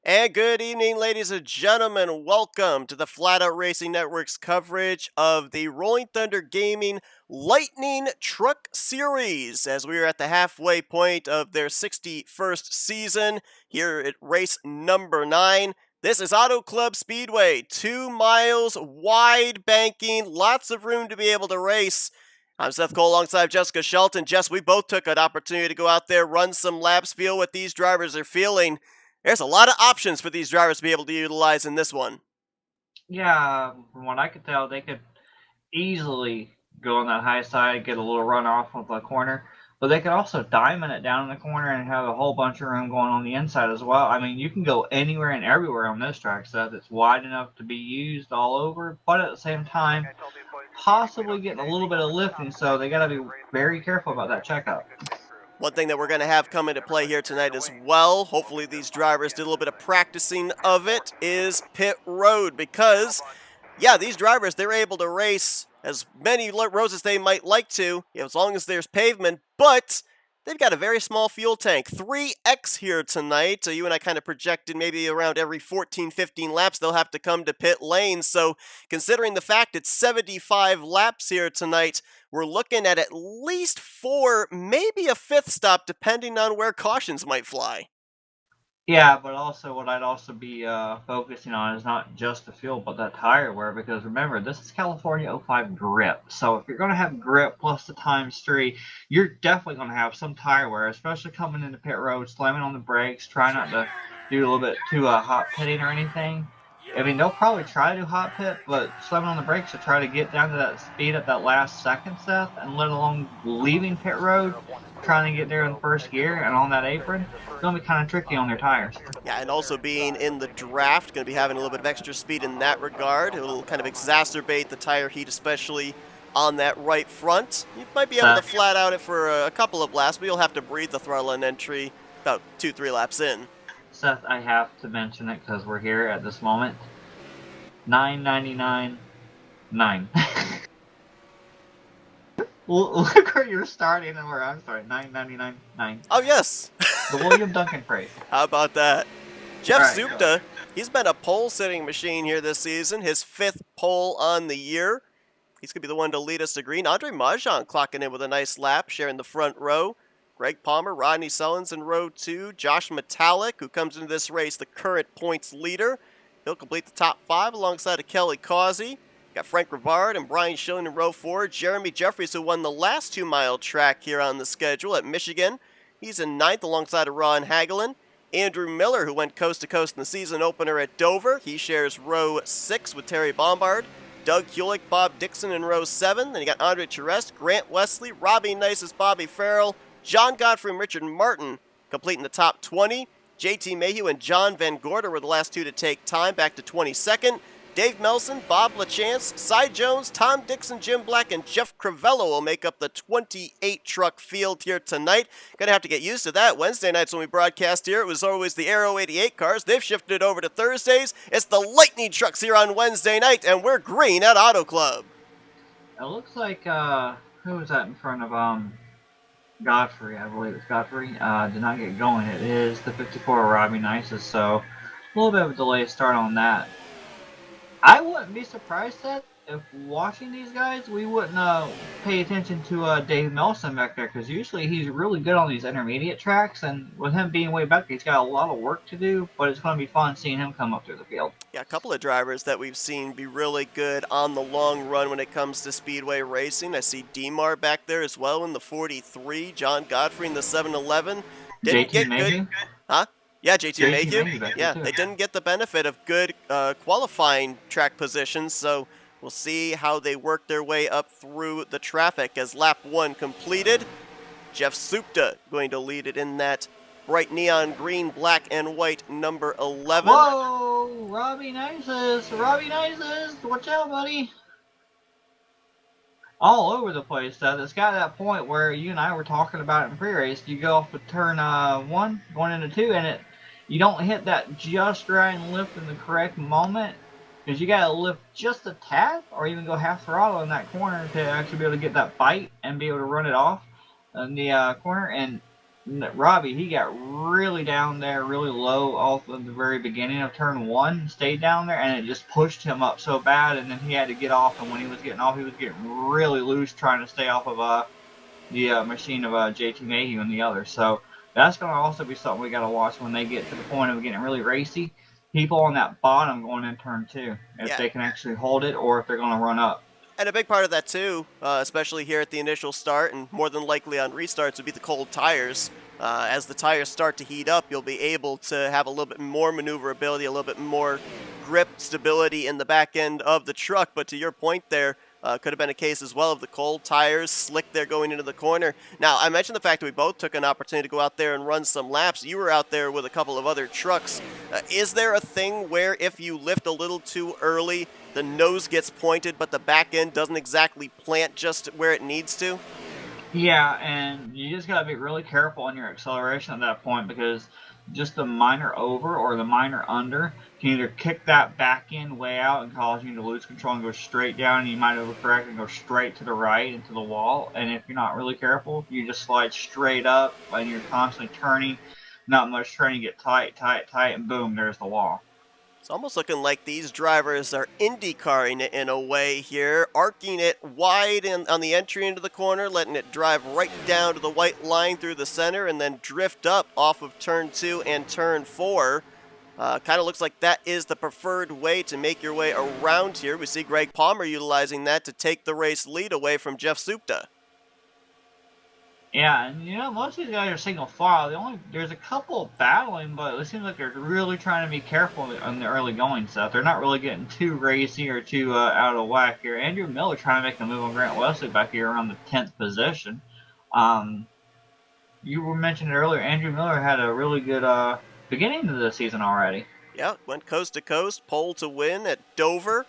And good evening, ladies and gentlemen. Welcome to the Flatout Racing Network's coverage of the Rolling Thunder Gaming Lightning Truck Series as we are at the halfway point of their 61st season here at race number 9. This is Auto Club Speedway, 2 miles wide banking, lots of room to be able to race. I'm Seth Cole alongside Jessica Shelton. Jess, we both took an opportunity to go out there, run some laps, feel what these drivers are feeling. There's a lot of options for these drivers to be able to utilize in this one. Yeah, from what I could tell, they could easily go on that high side, get a little runoff with the corner, but they could also diamond it down in the corner and have a whole bunch of room going on the inside as well. I mean, you can go anywhere and everywhere on this track, Seth. It's wide enough to be used all over, but at the same time, possibly getting a little bit of lifting, so they got to be very careful about that checkup. One thing that we're going to have come into play here tonight as well, hopefully these drivers did a little bit of practicing of it, is pit road. Because, yeah, these drivers, they're able to race as many roads as they might like to, as long as there's pavement, but they've got a very small fuel tank. 3X here tonight. You and I kind of projected maybe around every 14, 15 laps they'll have to come to pit lane. So considering the fact it's 75 laps here tonight, we're looking at least 4, maybe a 5th stop, depending on where cautions might fly. Yeah, but also what I'd also be focusing on is not just the fuel, but that tire wear, because remember, this is California '05 grip. So if you're going to have grip plus the ×3, you're definitely going to have some tire wear, especially coming into pit road, slamming on the brakes, trying not to do a little bit too hot pitting or anything. I mean, they'll probably try to do hot pit, but slamming on the brakes to try to get down to that speed at that last second, Seth, and let alone leaving pit road, trying to get there in first gear and on that apron, it's going to be kind of tricky on their tires. Yeah, and also being in the draft, going to be having a little bit of extra speed in that regard. It'll kind of exacerbate the tire heat, especially on that right front. You might be able to flat out it for a couple of laps, but you'll have to breathe the throttle and entry about 2-3 laps in. Seth, I have to mention it because we're here at this moment. 9.99 9. Look where you're starting and where I'm starting. 9.99 9. Oh, yes. The William Duncan phrase. How about that? Jeff Right, Supta, he's been a pole-sitting machine here this season, his 5th pole on the year. He's going to be the one to lead us to green. Andre Marjan clocking in with a nice lap, sharing the front row. Greg Palmer, Rodney Sullins in row 2. Josh Metallic, who comes into this race the current points leader. He'll complete the top 5 alongside of Kelly Causey. Got Frank Rivard and Brian Schilling in row 4. Jeremy Jeffries, who won the last 2-mile track here on the schedule at Michigan. He's in 9th alongside of Ron Hagelin. Andrew Miller, who went coast to coast in the season opener at Dover. He shares row 6 with Terry Bombard. Doug Hewlick, Bob Dixon in row 7. Then you got Andre Charest, Grant Wesley, Robbie Nice's Bobby Farrell, John Godfrey and Richard Martin completing the top 20. JT Mayhew and John Van Gorder were the last 2 to take time, back to 22nd. Dave Melson, Bob LaChance, Cy Jones, Tom Dixon, Jim Black, and Jeff Crivello will make up the 28-truck field here tonight. Gonna have to get used to that. Wednesday nights when we broadcast here, it was always the Aero 88 cars. They've shifted it over to Thursdays. It's the Lightning trucks here on Wednesday night, and we're green at Auto Club. It looks like, who was that in front of, Godfrey, I believe it's Godfrey, did not get going. It is the 54 Robbie Nice's, so a little bit of a delayed start on that. I wouldn't be surprised that if watching these guys, we wouldn't pay attention to Dave Melson back there, because usually he's really good on these intermediate tracks, and with him being way back, he's got a lot of work to do, but it's going to be fun seeing him come up through the field. Yeah, a couple of drivers that we've seen be really good on the long run when it comes to speedway racing. I see Demar back there as well in the 43, John Godfrey in the 711. Didn't get good. Huh? Yeah, JT Mayhew. Yeah, they didn't get the benefit of good qualifying track positions, so we'll see how they work their way up through the traffic as lap 1 completed. Jeff Supta going to lead it in that bright neon green, black, and white number 11. Whoa! Robbie Nice's! Robbie Nice's! Watch out, buddy! All over the place, Seth. It's got that point where you and I were talking about it in pre-race. You go off of turn 1, going into 2, and you don't hit that just right and lift in the correct moment, because you got to lift just a tad or even go half throttle in that corner to actually be able to get that bite and be able to run it off in the corner. And Robbie, he got really down there, really low off of the very beginning of turn one, stayed down there, and it just pushed him up so bad, and then he had to get off. And when he was getting off, he was getting really loose, trying to stay off of the machine of JT Mayhew and the others. So that's going to also be something we got to watch when they get to the point of getting really racy. People on that bottom going in turn two, if Yeah. they can actually hold it, or if they're going to run up. And a big part of that too, especially here at the initial start and more than likely on restarts, would be the cold tires. As the tires start to heat up, you'll be able to have a little bit more maneuverability, a little bit more grip stability in the back end of the truck. But to your point there, could have been a case as well of the cold tires, slick there going into the corner. Now, I mentioned the fact that we both took an opportunity to go out there and run some laps. You were out there with a couple of other trucks. Is there a thing where if you lift a little too early, the nose gets pointed, but the back end doesn't exactly plant just where it needs to? Yeah, and you just got to be really careful on your acceleration at that point, because just the minor over or the minor under can either kick that back end way out and cause you to lose control and go straight down, and you might overcorrect and go straight to the right into the wall. And if you're not really careful, you just slide straight up and you're constantly turning, not much turning, you get tight, tight, tight, and boom, there's the wall. It's almost looking like these drivers are IndyCarring it in a way here, arcing it wide on the entry into the corner, letting it drive right down to the white line through the center, and then drift up off of turn 2 and turn 4. Kind of looks like that is the preferred way to make your way around here. We see Greg Palmer utilizing that to take the race lead away from Jeff Supta. Yeah, and most of these guys are single file. There's a couple battling, but it seems like they're really trying to be careful on the early going stuff. They're not really getting too racy or too out of whack here. Andrew Miller trying to make a move on Grant Wesley back here around the 10th position. You were mentioning earlier, Andrew Miller had a really good beginning of the season already. Yeah, went coast to coast, pole to win at Dover.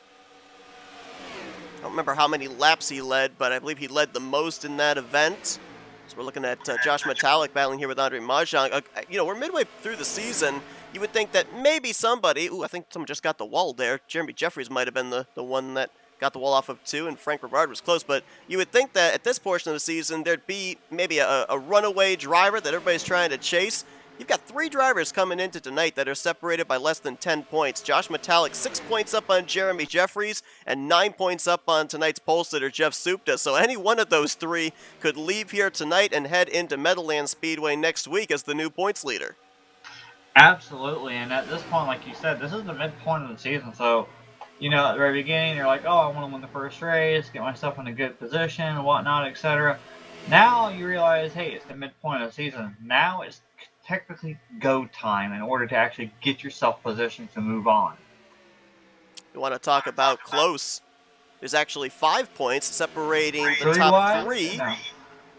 I don't remember how many laps he led, but I believe he led the most in that event. So we're looking at Josh Metallic battling here with Andre Mahjong. We're midway through the season. You would think that maybe somebody, I think someone just got the wall there. Jeremy Jeffries might have been the one that got the wall off of 2, and Frank Rivard was close. But you would think that at this portion of the season, there'd be maybe a runaway driver that everybody's trying to chase. You've got 3 drivers coming into tonight that are separated by less than 10 points. Josh Metallic 6 points up on Jeremy Jeffries and 9 points up on tonight's pole sitter Jeff Supta. So any one of those 3 could leave here tonight and head into Meadowlands Speedway next week as the new points leader. Absolutely, and at this point, like you said, this is the midpoint of the season. So, at the very beginning, you're like, oh, I want to win the first race, get myself in a good position, and whatnot, etc. Now you realize, hey, it's the midpoint of the season. Now it's technically go time in order to actually get yourself positioned to move on. You want to talk about close. There's actually 5 points separating the top 3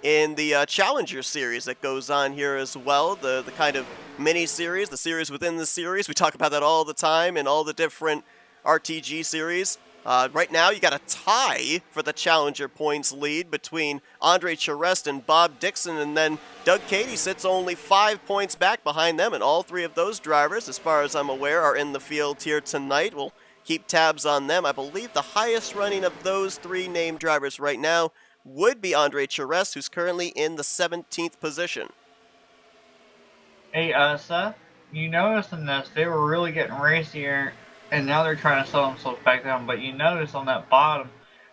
in the Challenger Series that goes on here as well. The kind of mini-series, the series within the series. We talk about that all the time in all the different RTG series. Right now, you got a tie for the Challenger points lead between Andre Charest and Bob Dixon, and then Doug Cady sits only 5 points back behind them, and all 3 of those drivers, as far as I'm aware, are in the field here tonight. We'll keep tabs on them. I believe the highest running of those 3 named drivers right now would be Andre Charest, who's currently in the 17th position. Hey, Seth, you noticed in this, they were really getting racier, and now they're trying to slow themselves back down. But you notice on that bottom,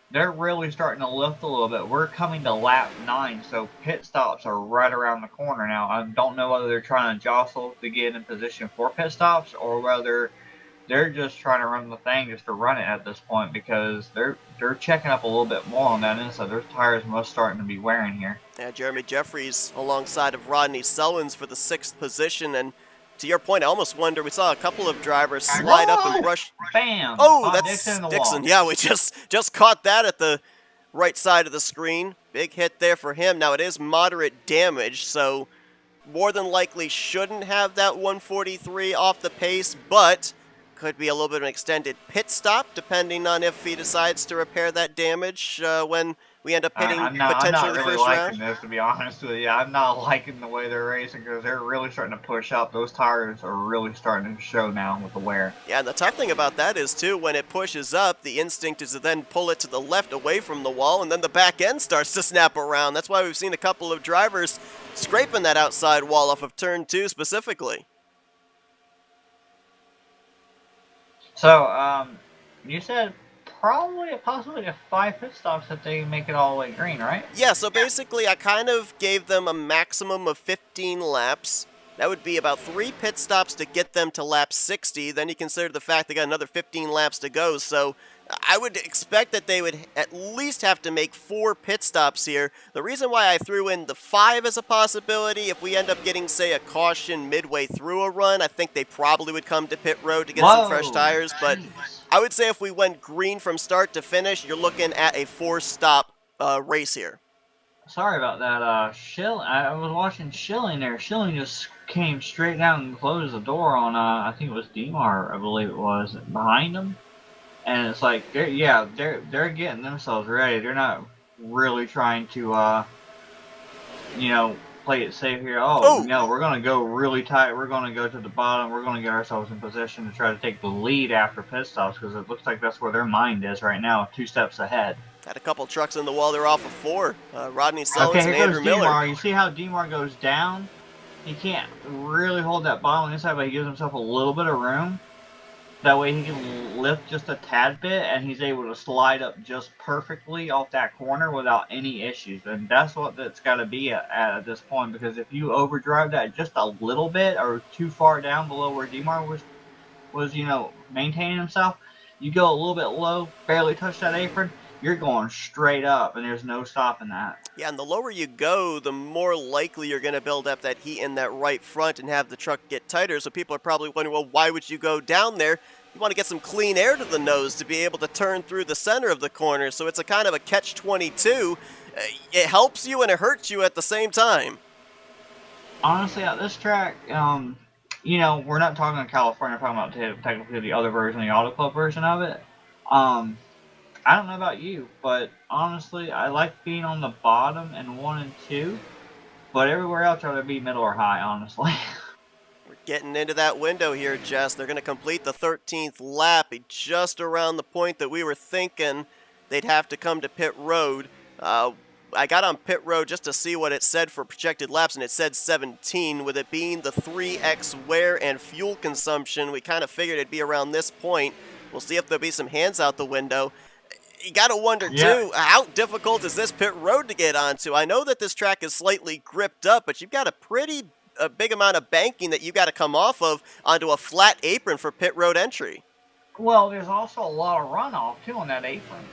they're really starting to lift a little bit. We're coming to lap 9, so pit stops are right around the corner now. I don't know whether they're trying to jostle to get in position for pit stops, or whether they're just trying to run the thing just to run it at this point, because they're checking up a little bit more on that inside. Their tires must starting to be wearing here. Yeah, Jeremy Jeffries alongside of Rodney Selwyn's for the 6th position, and to your point, I almost wonder, we saw a couple of drivers slide up and brush. Bam! Oh, that's Dixon. Yeah, we just caught that at the right side of the screen. Big hit there for him. Now, it is moderate damage, so more than likely shouldn't have that 143 off the pace, but could be a little bit of an extended pit stop, depending on if he decides to repair that damage when we end up hitting I'm potentially not the really first liking round? this, to be honest with you. I'm not liking the way they're racing because they're really starting to push up. Those tires are really starting to show now with the wear. Yeah, and the tough thing about that is, too, when it pushes up, the instinct is to then pull it to the left away from the wall, and then the back end starts to snap around. That's why we've seen a couple of drivers scraping that outside wall off of turn 2 specifically. So, you said possibly 5 pit stops if they make it all the way green, right? Yeah, so basically I kind of gave them a maximum of 15 laps. That would be about 3 pit stops to get them to lap 60. Then you consider the fact they got another 15 laps to go. So I would expect that they would at least have to make 4 pit stops here. The reason why I threw in the 5 as a possibility, if we end up getting, say, a caution midway through a run, I think they probably would come to pit road to get some fresh Whoa, tires. But jeez. I would say if we went green from start to finish, you're looking at a 4-stop race here. Sorry about that. I was watching Schilling there. Schilling just came straight down and closed the door on, I think it was Demar, I believe it was, behind him. And it's like, they're getting themselves ready. They're not really trying to, play it safe here. Oh, Oh, no, we're going to go really tight. We're going to go to the bottom. We're going to get ourselves in position to try to take the lead after pit stops because it looks like that's where their mind is right now, 2 steps ahead. had a couple trucks in the wall. They're off of 4. Rodney Okay, Sellens and here Andrew goes Miller. Demar. You see how Demar goes down? He can't really hold that bottom on the inside, but he gives himself a little bit of room. That way he can lift just a tad bit, and he's able to slide up just perfectly off that corner without any issues. And that's what that's got to be at this point, because if you overdrive that just a little bit or too far down below where Demar was maintaining himself, you go a little bit low, barely touch that apron, you're going straight up, and there's no stopping that. Yeah, and the lower you go, the more likely you're going to build up that heat in that right front and have the truck get tighter. So people are probably wondering, well, why would you go down there? You want to get some clean air to the nose to be able to turn through the center of the corner. So it's a kind of a catch-22. It helps you and it hurts you at the same time. Honestly, at this track, we're not talking about California, we're talking about technically the other version, the Auto Club version of it. I don't know about you, but honestly, I like being on the bottom in 1 and 2, but everywhere else I'd rather be middle or high, honestly. We're getting into that window here, Jess. They're going to complete the 13th lap just around the point that we were thinking they'd have to come to pit road. I got on pit road just to see what it said for projected laps, and it said 17. With it being the 3x wear and fuel consumption, we kind of figured it'd be around this point. We'll see if there'll be some hands out the window. You got to wonder, too, how difficult is this pit road to get onto? I know that this track is slightly gripped up, but you've got a big amount of banking that you got to come off of onto a flat apron for pit road entry. Well, there's also a lot of runoff, too, on that apron.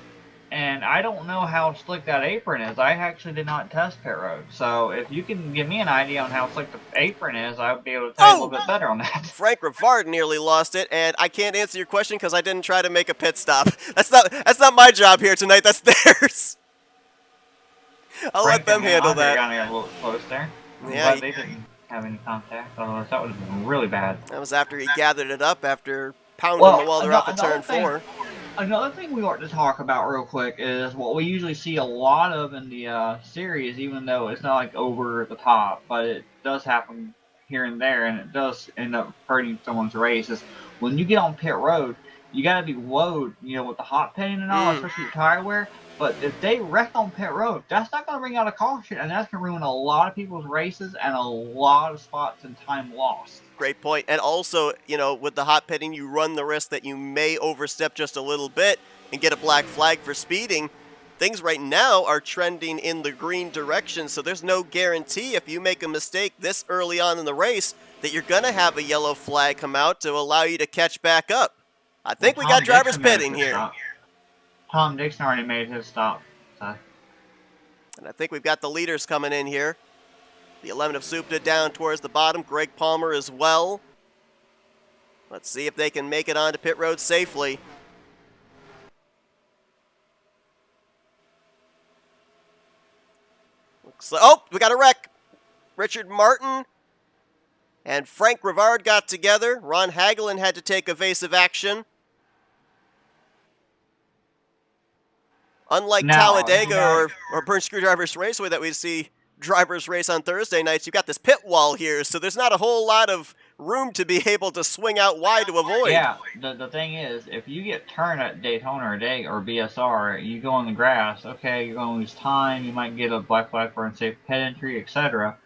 And I don't know how slick that apron is. I actually did not test pit road. So if you can give me an idea on how slick the apron is, I would be able to tell you a little bit better on that. Frank Rivard nearly lost it, and I can't answer your question because I didn't try to make a pit stop. That's not my job here tonight. That's theirs. I'll let them handle that. Got a little close there. Yeah, they didn't have any contact. Otherwise, that would have been really bad. That was after he gathered it up after pounding the wall. They're off at turn 4. Another thing we want to talk about real quick is what we usually see a lot of in the series, even though it's not like over the top, but it does happen here and there, and it does end up hurting someone's race, is when you get on pit road, you got to be woed, with the hot pitting and all, especially tire wear. But if they wreck on pit road, that's not going to bring out a caution, and that's going to ruin a lot of people's races and a lot of spots and time lost. Great point. And also, with the hot pitting, you run the risk that you may overstep just a little bit and get a black flag for speeding. Things right now are trending in the green direction, so there's no guarantee if you make a mistake this early on in the race that you're going to have a yellow flag come out to allow you to catch back up. I think we got drivers pitting here. Tom Dixon already made his stop. So. And I think we've got the leaders coming in here. The 11 have souped it down towards the bottom. Greg Palmer as well. Let's see if they can make it onto pit road safely. Oh, we got a wreck. Richard Martin and Frank Rivard got together. Ron Hagelin had to take evasive action. Unlike Talladega or Burnt Screwdrivers Raceway that we see drivers race on Thursday nights, you've got this pit wall here, so there's not a whole lot of room to be able to swing out wide to avoid. Yeah, the thing is, if you get turned at Daytona or BSR, you go on the grass, okay, you're going to lose time, you might get a black flag for unsafe pit entry, etc.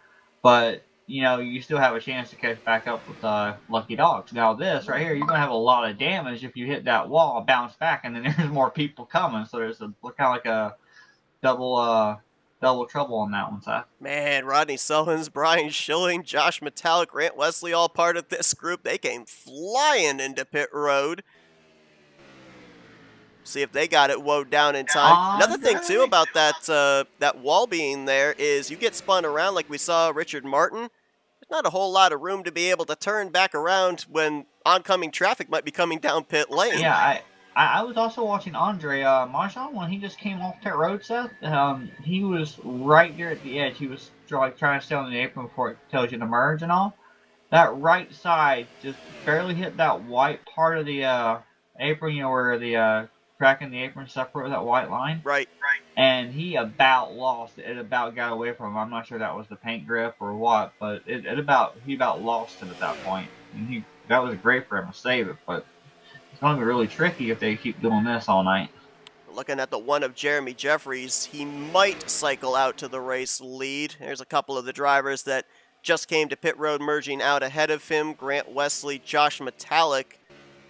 But, you know, you still have a chance to catch back up with lucky dogs. Now this right here, you're going to have a lot of damage if you hit that wall, bounce back, and then there's more people coming, so there's kind of like a double trouble on that one, Seth. Man, Rodney Sullins, Brian Schilling, Josh Metallic, Grant Wesley, all part of this group. They came flying into pit road. See if they got it woed down in time. Another thing too about that wall being there is you get spun around like we saw Richard Martin. There's not a whole lot of room to be able to turn back around when oncoming traffic might be coming down pit lane. Yeah, I was also watching Andre Marchand when he just came off pit road, Seth. He was right there at the edge. He was trying to stay on the apron before it tells you to merge and all. That right side just barely hit that white part of the apron, you know, where the crack in the apron separate that white line. Right. And he about lost it. It about got away from him. I'm not sure that was the paint grip or what, but he about lost it at that point. And that was great for him to save it, but it's going to be really tricky if they keep doing this all night. Looking at the one of Jeremy Jeffries, he might cycle out to the race lead. There's a couple of the drivers that just came to pit road merging out ahead of him. Grant Wesley, Josh Metallic.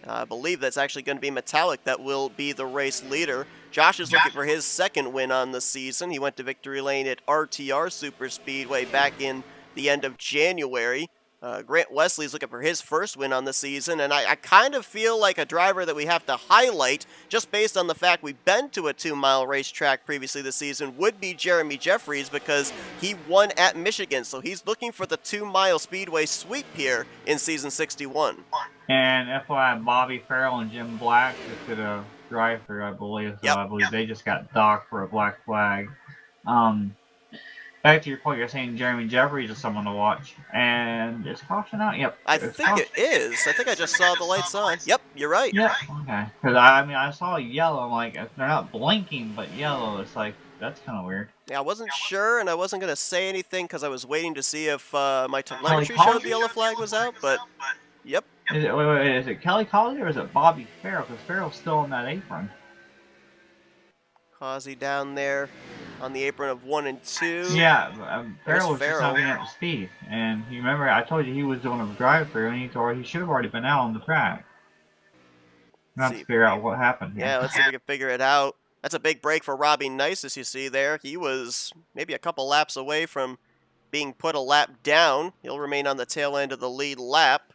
I believe that's actually going to be Metallic that will be the race leader. Josh is looking for his second win on the season. He went to victory lane at RTR Super Speedway back in the end of January. Grant Wesley's looking for his first win on the season, and I kind of feel like a driver that we have to highlight, just based on the fact we've been to a 2-mile racetrack previously this season, would be Jeremy Jeffries, because he won at Michigan, so he's looking for the 2-mile speedway sweep here in season 61. And FYI, Bobby Farrell and Jim Black just did a drive-through, I believe. So I believe they just got docked for a black flag. Back to your point, you're saying Jeremy Jeffries is someone to watch. And is caution out? Yep. I think it is. I think I just saw the lights on. Yep, you're right. Yep. Okay. Because I saw yellow. I'm like, if they're not blinking, but yellow. It's like, that's kind of weird. Yeah, I wasn't sure, and I wasn't going to say anything because I was waiting to see if my telemetry showed the yellow flag was out, but yep. Wait, is it Kelly Colley or is it Bobby Farrell? Because Farrell's still on that apron. Causey down there on the apron of 1 and 2. Yeah, Farrell was just not getting up to speed. And you remember, I told you he was doing a drive-through, and he should have already been out on the track. We have to figure out what happened here. Yeah, let's see if we can figure it out. That's a big break for Robbie Nice, as you see there. He was maybe a couple laps away from being put a lap down. He'll remain on the tail end of the lead lap.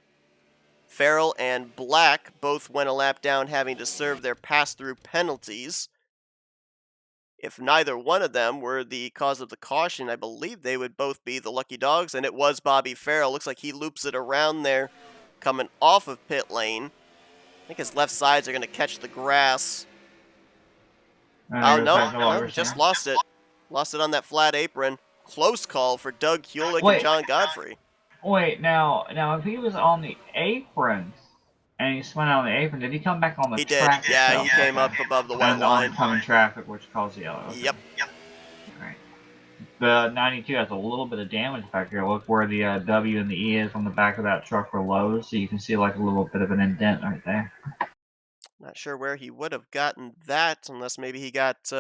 Farrell and Black both went a lap down, having to serve their pass-through penalties. If neither one of them were the cause of the caution, I believe they would both be the lucky dogs, and it was Bobby Farrell. Looks like he loops it around there, coming off of pit lane. I think his left sides are going to catch the grass. Oh, no, just lost it. Lost it on that flat apron. Close call for Doug Hewlick and John Godfrey. Wait, now if he was on the apron, and he spun out on the apron, did he come back on the track? He did. Yeah, he came up above the white line. And oncoming traffic, which caused the yellow. Yep. Right. The 92 has a little bit of damage back here. Look where the W and the E is on the back of that truck for lows, so you can see like a little bit of an indent right there. Not sure where he would have gotten that, unless maybe he got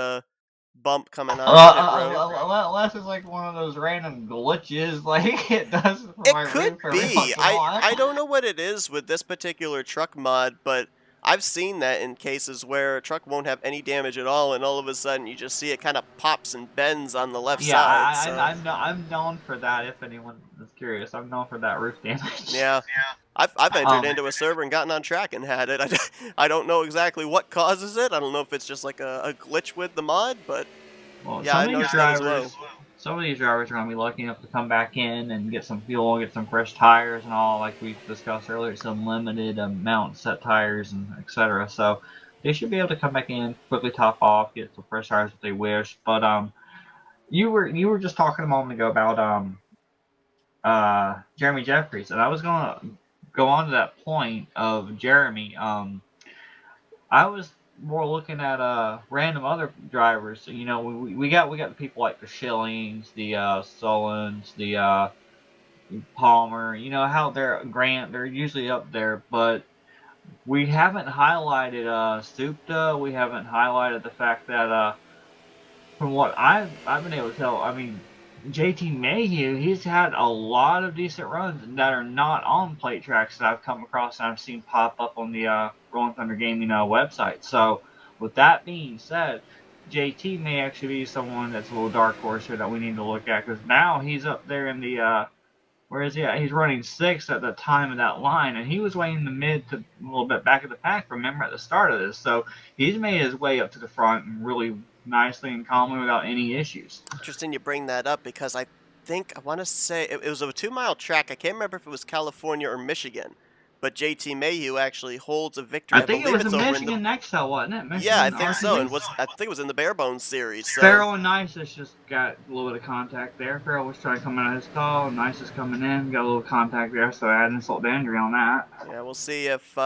bump coming on. Unless it's like one of those random glitches, like it does. It could be. I don't know what it is with this particular truck mod, but I've seen that in cases where a truck won't have any damage at all, and all of a sudden you just see it kind of pops and bends on the left side. Yeah, I'm known for that. If anyone is curious, I'm known for that roof damage. Yeah. I've entered into a server and gotten on track and had it. I don't know exactly what causes it. I don't know if it's just like a glitch with the mod, but yeah, I noticed that as well. Some of these drivers are going to be lucky enough to come back in and get some fuel, get some fresh tires and all, like we discussed earlier, some limited amount set tires and etc. So they should be able to come back in, quickly top off, get some fresh tires if they wish. But you were just talking a moment ago about Jeremy Jeffries, and I was going to go on to that point of Jeremy. I was more looking at random other drivers. You know, we got the people like the Shillings, the Sullins, the Palmer. You know how they're Grant. They're usually up there, but we haven't highlighted Supta. We haven't highlighted the fact that from what I've been able to tell, I mean, JT Mayhew, he's had a lot of decent runs that are not on plate tracks that I've come across and I've seen pop up on the Rolling Thunder Gaming website. So, with that being said, JT may actually be someone that's a little dark horse here that we need to look at because now he's up there in the where is he at? He's running sixth at the time of that line, and he was way in the mid to a little bit back of the pack, remember, at the start of this. So he's made his way up to the front and really nicely and calmly without any issues. Interesting you bring that up because I want to say it was a 2 mile track. I can't remember if it was California or Michigan, but JT Mayhew actually holds a victory. I I think it believe was it's in over in the Michigan next though, wasn't it? yeah, I Michigan, think so, and Arkansas. I think it was in the Bare Bones series. So Farrell and Nisus just got a little bit of contact there. Farrell was trying to come out of his stall, and Nisus coming in, got a little contact there, so I had insult to injury on that. yeah, we'll see if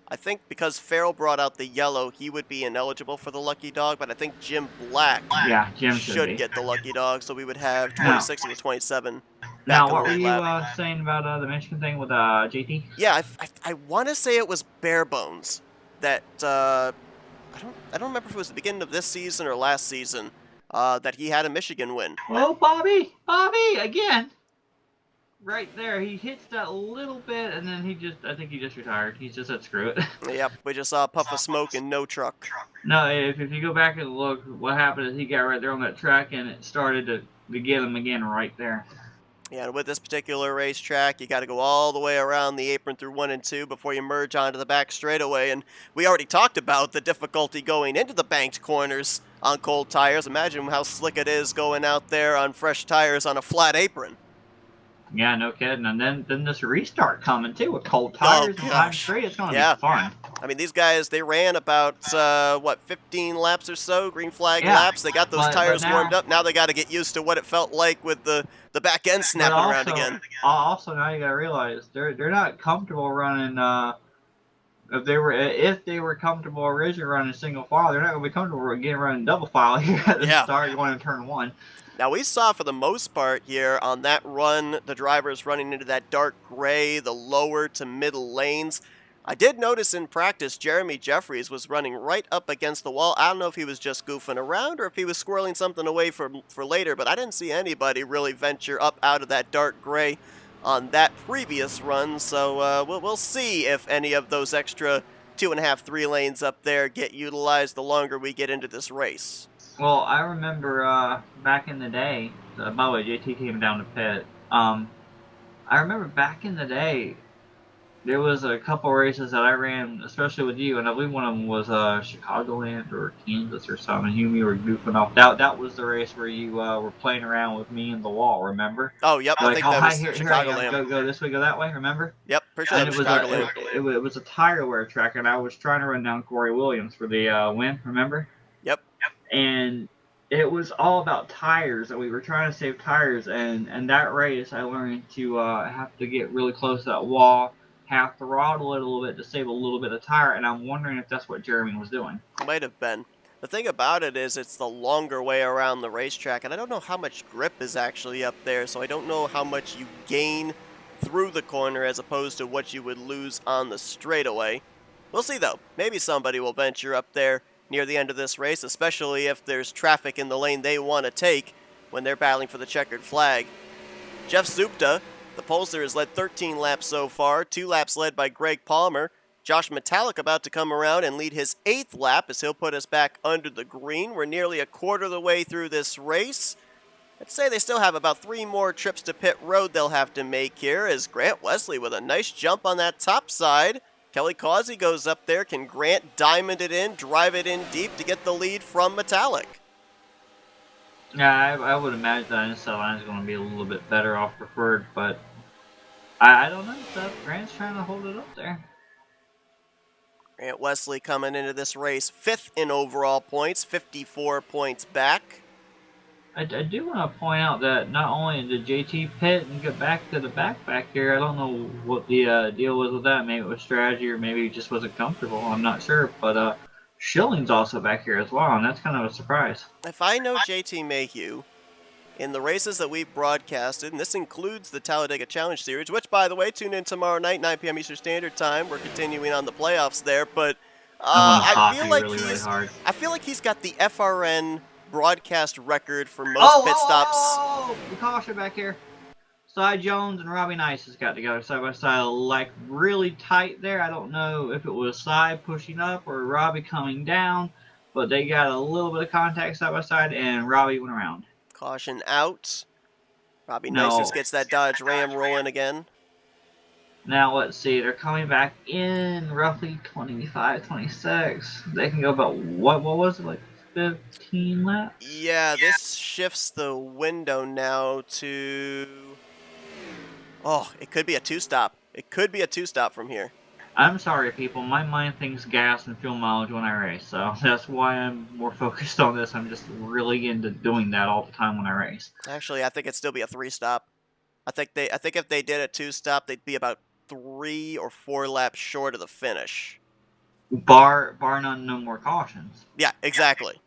I think because Farrell brought out the yellow, he would be ineligible for the lucky dog, but I think Jim Black Yeah, Jim should be. get the lucky dog, so we would have Now- 26 and 27 back Now, on what the were lead you lap. saying about the Michigan thing with JT? Yeah, I want to say it was Bare Bones that I don't remember if it was the beginning of this season or last season that he had a Michigan win. Oh, Bobby again. Right there, he hits that a little bit, and then I think he just retired. He just said screw it. Yep, we just saw a puff of smoke and no truck. No, if you go back and look, what happened is he got right there on that track, and it started to get him again right there. Yeah, and with this particular racetrack, you got to go all the way around the apron through 1 and 2 before you merge onto the back straightaway. And we already talked about the difficulty going into the banked corners on cold tires. Imagine how slick it is going out there on fresh tires on a flat apron. Yeah, no kidding. And then this restart coming too with cold tires and time straight. It's going to be fun. I mean, these guys, they ran about, 15 laps or so, green flag laps. They got those tires warmed up. Now they got to get used to what it felt like with the back end snapping around again. Also, now you got to realize they're not comfortable running. If they were comfortable originally running single file, they're not going to be comfortable running double file here at the start going into turn 1. Now, we saw for the most part here on that run, the drivers running into that dark gray, the lower to middle lanes. I did notice in practice Jeremy Jeffries was running right up against the wall. I don't know if he was just goofing around or if he was squirreling something away for later, but I didn't see anybody really venture up out of that dark gray on that previous run. So we'll see if any of those extra 2.5, 3 lanes up there get utilized the longer we get into this race. Well, I remember back in the day, by the way, JT came down to pit. I remember back in the day, there was a couple races that I ran, especially with you, and I believe one of them was Chicagoland or Kansas or something. You were goofing off. That was the race where you were playing around with me and the wall, remember? Oh, yep, I think that was Chicagoland. Go this way, go that way, remember? Yep, pretty sure that was Chicagoland. It was a tire wear track, and I was trying to run down Corey Williams for the win, remember? Yep. And it was all about tires, and we were trying to save tires, and that race I learned to have to get really close to that wall, have to throttle it a little bit to save a little bit of tire, and I'm wondering if that's what Jeremy was doing. Might have been. The thing about it is it's the longer way around the racetrack, and I don't know how much grip is actually up there, so I don't know how much you gain through the corner as opposed to what you would lose on the straightaway. We'll see, though. Maybe somebody will venture up there near the end of this race, especially if there's traffic in the lane they want to take when they're battling for the checkered flag. Jeff Supta, the pollster, has led 13 laps so far, 2 laps led by Greg Palmer. Josh Metallic about to come around and lead his 8th lap as he'll put us back under the green. We're nearly a quarter of the way through this race. I'd say they still have about 3 more trips to pit road they'll have to make here as Grant Wesley with a nice jump on that top side. Kelly Causey goes up there. Can Grant diamond it in, drive it in deep to get the lead from Metallic? Yeah, I would imagine that inside line is going to be a little bit better off preferred, but I don't know. Grant's trying to hold it up there. Grant Wesley coming into this race 5th in overall points, 54 points back. I do want to point out that not only did JT pit and get back to the back here, I don't know what the deal was with that. Maybe it was strategy or maybe he just wasn't comfortable. I'm not sure. But Schilling's also back here as well, and that's kind of a surprise. If I know JT Mayhew, in the races that we've broadcasted, and this includes the Talladega Challenge Series, which, by the way, tune in tomorrow night, 9 p.m. Eastern Standard Time. We're continuing on the playoffs there, but I want to I feel hockey like really, really hard. he's got the FRN broadcast record for most Oh, pit stops. the caution back here. Cy Jones and Robbie Nice has got together side by side, like really tight there. I don't know if it was Cy pushing up or Robbie coming down, but they got a little bit of contact side by side, and Robbie went around. Caution out. Robbie No. Nice gets that Dodge Ram rolling again. Now let's see, they're coming back in roughly 25, 26. They can go about what was it, like 15 laps? Yeah, this shifts the window now to... Oh, it could be a two-stop. It could be a two-stop from here. I'm sorry, people. My mind thinks gas and fuel mileage when I race, so that's why I'm more focused on this. I'm just really into doing that all the time when I race. Actually, I think it'd still be a three-stop. I think if they did a two-stop, they'd be about 3 or 4 laps short of the finish. Bar none, no more cautions. Yeah, exactly.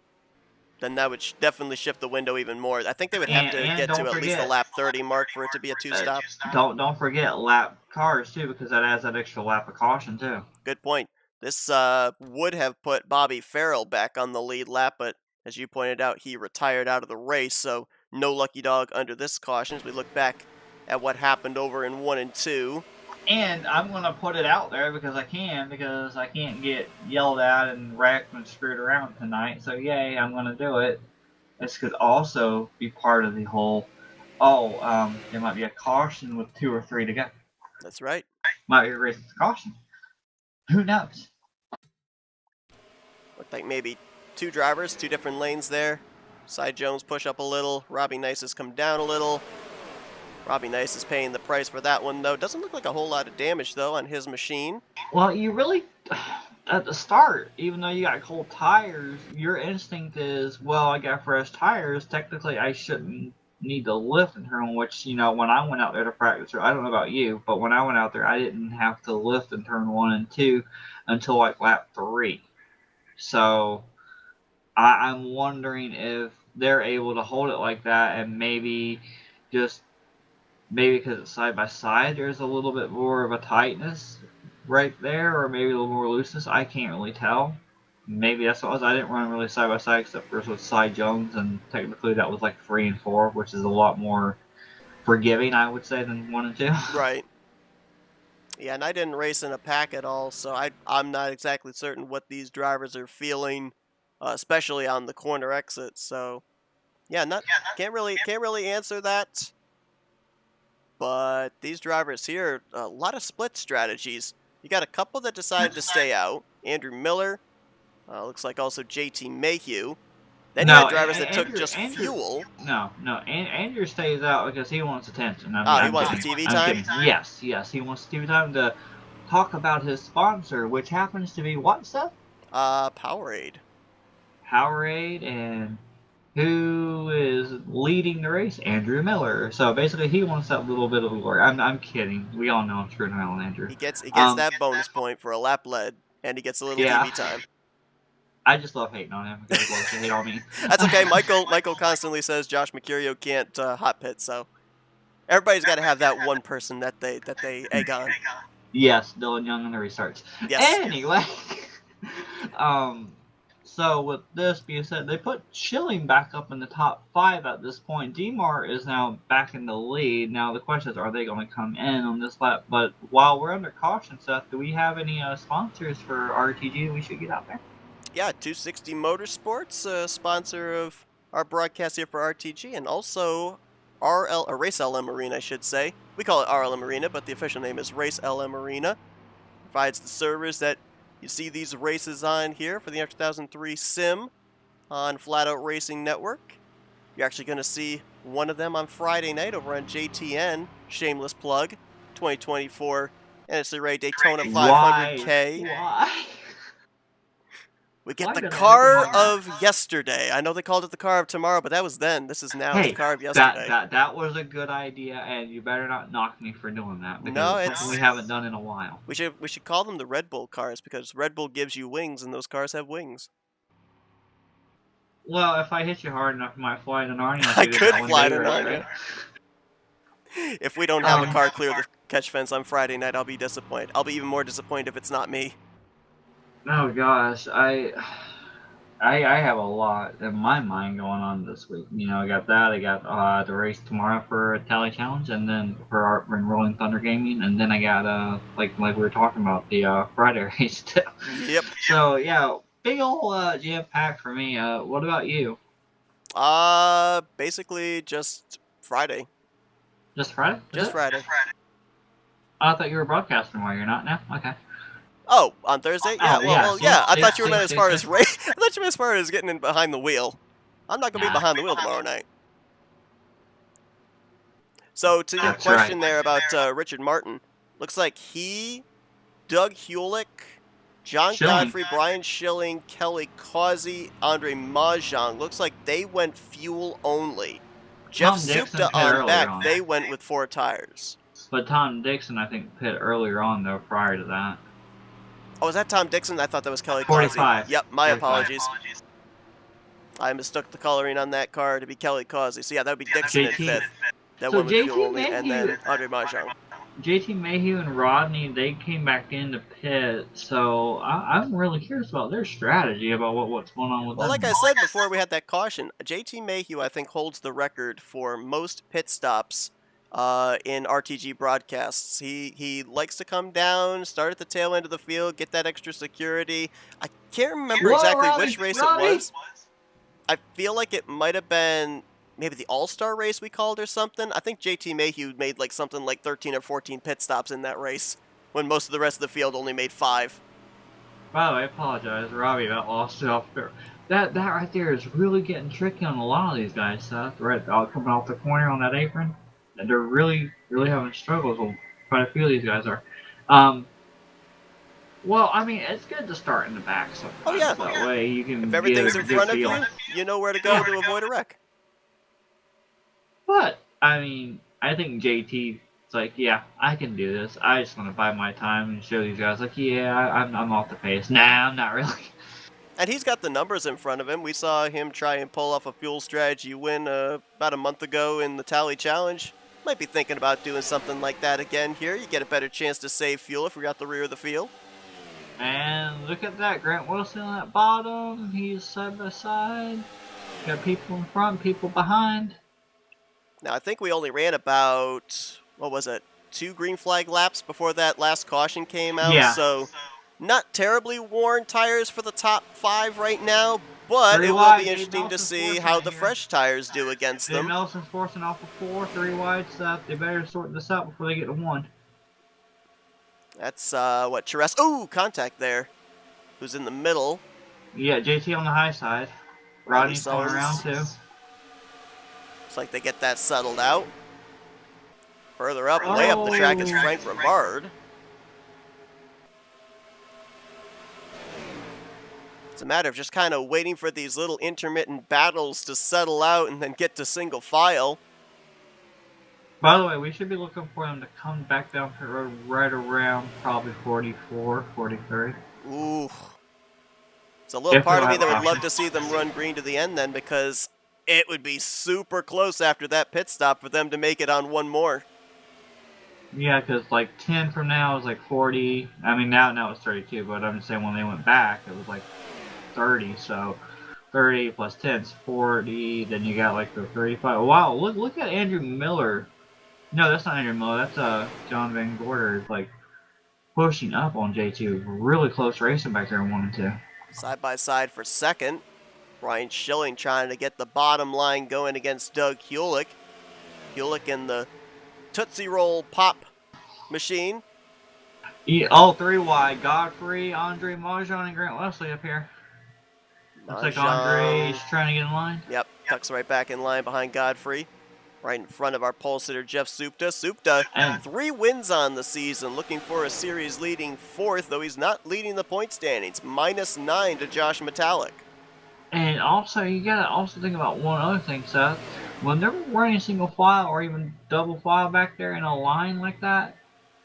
Then that would definitely shift the window even more. I think they would have to get to at least the lap 30 mark for it to be a two-stop. Don't forget lap cars too, because that adds that extra lap of caution too. Good point. This would have put Bobby Farrell back on the lead lap, but as you pointed out, he retired out of the race, so no lucky dog under this caution as we look back at what happened over in 1 and 2. And I'm going to put it out there because I can't get yelled at and wrecked and screwed around tonight. So yay, I'm going to do it. This could also be part of the whole, there might be a caution with 2 or 3 to go. That's right. Might be a race with caution. Who knows? Looked like maybe 2 drivers, 2 different lanes there. Cy Jones push up a little. Robbie Nice has come down a little. Robbie Nice is paying the price for that one, though. Doesn't look like a whole lot of damage, though, on his machine. Well, you really, at the start, even though you got cold tires, your instinct is, well, I got fresh tires. Technically, I shouldn't need to lift and turn, which, when I went out there to practice, I don't know about you, but when I went out there, I didn't have to lift in turn 1 and 2 until like lap 3. So I'm wondering if they're able to hold it like that, and maybe because it's side by side, there's a little bit more of a tightness right there, or maybe a little more looseness. I can't really tell. Maybe that's what it was. I didn't run really side by side except for with Cy Jones, and technically that was like 3 and 4, which is a lot more forgiving, I would say, than 1 and 2. Right. Yeah, and I didn't race in a pack at all, so I'm not exactly certain what these drivers are feeling, especially on the corner exit. So, yeah, can't really answer that. But these drivers here, a lot of split strategies. You got a couple that decided to stay out. Andrew Miller, looks like also JT Mayhew. Then you had drivers that took just fuel. No, Andrew stays out because he wants attention. He wants the TV time? Yes, he wants the TV time to talk about his sponsor, which happens to be what, Seth? Powerade. Powerade, and who is leading the race? Andrew Miller. So basically, he wants that little bit of glory. I'm kidding. We all know I'm screwing around with Andrew. He gets that bonus point for a lap led, and he gets a little TV time. I just love hating on him because he loves to hate on me. That's okay. Michael constantly says Josh Mercurio can't hot pit, so everybody's got to have that one person that they egg on. Yes, Dylan Young and the restarts. Yes. Anyway, so with this being said, they put Schilling back up in the top 5 at this point. DMAR is now back in the lead. Now the question is, are they going to come in on this lap? But while we're under caution, Seth, do we have any sponsors for RTG that we should get out there? Yeah, 260 Motorsports, sponsor of our broadcast here for RTG, and also Race LM Arena, I should say. We call it RLM Arena, but the official name is Race LM Arena. Provides the servers that you see these races on here for the 2003 Sim on Flatout Racing Network. You're actually going to see one of them on Friday night over on JTN, shameless plug, 2024 NSA Ray Daytona 500K. Why? We get Why the did I have car tomorrow? of yesterday. I know they called it the car of tomorrow, but that was then. This is now. It's the Hey, car of that yesterday. that that was a good idea, and you better not knock me for doing that because No, it's something we it's haven't done in a while. we should call them the Red Bull cars because Red Bull gives you wings and those cars have wings. Well, if I hit you hard enough, you might fly to Narnia like I you did could that one fly day, to right? Narnia. If we don't have a Um, car clear the catch fence on Friday night, I'll be disappointed. I'll be even more disappointed if it's not me. oh gosh, I have a lot in my mind going on this week. You know, I got that. I got the race tomorrow for a Tally Challenge, and then for our Rolling Thunder Gaming, and then I got like we were talking about the Friday race too. Yep. So yeah, big ol' jam pack for me. What about you? Basically just Friday. Just Friday? Is Just it? Friday. I thought you were broadcasting tomorrow. You're not now. Okay. Oh, on Thursday? Yeah. Oh yeah. Well, See, yeah. I see, thought you were see, meant as see, far see. as race. I thought you meant as far as getting in behind the wheel. I'm not gonna be Nah, behind the wheel tomorrow night. So to your that's right. question there about Richard Martin, looks like he, Doug Hewlick, John Schilling. Godfrey, Brian Schilling, Kelly Causey, Andre Mahjong. Looks like they went fuel only. Jeff Tom Dixon Supta pit on earlier back, on. they went with 4 tires. But Tom Dixon, I think, pit earlier on though. Prior to that. Oh, is that Tom Dixon? I thought that was Kelly Causey. 45. Yep, my 45. apologies. I mistook the coloring on that car to be Kelly Causey. So yeah, that would be Dixon in JT. 5th. That So went with fuel JT only, and then Andre Mahjong. JT Mayhew and Rodney, they came back into pit, so I'm really curious about their strategy about what's going on with Well, them. like I said before we had that caution, JT Mayhew, I think, holds the record for most pit stops in RTG broadcasts. He likes to come down, start at the tail end of the field, get that extra security. I can't remember Whoa, exactly Robbie, which race Robbie! it was. I feel like it might have been maybe the All-Star race we called or something. I think JT Mayhew made like something like 13 or 14 pit stops in that race when most of the rest of the field only made 5. By the way, I apologize, Robbie, that lost off there. That right there is really getting tricky on a lot of these guys, Seth. Right, coming off the corner on that apron, and they're really having struggles. Well, quite a few of these guys are. Well, I mean, it's good to start in the back sometimes. Oh, yeah. That way you can If get everything's a in good front of feel. you, you know where to go to avoid a wreck. But I mean, I think JT is like, yeah, I can do this. I just want to bide my time and show these guys, like, yeah, I'm off the pace. Nah, I'm not really. And he's got the numbers in front of him. We saw him try and pull off a fuel strategy win about a month ago in the Tally Challenge. Might be thinking about doing something like that again here. You get a better chance to save fuel if you're at the rear of the field. And look at that, Grant Wilson at bottom. He's side by side. Got people in front, people behind. Now, I think we only ran about, what was it, 2 green flag laps before that last caution came out. Yeah. So, not terribly worn tires for the top 5 right now, but Three it will wide, be Dave interesting to Nelson's see forcing how it the here. fresh tires do against Dave them. Nelson's forcing off of 4, 3 wide, Seth. They better sort this out before they get to 1. That's, what, Chires. Oh, contact there. Who's in the middle. Yeah, JT on the high side. Rodney's going around too. Looks like they get that settled out. Further up, way up the track is Frank Rivard. It's a matter of just kind of waiting for these little intermittent battles to settle out and then get to single file. By the way, we should be looking for them to come back down the road right around probably 44, 43. Ooh. It's a little If part of we me that have would love options. to see them run green to the end then, because it would be super close after that pit stop for them to make it on one more. Yeah, because like 10 from now is like 40. I mean, now it's 32, but I'm just saying when they went back, it was like 30. So 30 plus 10 is 40. Then you got like the 35. Wow, look at Andrew Miller. No, that's not Andrew Miller. That's John Van Gorder. Like pushing up on J2. Really close racing back there in 1 and 2. Side by side for second. Brian Schilling trying to get the bottom line going against Doug Hewlick. Hewlick in the Tootsie Roll Pop machine. All 3 wide. Godfrey, Andre Mahjong, and Grant Wesley up here. Looks like Andre's trying to get in line. Yep, tucks right back in line behind Godfrey. right in front of our pole sitter, Jeff Supta. Supta, And 3 wins on the season, looking for a series leading 4th, though he's not leading the point standings. -9 to Josh Metallic. And also, you gotta also think about one other thing, Seth. When they're running single file or even double file back there in a line like that,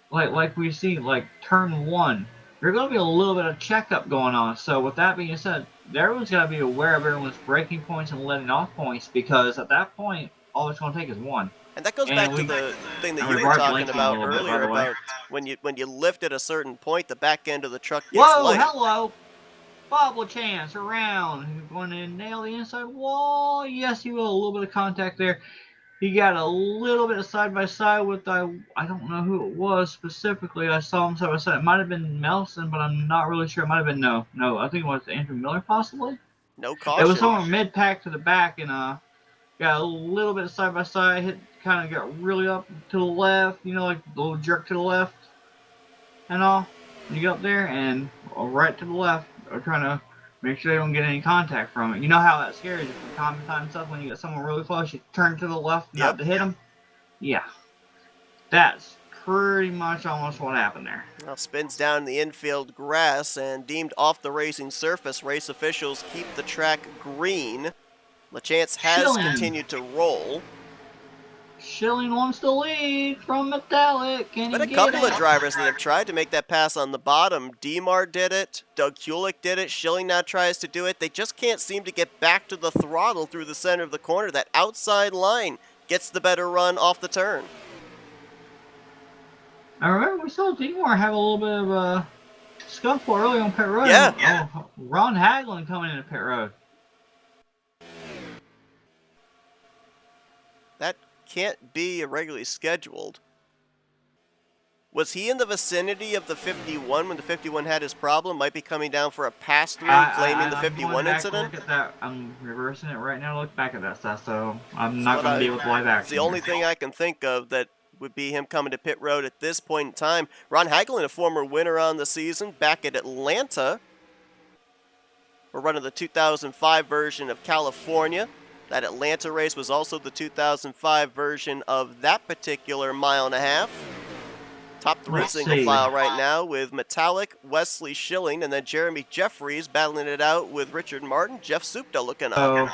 like we see, like turn one, there's gonna be a little bit of checkup going on. So with that being said, everyone's gotta be aware of everyone's breaking points and letting off points, because at that point, all it's gonna take is one. And that goes And back to we, the thing that and you we were are talking blinking a about little bit, by earlier the way. about when you lift at a certain point, the back end of the truck gets Whoa, light. hello! Bob LaChance around, going to nail the inside wall. Yes, he will. A little bit of contact there. He got a little bit of side by side with I don't know who it was specifically. I saw him side by side. It might have been Melson, but I'm not really sure. It might have been no. I think it was Andrew Miller possibly. No It was caution. someone mid pack to the back, and got a little bit of side by side. Hit, kind of got really up to the left. You know, like a little jerk to the left, and all. You get up there and right to the left. Or trying to make sure they don't get any contact from it. You know how that scares you from time to time stuff when you get someone really close, you turn to the left not to hit them? Yeah. That's pretty much almost what happened there. Now spins down the infield grass and deemed off the racing surface. Race officials keep the track green. LaChance has Schilling. continued to roll. Schilling wants to lead from Metallic. Can There's been he a couple get of it? drivers that have tried to make that pass on the bottom. Demar did it. Doug Kulik did it. Schilling now tries to do it. They just can't seem to get back to the throttle through the center of the corner. That outside line gets the better run off the turn. I remember we saw Demar have a little bit of a scuffle early on pit road. Yeah. Oh, Ron Hagelin coming into pit road. That can't be irregularly scheduled. Was he in the vicinity of the 51 when the 51 had his problem? Might be coming down for a pass-through, claiming the 51 incident? Look at that. I'm reversing it right now. Look back at that stuff. So I'm not going to be able to live action. It's the only thing I can think of that would be him coming to pit road at this point in time. Ron Hagelin, a former winner on the season, back at Atlanta. We're running the 2005 version of California. That Atlanta race was also the 2005 version of that particular mile and a half. Top 3 single file right now with Metallic, Wesley Schilling, and then Jeremy Jeffries battling it out with Richard Martin. Jeff Supta looking up.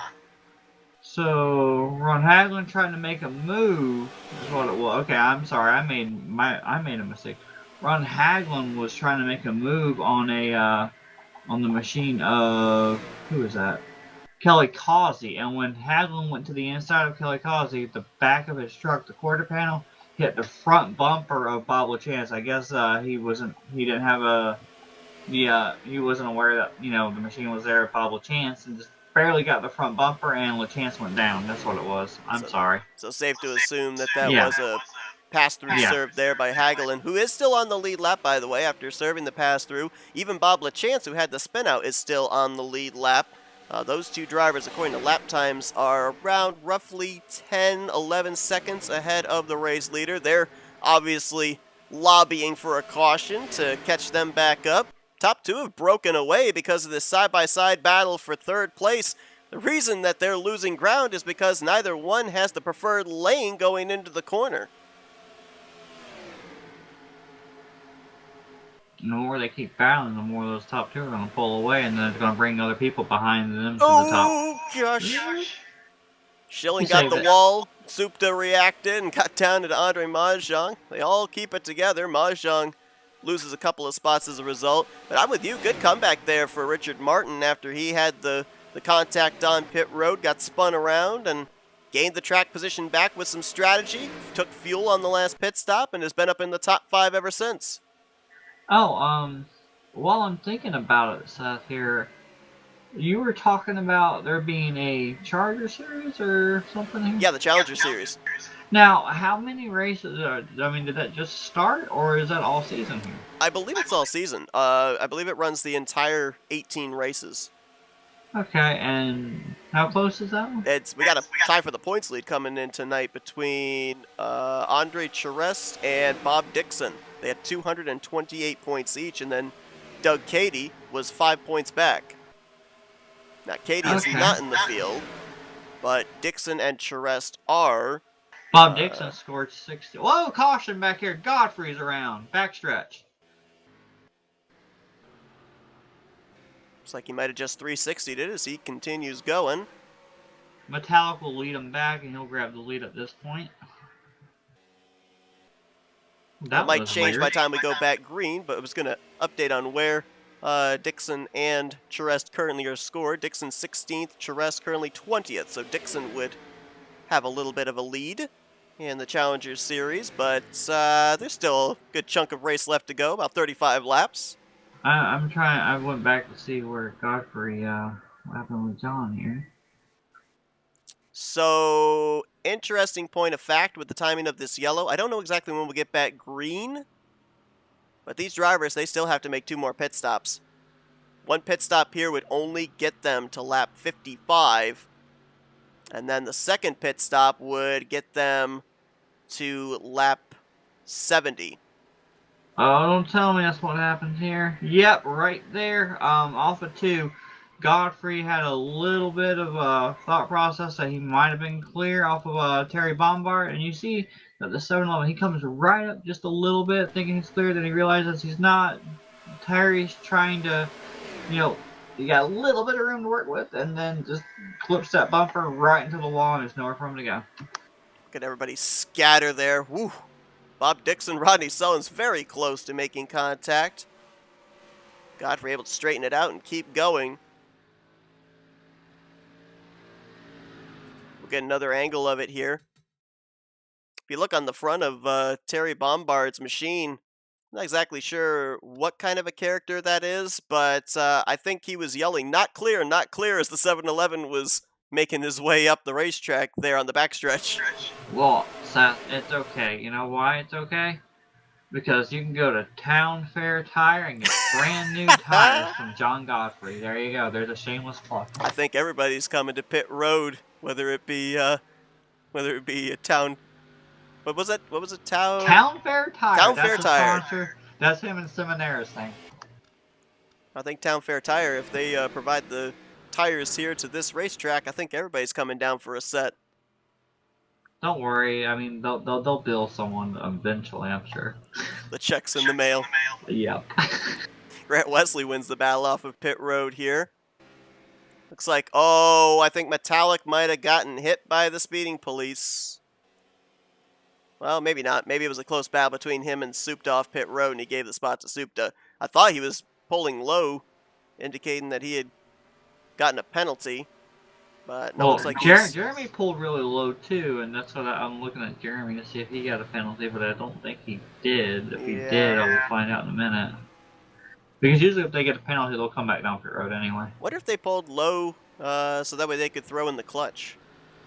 So Ron Hagelin trying to make a move is what it was. Okay, I'm sorry, I made a mistake. Ron Hagelin was trying to make a move on the machine of who is that? Kelly Causey. And when Hagelin went to the inside of Kelly Causey, the back of his truck, the quarter panel, hit the front bumper of Bob LaChance. I guess he wasn't aware that, you know, the machine was there at Bob LaChance, and just barely got the front bumper, and LaChance went down. That's what it was. I'm sorry. So safe to assume that was a pass-through serve there by Hagelin, who is still on the lead lap, by the way, after serving the pass-through. Even Bob LaChance, who had the spin-out, is still on the lead lap. Those two drivers, according to lap times, are around roughly 10, 11 seconds ahead of the race leader. They're obviously lobbying for a caution to catch them back up. Top 2 have broken away because of this side-by-side battle for 3rd place. The reason that they're losing ground is because neither one has the preferred lane going into the corner. The more they keep battling, the more those top 2 are going to pull away, and then it's going to bring other people behind them to the top. Oh, gosh. Schilling got the wall. Supta reacted and got down to Andre Mahjong. They all keep it together. Mahjong loses a couple of spots as a result. But I'm with you. Good comeback there for Richard Martin after he had the contact on pit road, got spun around, and gained the track position back with some strategy. Took fuel on the last pit stop and has been up in the top 5 ever since. Oh, while I'm thinking about it, Seth, here, you were talking about there being a Charger Series or something here? Yeah, the Challenger Series. Now, how many races, did that just start, or is that all season here? I believe it's all season. I believe it runs the entire 18 races. Okay, and how close is that one? We got a tie for the points lead coming in tonight between Andre Charest and Bob Dixon. They had 228 points each, and then Doug Cady was 5 points back. Now, Cady is not in the field, but Dixon and Charest are. Bob Dixon scored 60. Whoa, caution back here. Godfrey's around. Backstretch. Looks like he might have just 360'd it as he continues going. Metallic will lead him back, and he'll grab the lead at this point. That might change by the time we go back green, but I was going to update on where Dixon and Charest currently are scored. Dixon 16th, Charest currently 20th, so Dixon would have a little bit of a lead in the Challenger Series, but there's still a good chunk of race left to go, about 35 laps. I'm trying. I went back to see where Godfrey. What happened with John here? So, interesting point of fact with the timing of this yellow. I don't know exactly when we'll get back green, but these drivers, they still have to make 2 more pit stops. One pit stop here would only get them to lap 55, and then the second pit stop would get them to lap 70. Oh, don't tell me that's what happened here. Yep, right there. Off of 2. Godfrey had a little bit of a thought process that he might have been clear off of Terry Bombard, and you see that the 711, he comes right up just a little bit thinking he's clear, then he realizes he's not. Terry's trying to, you got a little bit of room to work with, and then just clips that bumper right into the wall, and there's nowhere for him to go. Look at everybody scatter there. Woo! Bob Dixon, Rodney Sullins very close to making contact. Godfrey able to straighten it out and keep going. Get another angle of it here. If you look on the front of Terry Bombard's machine, I'm not exactly sure what kind of a character that is, but I think he was yelling, not clear, as the 711 was making his way up the racetrack there on the backstretch. Well, Seth, it's okay. You know why it's okay? Because you can go to Town Fair Tire and get brand new tires from John Godfrey. There you go. There's a shameless plug. I think everybody's coming to pit road, whether it be a town. What was it? Town Fair Tire. Town That's Fair the Tire. Sponsor. That's him and Seminara's thing. I think Town Fair Tire, if they provide the tires here to this racetrack, I think everybody's coming down for a set. Don't worry. I mean, they'll bill someone eventually, I'm sure. The check's in the mail. Yep. Grant Wesley wins the battle off of pit road here. Looks like, I think Metallic might have gotten hit by the speeding police. Well, maybe not. Maybe it was a close battle between him and Supta off pit road, and he gave the spot to Supta. I thought he was pulling low, indicating that he had gotten a penalty. But no, looks like Jeremy pulled really low too, and that's what I'm looking at Jeremy to see if he got a penalty, but I don't think he did. If he did, I will find out in a minute. Because usually if they get a penalty, they'll come back down pit road anyway. What if they pulled low so that way they could throw in the clutch,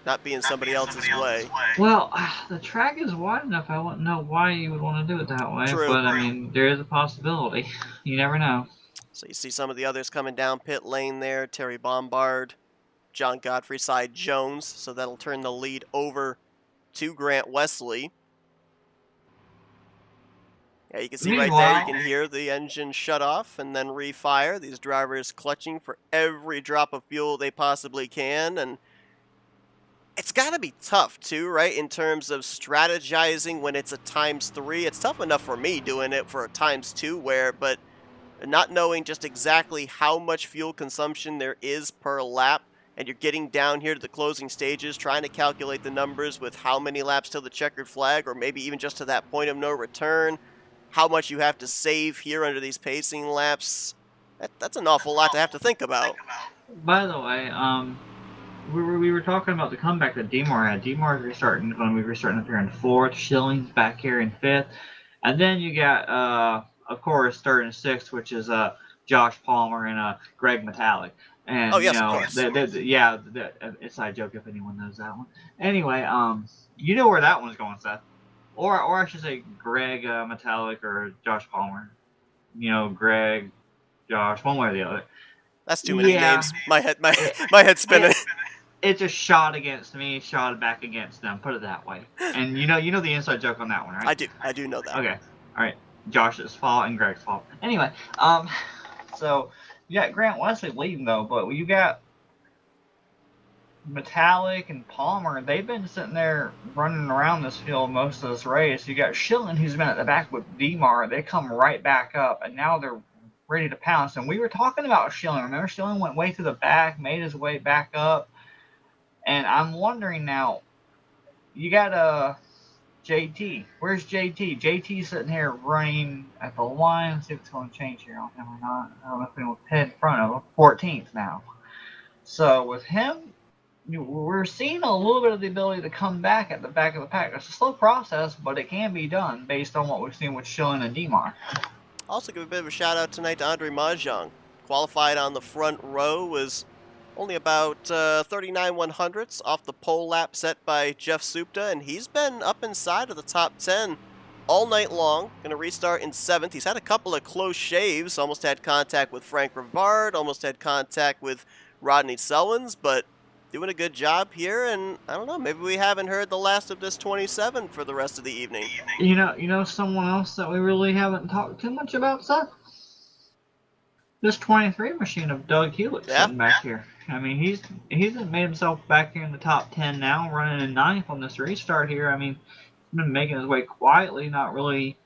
not be in somebody else's way? Well, the track is wide enough. I wouldn't know why you would want to do it that way. True. But I mean, there is a possibility. You never know. So you see some of the others coming down pit lane there. Terry Bombard, John Godfrey, Cy Jones. So that'll turn the lead over to Grant Wesley. Yeah, you can see right there, you can hear the engine shut off and then refire. These drivers clutching for every drop of fuel they possibly can. And it's got to be tough, too, right, in terms of strategizing when it's a ×3. It's tough enough for me doing it for a ×2 but not knowing just exactly how much fuel consumption there is per lap, and you're getting down here to the closing stages, trying to calculate the numbers with how many laps till the checkered flag, or maybe even just to that point of no return, how much you have to save here under these pacing laps. That's an awful lot to have to think about. By the way, we were talking about the comeback that Demar had. Demar restarting when we were starting up here in 4th, Schilling's back here in 5th, and then you got of course third and 6th, which is Josh Palmer and Greg Metallic. And oh yes, you know, of course. It's a joke if anyone knows that one. Anyway, you know where that one's going, Seth, or I should say Greg Metallic or Josh Palmer. You know, Greg, Josh, one way or the other. That's too many names. My head's spinning. It's a shot against me, shot back against them. Put it that way. And you know the inside joke on that one, right? I do know that. Okay, all right. Josh's fault and Greg's fault. Anyway, so you got Grant Wesley leading though, but you got Metallic and Palmer, they've been sitting there running around this field most of this race. You got Schilling, who's been at the back with Demar. They come right back up, and now they're ready to pounce. And we were talking about Schilling. Remember, Schilling went way to the back, made his way back up. And I'm wondering now, you got JT. Where's JT? JT's sitting here running at the line. Let's see if it's going to change here on him or not. I don't know if he'll head in front of him. 14th now. So with him, we're seeing a little bit of the ability to come back at the back of the pack. It's a slow process, but it can be done based on what we've seen with Schilling and Demar. Also give a bit of a shout out tonight to Andre Mahjong. Qualified on the front row, was only about 39 100ths off the pole lap set by Jeff Supta, and he's been up inside of the top 10 all night long. Going to restart in 7th. He's had a couple of close shaves. Almost had contact with Frank Rivard, almost had contact with Rodney Sellens, but doing a good job here, and I don't know, maybe we haven't heard the last of this 27 for the rest of the evening. You know someone else that we really haven't talked too much about, Seth? This 23 machine of Doug Hewitt sitting back here. I mean, he's made himself back here in the top 10 now, running in 9th on this restart here. I mean, he's been making his way quietly, not really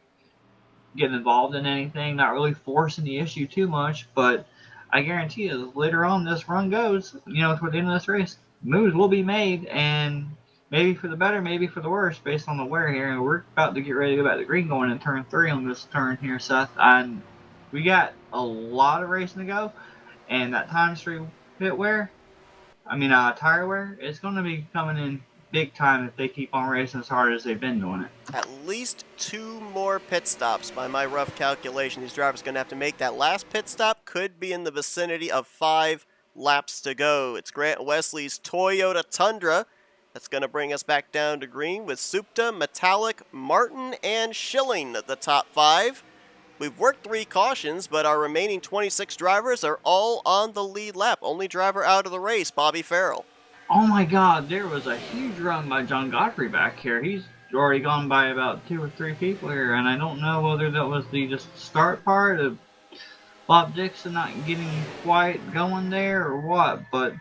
getting involved in anything, not really forcing the issue too much, but I guarantee you, as later on this run goes, toward the end of this race, moves will be made, and maybe for the better, maybe for the worse, based on the wear here. And we're about to get ready to go back to green going in turn 3 on this turn here, Seth. And we got a lot of racing to go, and that times 3 tire wear, it's going to be coming in big time if they keep on racing as hard as they've been doing it. At least 2 more pit stops by my rough calculation. These drivers are going to have to make. That last pit stop could be in the vicinity of 5 laps to go. It's Grant Wesley's Toyota Tundra that's going to bring us back down to green with Supta, Metallic, Martin, and Schilling the top 5. We've worked 3 cautions, but our remaining 26 drivers are all on the lead lap. Only driver out of the race, Bobby Farrell. Oh my God, there was a huge run by John Godfrey back here. He's already gone by about 2 or 3 people here, and I don't know whether that was the just start part of Bob Dixon not getting quite going there or what, but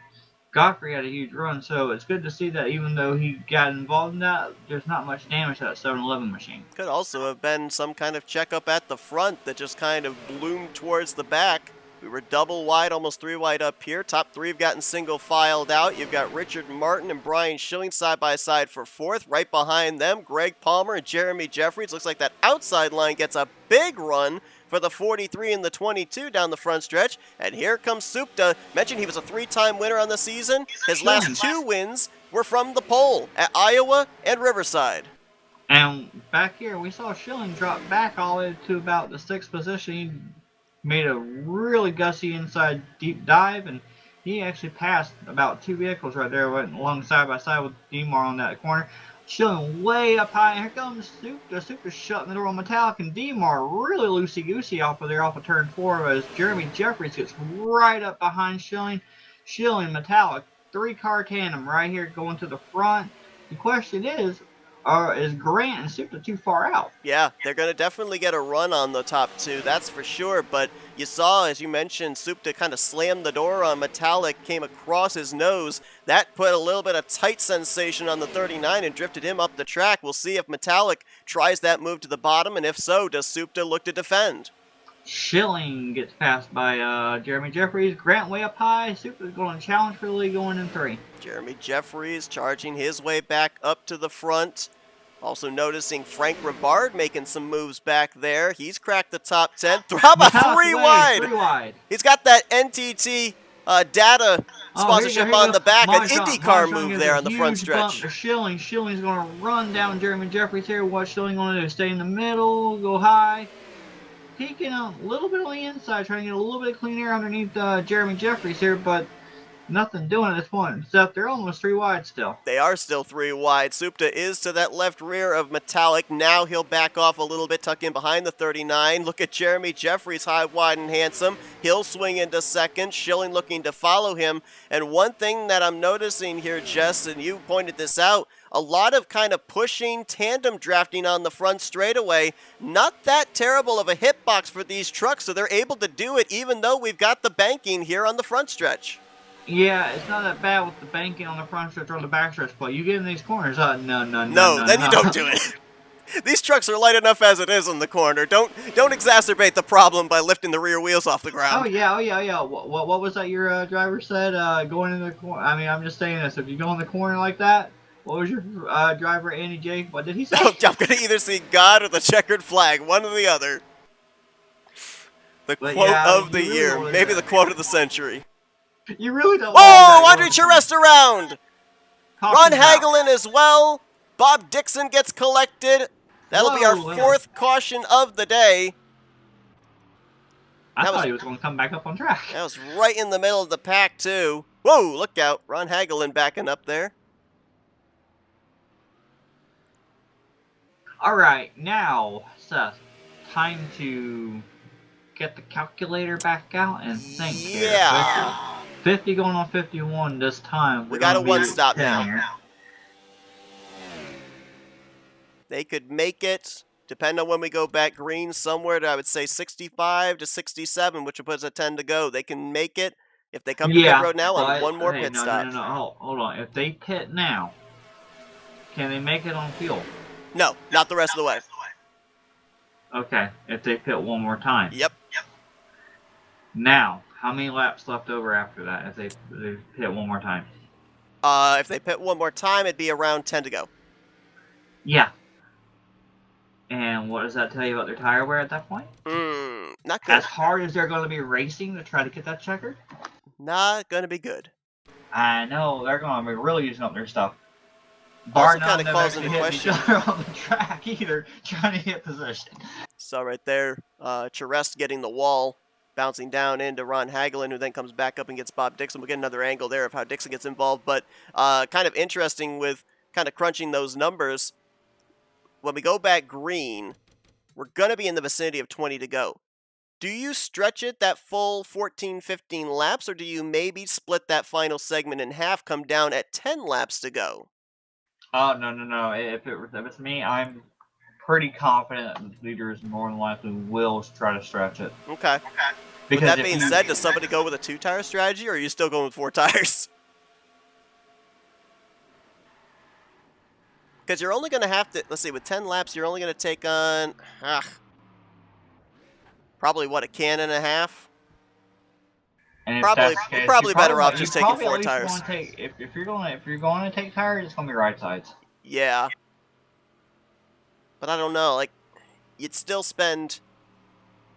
Godfrey had a huge run, so it's good to see that even though he got involved in that, there's not much damage to that 7-Eleven machine. Could also have been some kind of checkup at the front that just kind of bloomed towards the back. We were double wide, almost 3 wide up here. Top 3 have gotten single filed out. You've got Richard Martin and Brian Schilling side by side for 4th. Right behind them, Greg Palmer and Jeremy Jeffries. Looks like that outside line gets a big run for the 43 and the 22 down the front stretch. And here comes Supta. Mentioned he was a 3-time winner on the season. His last 2 wins were from the pole at Iowa and Riverside. And back here, we saw Schilling drop back all the way to about the 6th position. He made a really gutsy inside deep dive, and he actually passed about 2 vehicles right there, went along side by side with Demar on that corner. Schilling way up high, and here comes Supta. Supta shutting the door on Metallic, and Demar really loosey-goosey off of turn 4 as Jeremy Jeffries gets right up behind Schilling. Schilling, Metallic, 3-car tandem right here going to the front. The question is Grant and Supta too far out? Yeah, they're going to definitely get a run on the top 2, that's for sure. But you saw, as you mentioned, Supta kind of slammed the door on Metallic, came across his nose. That put a little bit of tight sensation on the 39 and drifted him up the track. We'll see if Metallic tries that move to the bottom, and if so, does Supta look to defend? Schilling gets passed by Jeremy Jeffries. Grant way up high. Supta's going to challenge for the lead going in 3. Jeremy Jeffries charging his way back up to the front. Also noticing Frank Rivard making some moves back there. He's cracked the top 10. How about 3 wide? 3 wide. He's got that NTT data sponsorship on the back. An IndyCar move there on the front stretch. Schilling. Schilling's going to run down Jeremy Jeffries here. What's Schilling going to do? Stay in the middle, go high. Peeking a little bit on the inside, trying to get a little bit of clean air underneath Jeremy Jeffries here, but nothing doing at this point. Except they're almost 3 wide still. They are still 3 wide. Supta is to that left rear of Metallic. Now he'll back off a little bit, tuck in behind the 39. Look at Jeremy Jeffries, high, wide, and handsome. He'll swing into second. Schilling looking to follow him. And one thing that I'm noticing here, Jess, and you pointed this out, a lot of kind of pushing, tandem drafting on the front straightaway. Not that terrible of a hitbox for these trucks, so they're able to do it even though we've got the banking here on the front stretch. Yeah, it's not that bad with the banking on the front stretch or the back stretch, but you get in these corners, no, no, no, No, no, then you don't no. do it. These trucks are light enough as it is in the corner. Don't exacerbate the problem by lifting the rear wheels off the Oh ground. yeah, oh yeah, yeah. What was that your driver said? Going in the corner. I mean, I'm just saying this. If you go in the corner like that, what was your driver Andy J? What did he say? I'm gonna either see God or the checkered flag, one or the other. The But quote yeah, I mean, of you the really year, don't want maybe the to. quote of the century. You really don't want Whoa! that going Andre in the corner. Charest around! Ron Caution's out. Hagelin as well. Bob Dixon gets collected. That'll be our Whoa! 4th caution of the day. I That thought was he was going to come back up on track. right in the middle of the pack too. Whoa! Look out! Ron Hagelin backing up there. All right, now Seth, time to get the calculator back out and think here. Yeah. 50 going on 51 this time. We got a one stop 10 now. here. They could make it, depending on when we go back green, somewhere to, I would say, 65 to 67, which would put us at 10 to go. They can make it if they come to pit road now on one more hey, pit no, stop. no, no, no, hold on. If they pit now, can they make it on fuel? No, not the rest of the way. Okay, if they pit one more time. Yep. Now, how many laps left over after that if they pit one more time? If they pit one more time, it'd be around 10 to go. Yeah. And what does that tell you about their tire wear at that point? Not good. As hard as they're going to be racing to try to get that checkered? Not going to be good. I know, they're going to be really using up their stuff. Also Bar kind of none, calls they're into actually hitting question. each other on the track either, trying to hit position. So right there, Charest getting the wall, bouncing down into Ron Hagelin, who then comes back up and gets Bob Dixon. We'll get another angle there of how Dixon gets involved, but kind of interesting with kind of crunching those numbers. When we go back green, we're going to be in the vicinity of 20 to go. Do you stretch it that full 14, 15 laps, or do you maybe split that final segment in half, come down at 10 laps to go? Oh, no, no, no. If it's me, I'm pretty confident that the leaders more than likely will try to stretch it. Okay. Because with that being said, does somebody go with a 2-tire strategy, or are you still going with 4 tires? Because you're only going to have to, let's see, with 10 laps, you're only going to take on, probably, what, a can and a half? And You're probably better off just taking 4 tires. If you're going to take tires, it's going to be right sides. Yeah. But I don't know, like, you'd still spend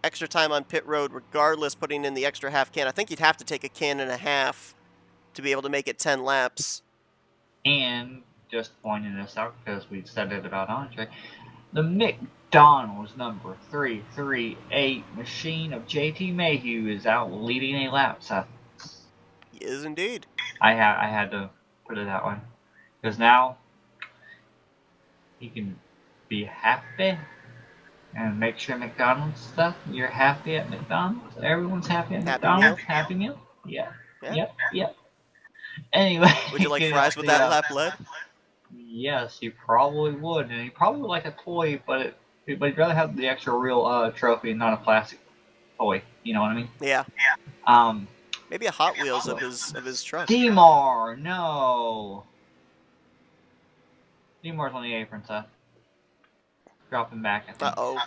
extra time on pit road regardless, putting in the extra half can. I think you'd have to take a can and a half to be able to make it 10 laps. And just pointing this out because we said it about Andre, the McDonald's number 338 machine of JT Mayhew is out leading a lap, Seth. He is indeed. I had to put it that way because now he can be happy and make sure McDonald's stuff. You're happy at McDonald's. Everyone's happy at McDonald's. Meal. Happy meal. Yeah. Yep. Anyway, would you like fries with that lap lead? Yes, he probably would, and he probably would like a toy, but he'd rather have the extra real trophy and not a plastic toy. You know what I mean? Yeah. Maybe a Hot Wheels of his truck. Demar, no. Demar's on the apron, Seth. Dropping back. Uh-oh.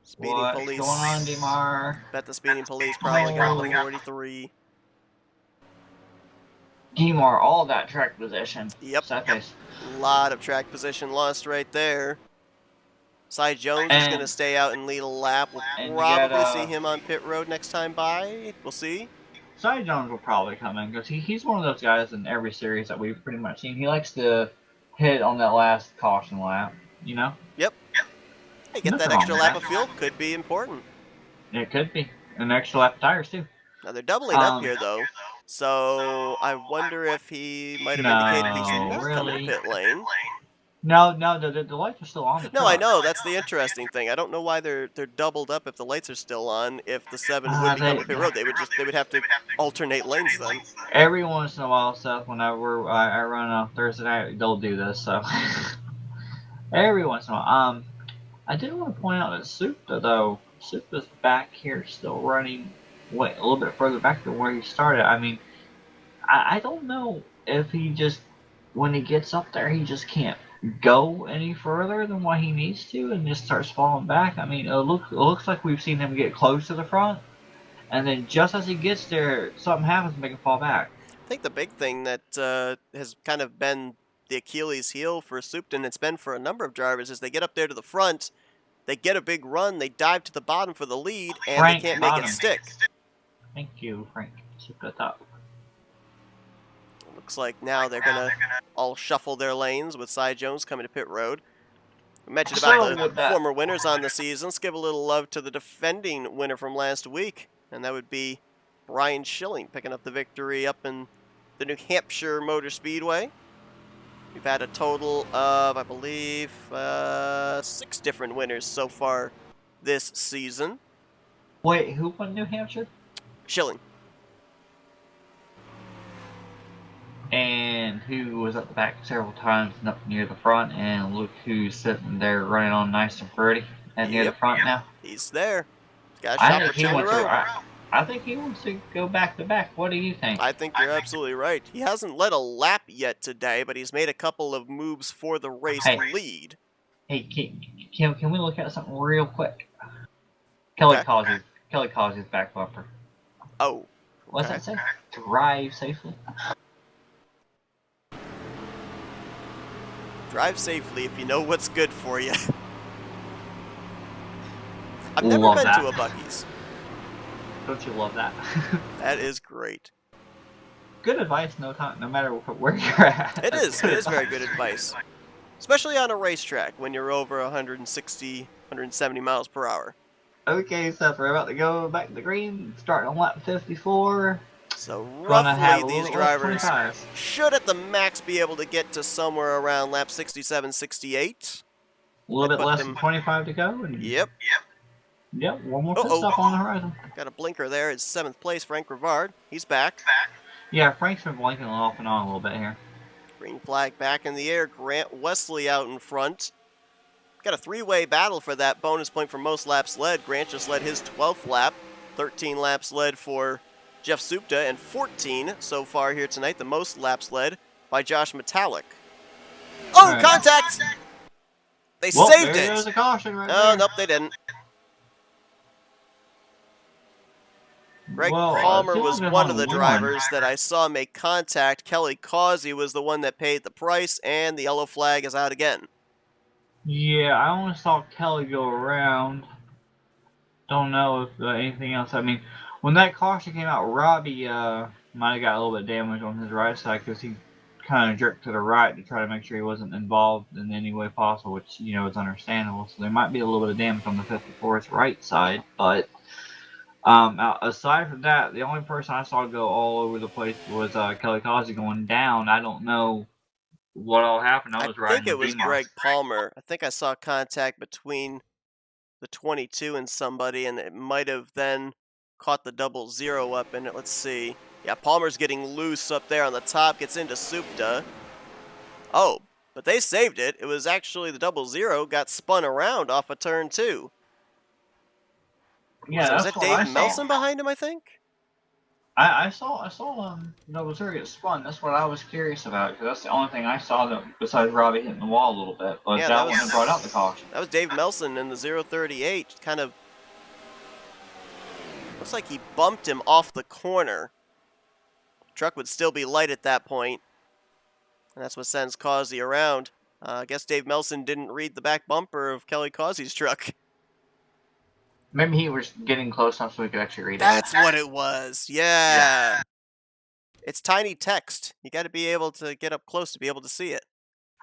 Speeding What's police. going on, Demar? Bet the speeding police probably got the 43. Demar, all that track position. Yep. A lot of track position lost right there. Cy Jones is going to stay out and lead a lap. We'll probably see him on pit road next time by. We'll see. Cy Jones will probably come in because he's one of those guys in every series that we've pretty much seen. He likes to hit on that last caution lap, you know? Yep. Hey, get that extra lap of fuel. Could be important. It could be. An extra lap of tires, too. Now, they're doubling up here, though. So, I wonder if he might have indicated he's not coming to pit lane. No, the lights are still on the truck. No, I know. That's the interesting thing. I don't know why they're doubled up if the lights are still on. If the 7 would become a pit road, they would have to alternate lanes then. Every once in a while, Seth, whenever I run on Thursday night, they'll do this. So every once in a while. I did want to point out that Supta, though, Supta's back here still running a little bit further back than where he started. I mean, I don't know if he just, when he gets up there, he just can't go any further than what he needs to and just starts falling back. I mean, it looks like we've seen him get close to the front, and then just as he gets there, something happens to make him fall back. I think the big thing that has kind of been the Achilles heel for Supton, it's been for a number of drivers, is they get up there to the front, they get a big run, they dive to the bottom for the lead, and they Frank can't make got it him. stick. Thank you, Frank. Keep that up. Looks like now they're going to all shuffle their lanes with Cy Jones coming to pit road. We mentioned about So the with that, former winners on the season. Let's give a little love to the defending winner from last week, and that would be Brian Schilling picking up the victory up in the New Hampshire Motor Speedway. We've had a total of, I believe, 6 different winners so far this season. wait, who won New Hampshire? Schilling. And who was at the back several times and up near the front, and look who's sitting there running on nice and pretty and near the front now. He's there. He's got a I shot think for he two in a wants to. row. I think he wants to go back to back. What do you think? I think you're absolutely right. He hasn't led a lap yet today, but he's made a couple of moves for the race lead. Hey, can we look at something real quick? Kelly Causey's back bumper. Oh. What's that say? Drive safely. Drive safely if you know what's good for you. I've never Love been that. to a Buc-ee's. Don't you love that? That is great. Good advice, no matter where you're at. It is very good advice. Especially on a racetrack when you're over 160, 170 miles per hour. Okay, Seth, we're about to go back to the green, starting on lap 54. So Gonna have roughly these drivers should at the max be able to get to somewhere around lap 67, 68. A little bit less than 25 to go. And Yep. Yep, one more pit stop on the horizon. Got a blinker there. It's 7th place, Frank Rivard. He's back. Yeah, Frank's been blinking off and on a little bit here. Green flag back in the air. Grant Wesley out in front. Got a 3-way battle for that bonus point for most laps led. Grant just led his 12th lap. 13 laps led for Jeff Supta, and 14 so far here tonight. The most laps led by Josh Metallic. Oh, right. Contact! They saved it. There's a caution right there. there. Nope, they didn't. Greg Palmer was one of the drivers that I saw make contact. Kelly Causey was the one that paid the price, and the yellow flag is out again. Yeah, I only saw Kelly go around. Don't know if anything else. I mean, when that caution came out, Robbie might have got a little bit damaged on his right side because he kind of jerked to the right to try to make sure he wasn't involved in any way possible, which, you know, is understandable. So there might be a little bit of damage on the 54's right side, but aside from that, the only person I saw go all over the place was Kelly Causey going down. I don't know what all happened. I think it was Greg Palmer. I think I saw contact between the 22 and somebody, and it might have then caught the 00 up in it. Let's see. Yeah, Palmer's getting loose up there on the top, gets into Supta. Oh, but they saved it. It was actually the 00 got spun around off of turn 2. Yeah, was that Dave Melson behind him, I think? I saw 00 get spun. That's what I was curious about, because that's the only thing I saw that besides Robbie hitting the wall a little bit. But yeah, that wasn't brought out the caution. That was Dave Melson in the 038. Kind of looks like he bumped him off the corner. Truck would still be light at that point, and that's what sends Causey around. I guess Dave Melson didn't read the back bumper of Kelly Causey's truck. Maybe he was getting close enough so we could actually read it. That's what it was. Yeah. It's tiny text. You got to be able to get up close to be able to see it.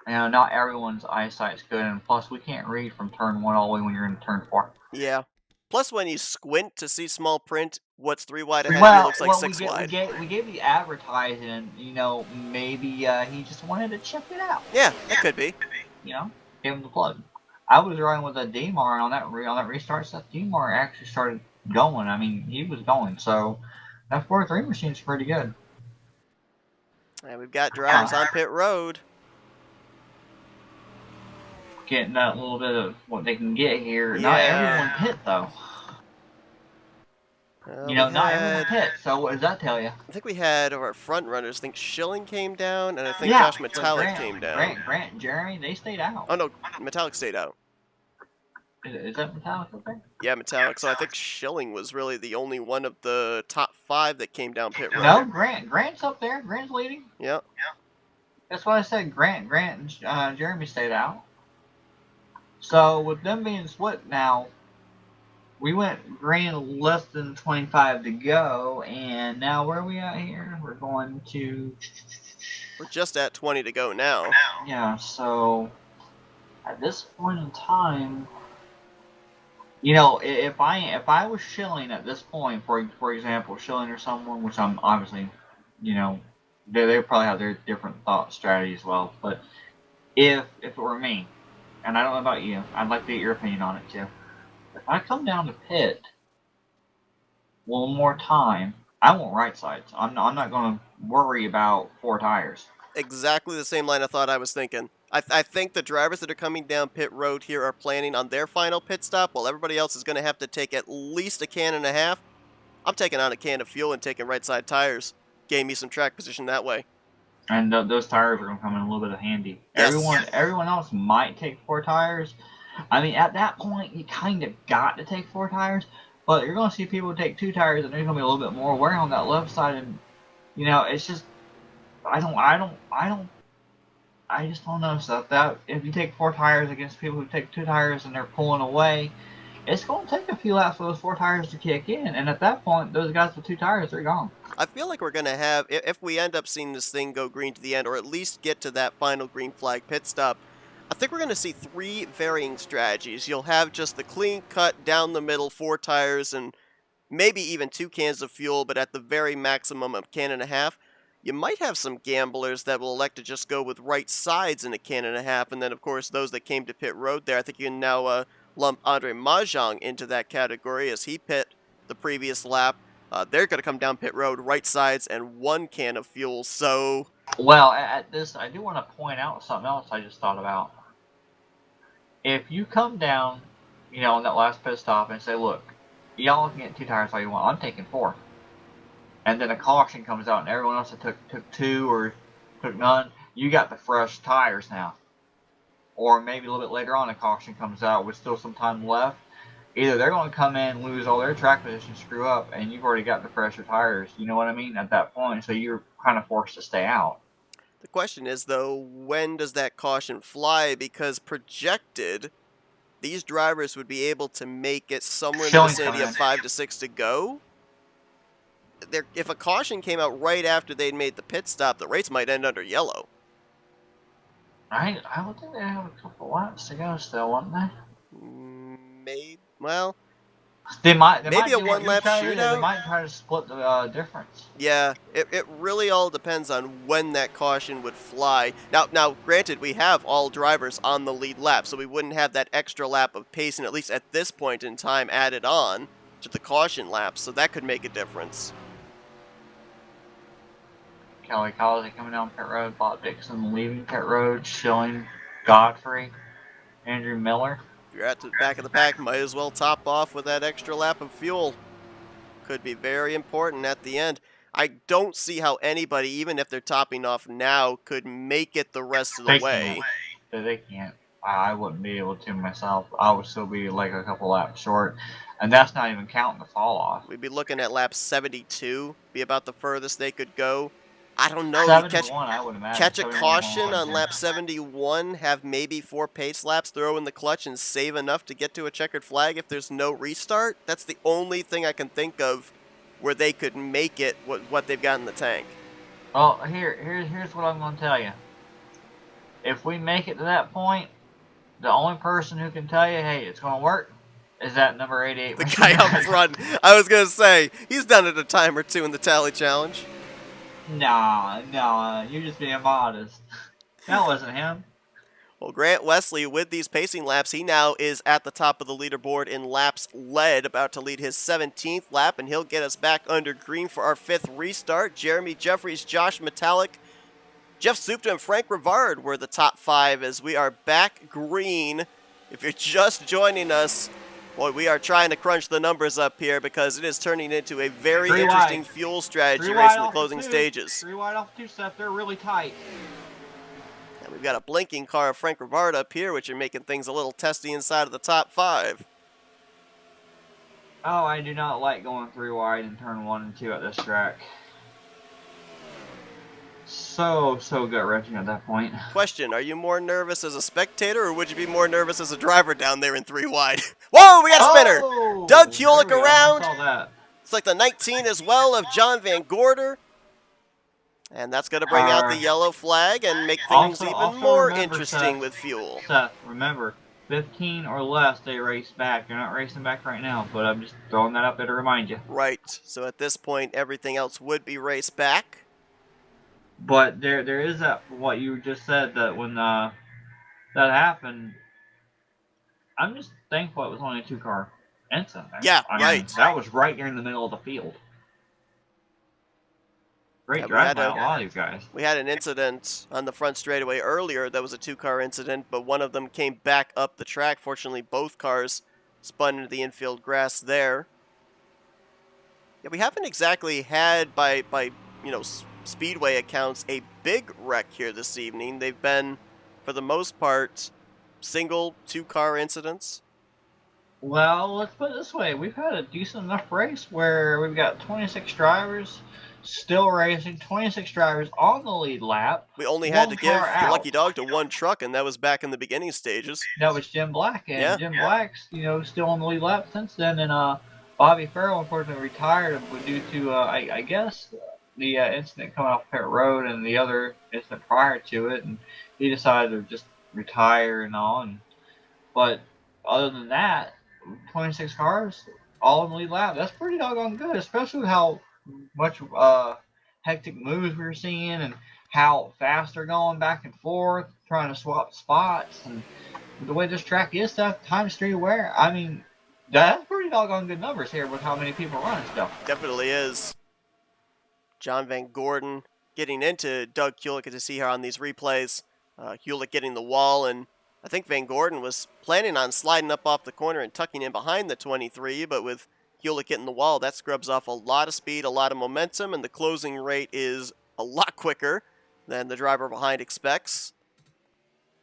You know, not everyone's eyesight's good, and plus we can't read from turn 1 all the way when you're in turn 4. Yeah. Plus, when you squint to see small print, what's 3 wide ahead of you looks like 6 wide. We gave the advertising, and, you know, maybe he just wanted to check it out. Yeah, that could be. You know, give him the plug. I was running with a DMAR, and on that restart stuff, DMAR actually started going. I mean, he was going, so that 43 machine's pretty good. And we've got drivers on pit road. Getting that little bit of what they can get here. Yeah. Not everyone pit, though. You We know, not everyone had, hit. So what does that tell you? I think we had our front runners. I think Schilling came down, and I think Yeah, Josh but Metallic came down. Grant, and Jeremy, they stayed out. Oh no, Metallic stayed out. Is that Metallic okay? Yeah, Metallic. So I think Schilling was really the only one of the top 5 that came down pit road. No, Grant's up there. Grant's leading. Yeah. That's why I said Grant, and Jeremy stayed out. So with them being split now, we went green less than 25 to go, and now where are we at here? We're going to, We're just at 20 to go now. yeah. So at this point in time, you know, if I was Schilling at this point, for example, Schilling or someone, which I'm obviously, you know, they probably have their different thought strategy as well. But if it were me, and I don't know about you, I'd like to get your opinion on it too. If I come down to pit one more time, I want right sides. I'm not going to worry about 4 tires. Exactly the same line of thought I was thinking. I think the drivers that are coming down pit road here are planning on their final pit stop, while everybody else is going to have to take at least a can and a half. I'm taking on a can of fuel and taking right side tires. Gain me some track position that way. And those tires are going to come in a little bit of handy. Yes. Everyone else might take 4 tires. I mean, at that point, you kind of got to take 4 tires, but you're going to see people take 2 tires, and there's going to be a little bit more wear on that left side, and you know, it's just, I just don't know stuff that if you take 4 tires against people who take 2 tires and they're pulling away, it's going to take a few laps for those 4 tires to kick in, and at that point, those guys with 2 tires, they're gone. I feel like we're going to have, if we end up seeing this thing go green to the end, or at least get to that final green flag pit stop, I think we're going to see 3 varying strategies. You'll have just the clean cut down the middle 4 tires and maybe even 2 cans of fuel, but at the very maximum a can and a half. You might have some gamblers that will elect to just go with right sides in a can and a half, and then of course those that came to pit road there. I think you can now lump Andre Mahjong into that category as he pit the previous lap. They're going to come down pit road, right sides, and 1 can of fuel. So, well, at this, I do want to point out something else I just thought about. If you come down, you know, on that last pit stop and say, look, y'all can get 2 tires all you want, I'm taking 4. And then a caution comes out and everyone else that took 2 or took none, you got the fresh tires now. Or maybe a little bit later on a caution comes out with still some time left. Either they're going to come in, lose all their track position, screw up, and you've already got the fresher tires, you know what I mean, at that point, so you're kind of forced to stay out. the question is, though, when does that caution fly? Because projected, these drivers would be able to make it somewhere in the vicinity of 5 to 6 to go. If a caution came out right after they'd made the pit stop, the race might end under yellow. I would think they have a couple laps to go still, wouldn't they? Maybe. Well, Maybe a one-lap shootout. They might try to split the difference. Yeah, it really all depends on when that caution would fly. Now, granted, we have all drivers on the lead lap, so we wouldn't have that extra lap of pacing, at least at this point in time, added on to the caution laps, so that could make a difference. Kelly Colley coming down pit road, Bob Dixon leaving pit road, Schilling, Godfrey, Andrew Miller. If you're at the back of the pack, might as well top off with that extra lap of fuel. Could be very important at the end. I don't see how anybody, even if they're topping off now, could make it the rest of the way. They can't. I wouldn't be able to myself. I would still be like a couple laps short. And that's not even counting the fall off. We'd be looking at lap 72, be about the furthest they could go. I don't know. 71, I would imagine. Catch a caution on lap 71, have maybe 4 pace laps, throw in the clutch, and save enough to get to a checkered flag if there's no restart. That's the only thing I can think of where they could make it what they've got in the tank. Well, here's what I'm going to tell you. If we make it to that point, the only person who can tell you, hey, it's going to work, is that number 88. The guy up front. I was going to say, he's done it a time or two in the tally challenge. Nah, you're just being modest. That wasn't him. Well, Grant Wesley, with these pacing laps, he now is at the top of the leaderboard in laps led, about to lead his 17th lap, and he'll get us back under green for our 5th restart. Jeremy Jeffries, Josh Metallic, Jeff Supta, and Frank Rivard were the top 5 as we are back green. If you're just joining us, Boy, we are trying to crunch the numbers up here because it is turning into a very Three interesting wide. fuel 3 strategy race wide in the off of closing 2. stages. 3 wide off of 2, Seth. They're really tight. And we've got a blinking car of Frank Rivard up here, which are making things a little testy inside of the top 5. Oh, I do not like going 3 wide in turn 1 and 2 at this track. So gut-wrenching at that point. Question, are you more nervous as a spectator, or would you be more nervous as a driver down there in 3 wide? Whoa, we got a spinner! Oh, Doug there Hewlick we go. around. I saw that. It's like the 19 as well of John Van Gorder. And that's going to bring out the yellow flag and make things even more remember, interesting Seth, with fuel. Seth, remember, 15 or less, they race back. They're not racing back right now, but I'm just throwing that up there to remind you. Right. So at this point, everything else would be raced back. But there is that, what you just said, that when that happened, I'm just thankful it was only a 2-car incident. Yeah, I right. mean, that was right there in the middle of the field. Great Yeah, drive by a lot of these guys. We had an incident on the front straightaway earlier that was a 2-car incident, but one of them came back up the track. Fortunately, both cars spun into the infield grass there. Yeah, we haven't exactly had, by speedway accounts, a big wreck here this evening. They've been, for the most part, single 2-car incidents. Well, let's put it this way. We've had a decent enough race where we've got 26 drivers still racing, 26 drivers on the lead lap. We only had to give the lucky dog to 1 truck, and that was back in the beginning stages. That was Jim Black, and yeah. Jim Black's, still on the lead lap since then. And Bobby Farrell, unfortunately, retired due to, I guess, the incident coming off Pit Road and the other incident prior to it, and he decided to just retire and all. But other than that, 26 cars all in the lead lap. That's pretty doggone good, especially with how much hectic moves we were seeing and how fast they're going back and forth, trying to swap spots. And the way this track is, stuff times 3 wear. I mean, that's pretty doggone good numbers here with how many people are running stuff. Definitely is. John Van Gordon getting into Doug Hewlick to see her on these replays. Hewlick getting the wall, and I think Van Gordon was planning on sliding up off the corner and tucking in behind the 23, but with Hewlick hitting the wall, that scrubs off a lot of speed, a lot of momentum, and the closing rate is a lot quicker than the driver behind expects.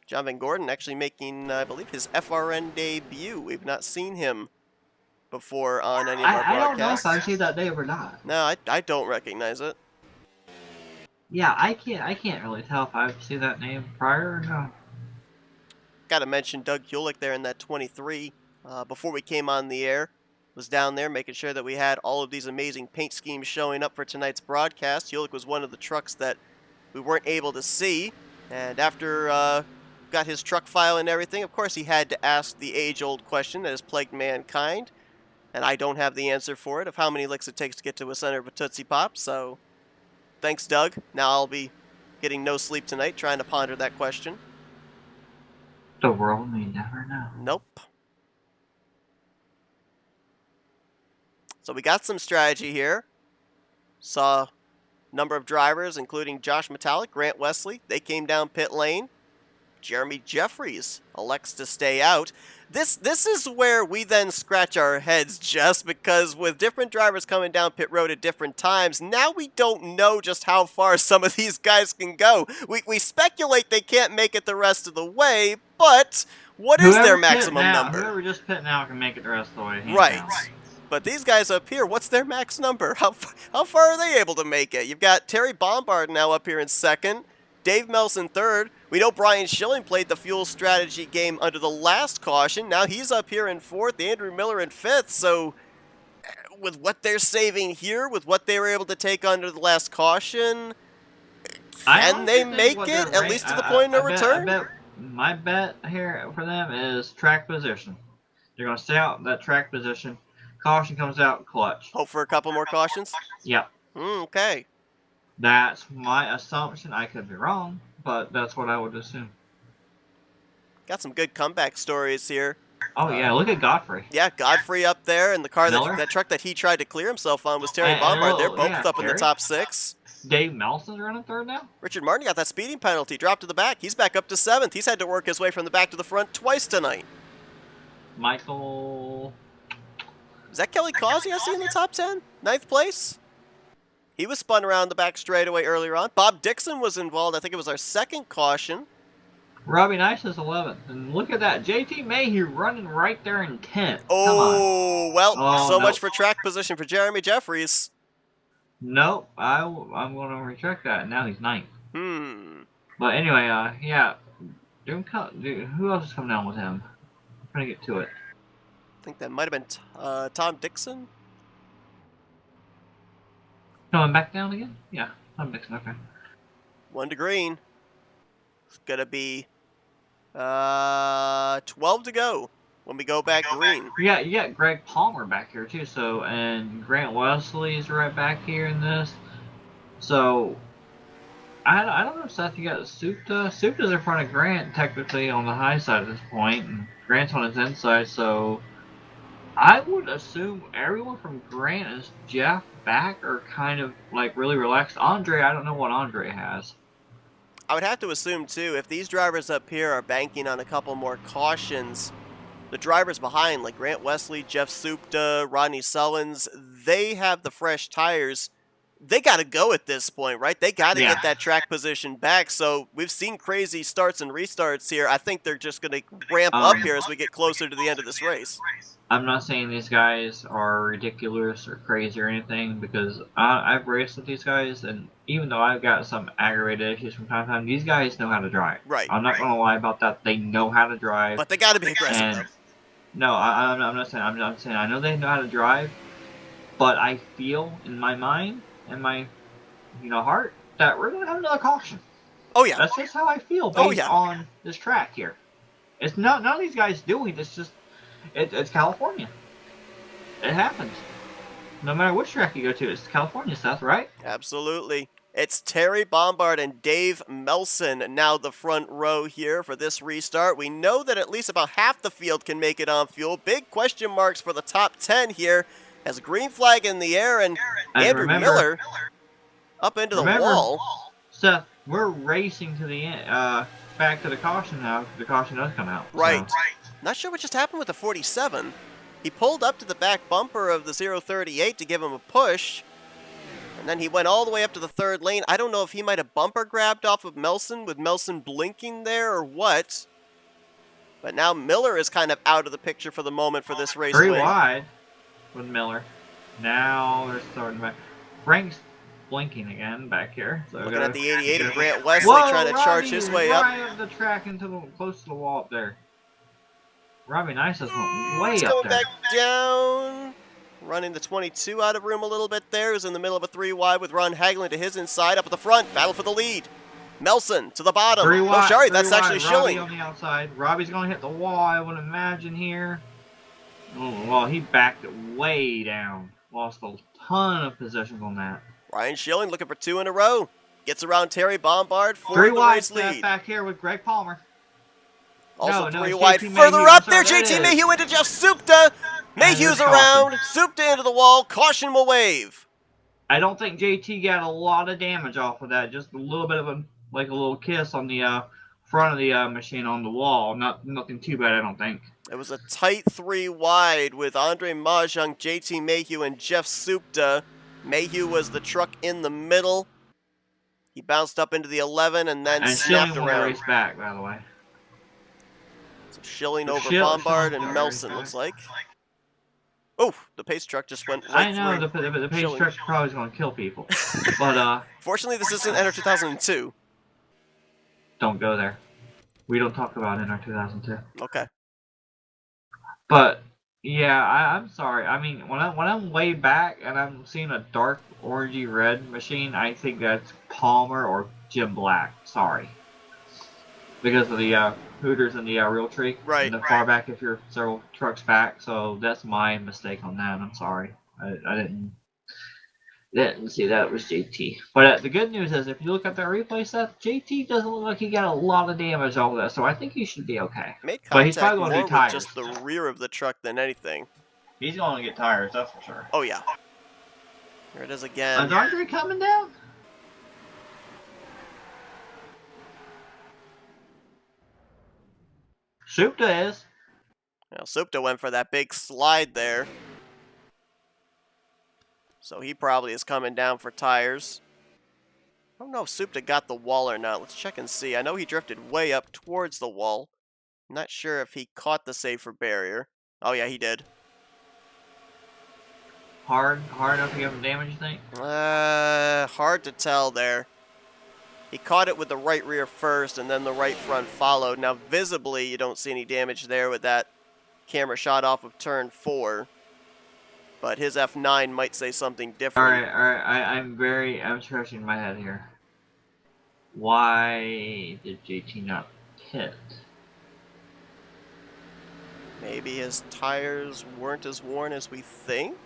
John Van Gordon actually making, I believe, his FRN debut. We've not seen him before on any of our broadcasts. I don't know if I've seen that name or not. No, I don't recognize it. Yeah, I can't really tell if I've seen that name prior or not. Got to mention Doug Hewlick there in that 23 before we came on the air. Was down there making sure that we had all of these amazing paint schemes showing up for tonight's broadcast. Hewlick was one of the trucks that we weren't able to see. And after got his truck file and everything, of course he had to ask the age-old question that has plagued mankind. And I don't have the answer for it of how many licks it takes to get to a center of a Tootsie Pop. So thanks, Doug. Now I'll be getting no sleep tonight trying to ponder that question. The world may never know. Nope. So we got some strategy here. Saw a number of drivers, including Josh Metallic, Grant Wesley. They came down pit lane. Jeremy Jeffries elects to stay out. This is where we then scratch our heads, just because with different drivers coming down pit road at different times, now we don't know just how far some of these guys can go. We speculate they can't make it the rest of the way, but what is their maximum number? Whoever just pitting out can make it the rest of the way. Right. But these guys up here, what's their max number? How far are they able to make it? You've got Terry Bombard now up here in second. Dave Melson third. We know Brian Schilling played the fuel strategy game under the last caution. Now he's up here in fourth. Andrew Miller in fifth. So with what they're saving here, with what they were able to take under the last caution, can they make it at least to the point of no return? My bet here for them is track position. They're going to stay out in that track position. Caution comes out, clutch. Hope for a couple more cautions? Yep. Okay. That's my assumption. I could be wrong, but that's what I would assume. Got some good comeback stories here. Oh, yeah, look at Godfrey. Yeah, Godfrey up there, and the car that truck that he tried to clear himself on was Terry Bombard. They're both up in the top 6. Dave Melson's running third now? Richard Martin got that speeding penalty, dropped to the back. He's back up to 7th. He's had to work his way from the back to the front twice tonight. Michael Is that Kelly Causey I see in the top 10? 9th place? He was spun around the back straightaway earlier on. Bob Dixon was involved. I think it was our second caution. Robbie Nice is 11th. And look at that. JT Mayhew running right there in 10th. Come on. Oh, well, Oh, so nope. much for track position for Jeremy Jeffries. Nope. I'm going to retract that. Now he's 9th. But anyway, yeah. Who else is coming down with him? I'm trying to get to it. I think that might have been Tom Dixon. Coming back down again? Yeah, Tom Dixon, okay. 1 to green. It's going to be 12 to go when we go back green. Yeah, you got Greg Palmer back here too, so, and Grant Wesley's right back here in this. So, I don't know, Seth, you got Supta. Supta's in front of Grant, technically, on the high side at this point, and Grant's on his inside, so I would assume everyone from Grant and Jeff back are kind of, like, really relaxed. Andre, I don't know what Andre has. I would have to assume, too, if these drivers up here are banking on a couple more cautions, the drivers behind, like Grant Wesley, Jeff Supta, Rodney Sullins, they have the fresh tires. They got to go at this point, right? They got to get that track position back. So we've seen crazy starts and restarts here. I think they're just going to ramp up here as we get closer to the end of this race. I'm not saying these guys are ridiculous or crazy or anything, because I've raced with these guys, and even though I've got some aggravated issues from time to time, these guys know how to drive. Right. I'm not going to lie about that. They know how to drive. But they got to be aggressive, though. No, I'm not saying. I'm not saying. I know they know how to drive, but I feel in my mind and my, heart that we're gonna have another caution. Oh yeah. That's just how I feel based on this track here. It's not none of these guys doing. It's just it's California. It happens. No matter which track you go to, it's California stuff, right? Absolutely. It's Terry Bombard and Dave Melson now the front row here for this restart. We know that at least about half the field can make it on fuel. Big question marks for the top 10 here as a green flag in the air, and Andrew Miller up into the wall. Seth, we're racing to the end, back to the caution now. The caution does come out. Right. So. Not sure what just happened with the 47. He pulled up to the back bumper of the 038 to give him a push. And then he went all the way up to the third lane. I don't know if he might have bumper grabbed off of Melson with Melson blinking there or what. But now Miller is kind of out of the picture for the moment for this race. 3 wide with Miller. Now they're starting back. Frank's blinking again back here. So looking at the 88 of Grant Wesley trying to charge his way up. Right up the track into close to the wall up there. Robbie Nice has went way up going there. Back down. Running the 22 out of room a little bit there. Is in the middle of a 3 wide with Ron Hagelin to his inside. Up at the front. Battle for the lead. Melson to the bottom. 3 wide, oh, sorry, that's actually Schilling. Robbie on the outside. Robbie's going to hit the wall, I would imagine here. Oh, well, he backed it way down. Lost a ton of positions on that. Ryan Schilling looking for 2 in a row. Gets around Terry Bombard for 3 the wide race lead. Back here with Greg Palmer. Also 3 wide. Further up there, JT Mayhew into Jeff Supta. Mayhew's around. Supta into the wall. Caution will wave. I don't think JT got a lot of damage off of that. Just a little bit of a little kiss on the front of the machine on the wall. Nothing too bad, I don't think. It was a tight 3 wide with Andre Mahjong, JT Mayhew, and Jeff Supta. Mayhew was the truck in the middle. He bounced up into the 11 and then snapped around. Race back, by the way. So Schilling over Bombard and Melson, looks like. Oh, the pace truck just went right through. I know, the pace truck probably is going to kill people. But, fortunately, this isn't Enter 2002. Don't go there. We don't talk about Enter 2002. Okay. But, yeah, I'm sorry. I mean, when I'm way back and I'm seeing a dark orangey red machine, I think that's Palmer or Jim Black. Sorry. Because of the Hooters and the Realtree. Right. And the far back if you're several trucks back. So that's my mistake on that. I'm sorry. I didn't see that it was JT. But the good news is if you look at that replay set, JT doesn't look like he got a lot of damage off of that. So I think he should be okay. Made but he's probably more going to get tires. With just the rear of the truck than anything. He's going to get tires, that's for sure. Oh, yeah. Here it is again. Is Andre coming down? Supta is. Now, Supta went for that big slide there. So he probably is coming down for tires. I don't know if Supta got the wall or not. Let's check and see. I know he drifted way up towards the wall. I'm not sure if he caught the safer barrier. Oh yeah, he did. Hard enough to give him damage, you think? Hard to tell there. He caught it with the right rear first, and then the right front followed. Now, visibly, you don't see any damage there with that camera shot off of turn 4. But his F9 might say something different. Alright, I'm scratching my head here. Why did JT not pit? Maybe his tires weren't as worn as we think?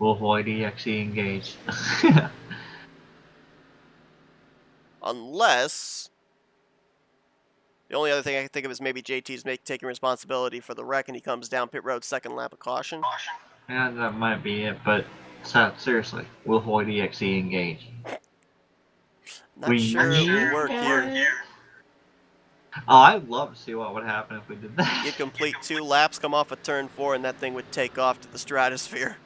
Will avoid EXE engaged. Unless... The only other thing I can think of is maybe JT's taking responsibility for the wreck and he comes down pit road second lap of caution. Yeah, that might be it, but seriously, will avoid EXE engaged. Not sure it will work here. Oh, I'd love to see what would happen if we did that. You'd complete 2 laps, come off of turn 4, and that thing would take off to the stratosphere.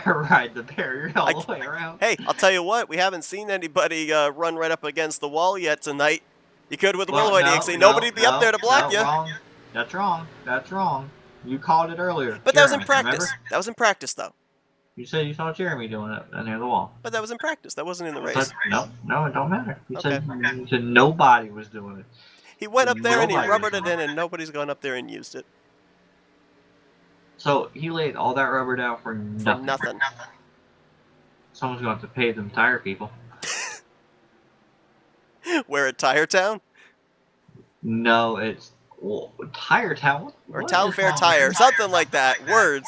Ride the barrier all the way around. Hey, I'll tell you what, we haven't seen anybody run right up against the wall yet tonight. You could with the Willow DXC. Nobody'd be up there to block you. Wrong. That's wrong. That's wrong. You called it earlier. But Jeremy, that was in practice. Remember? That was in practice, though. You said you saw Jeremy doing it near the wall. But that was in practice. That wasn't in the race. But no, it don't matter. You Okay. said nobody was doing it. He went up there and he Nobody rubbered was it doing in, and nobody's gone up there and used it. So he laid all that rubber down for nothing. For nothing. Someone's going to have to pay them tire people. We're at Tire Town? No, it's Tire Town. Or Town Fair Tire. Something like that. Words.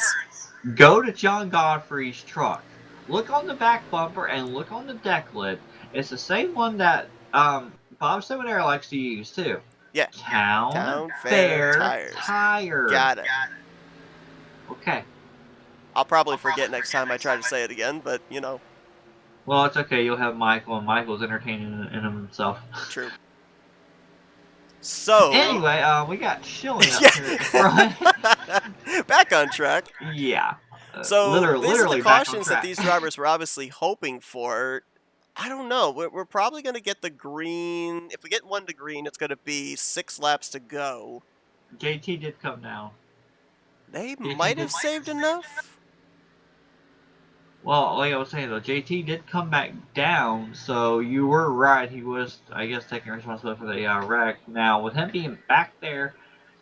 Go to John Godfrey's truck. Look on the back bumper and look on the deck lid. It's the same one that Bob Seminary likes to use too. Yeah. Town Fair Tires. Got it. Okay. I'll probably forget next time I try to say it again, but, you know. Well, it's okay. You'll have Michael, and Michael's entertaining in himself. True. So... Anyway, we got Schilling up here at the front. Back on track. Yeah. So these are literally the back on cautions track. that these drivers were obviously hoping for. I don't know. We're probably going to get the green. If we get 1 to green, it's going to be 6 laps to go. JT did come down. They might have saved enough. Well, like I was saying though, JT did come back down, so you were right. He was, I guess, taking responsibility for the wreck. Now, with him being back there,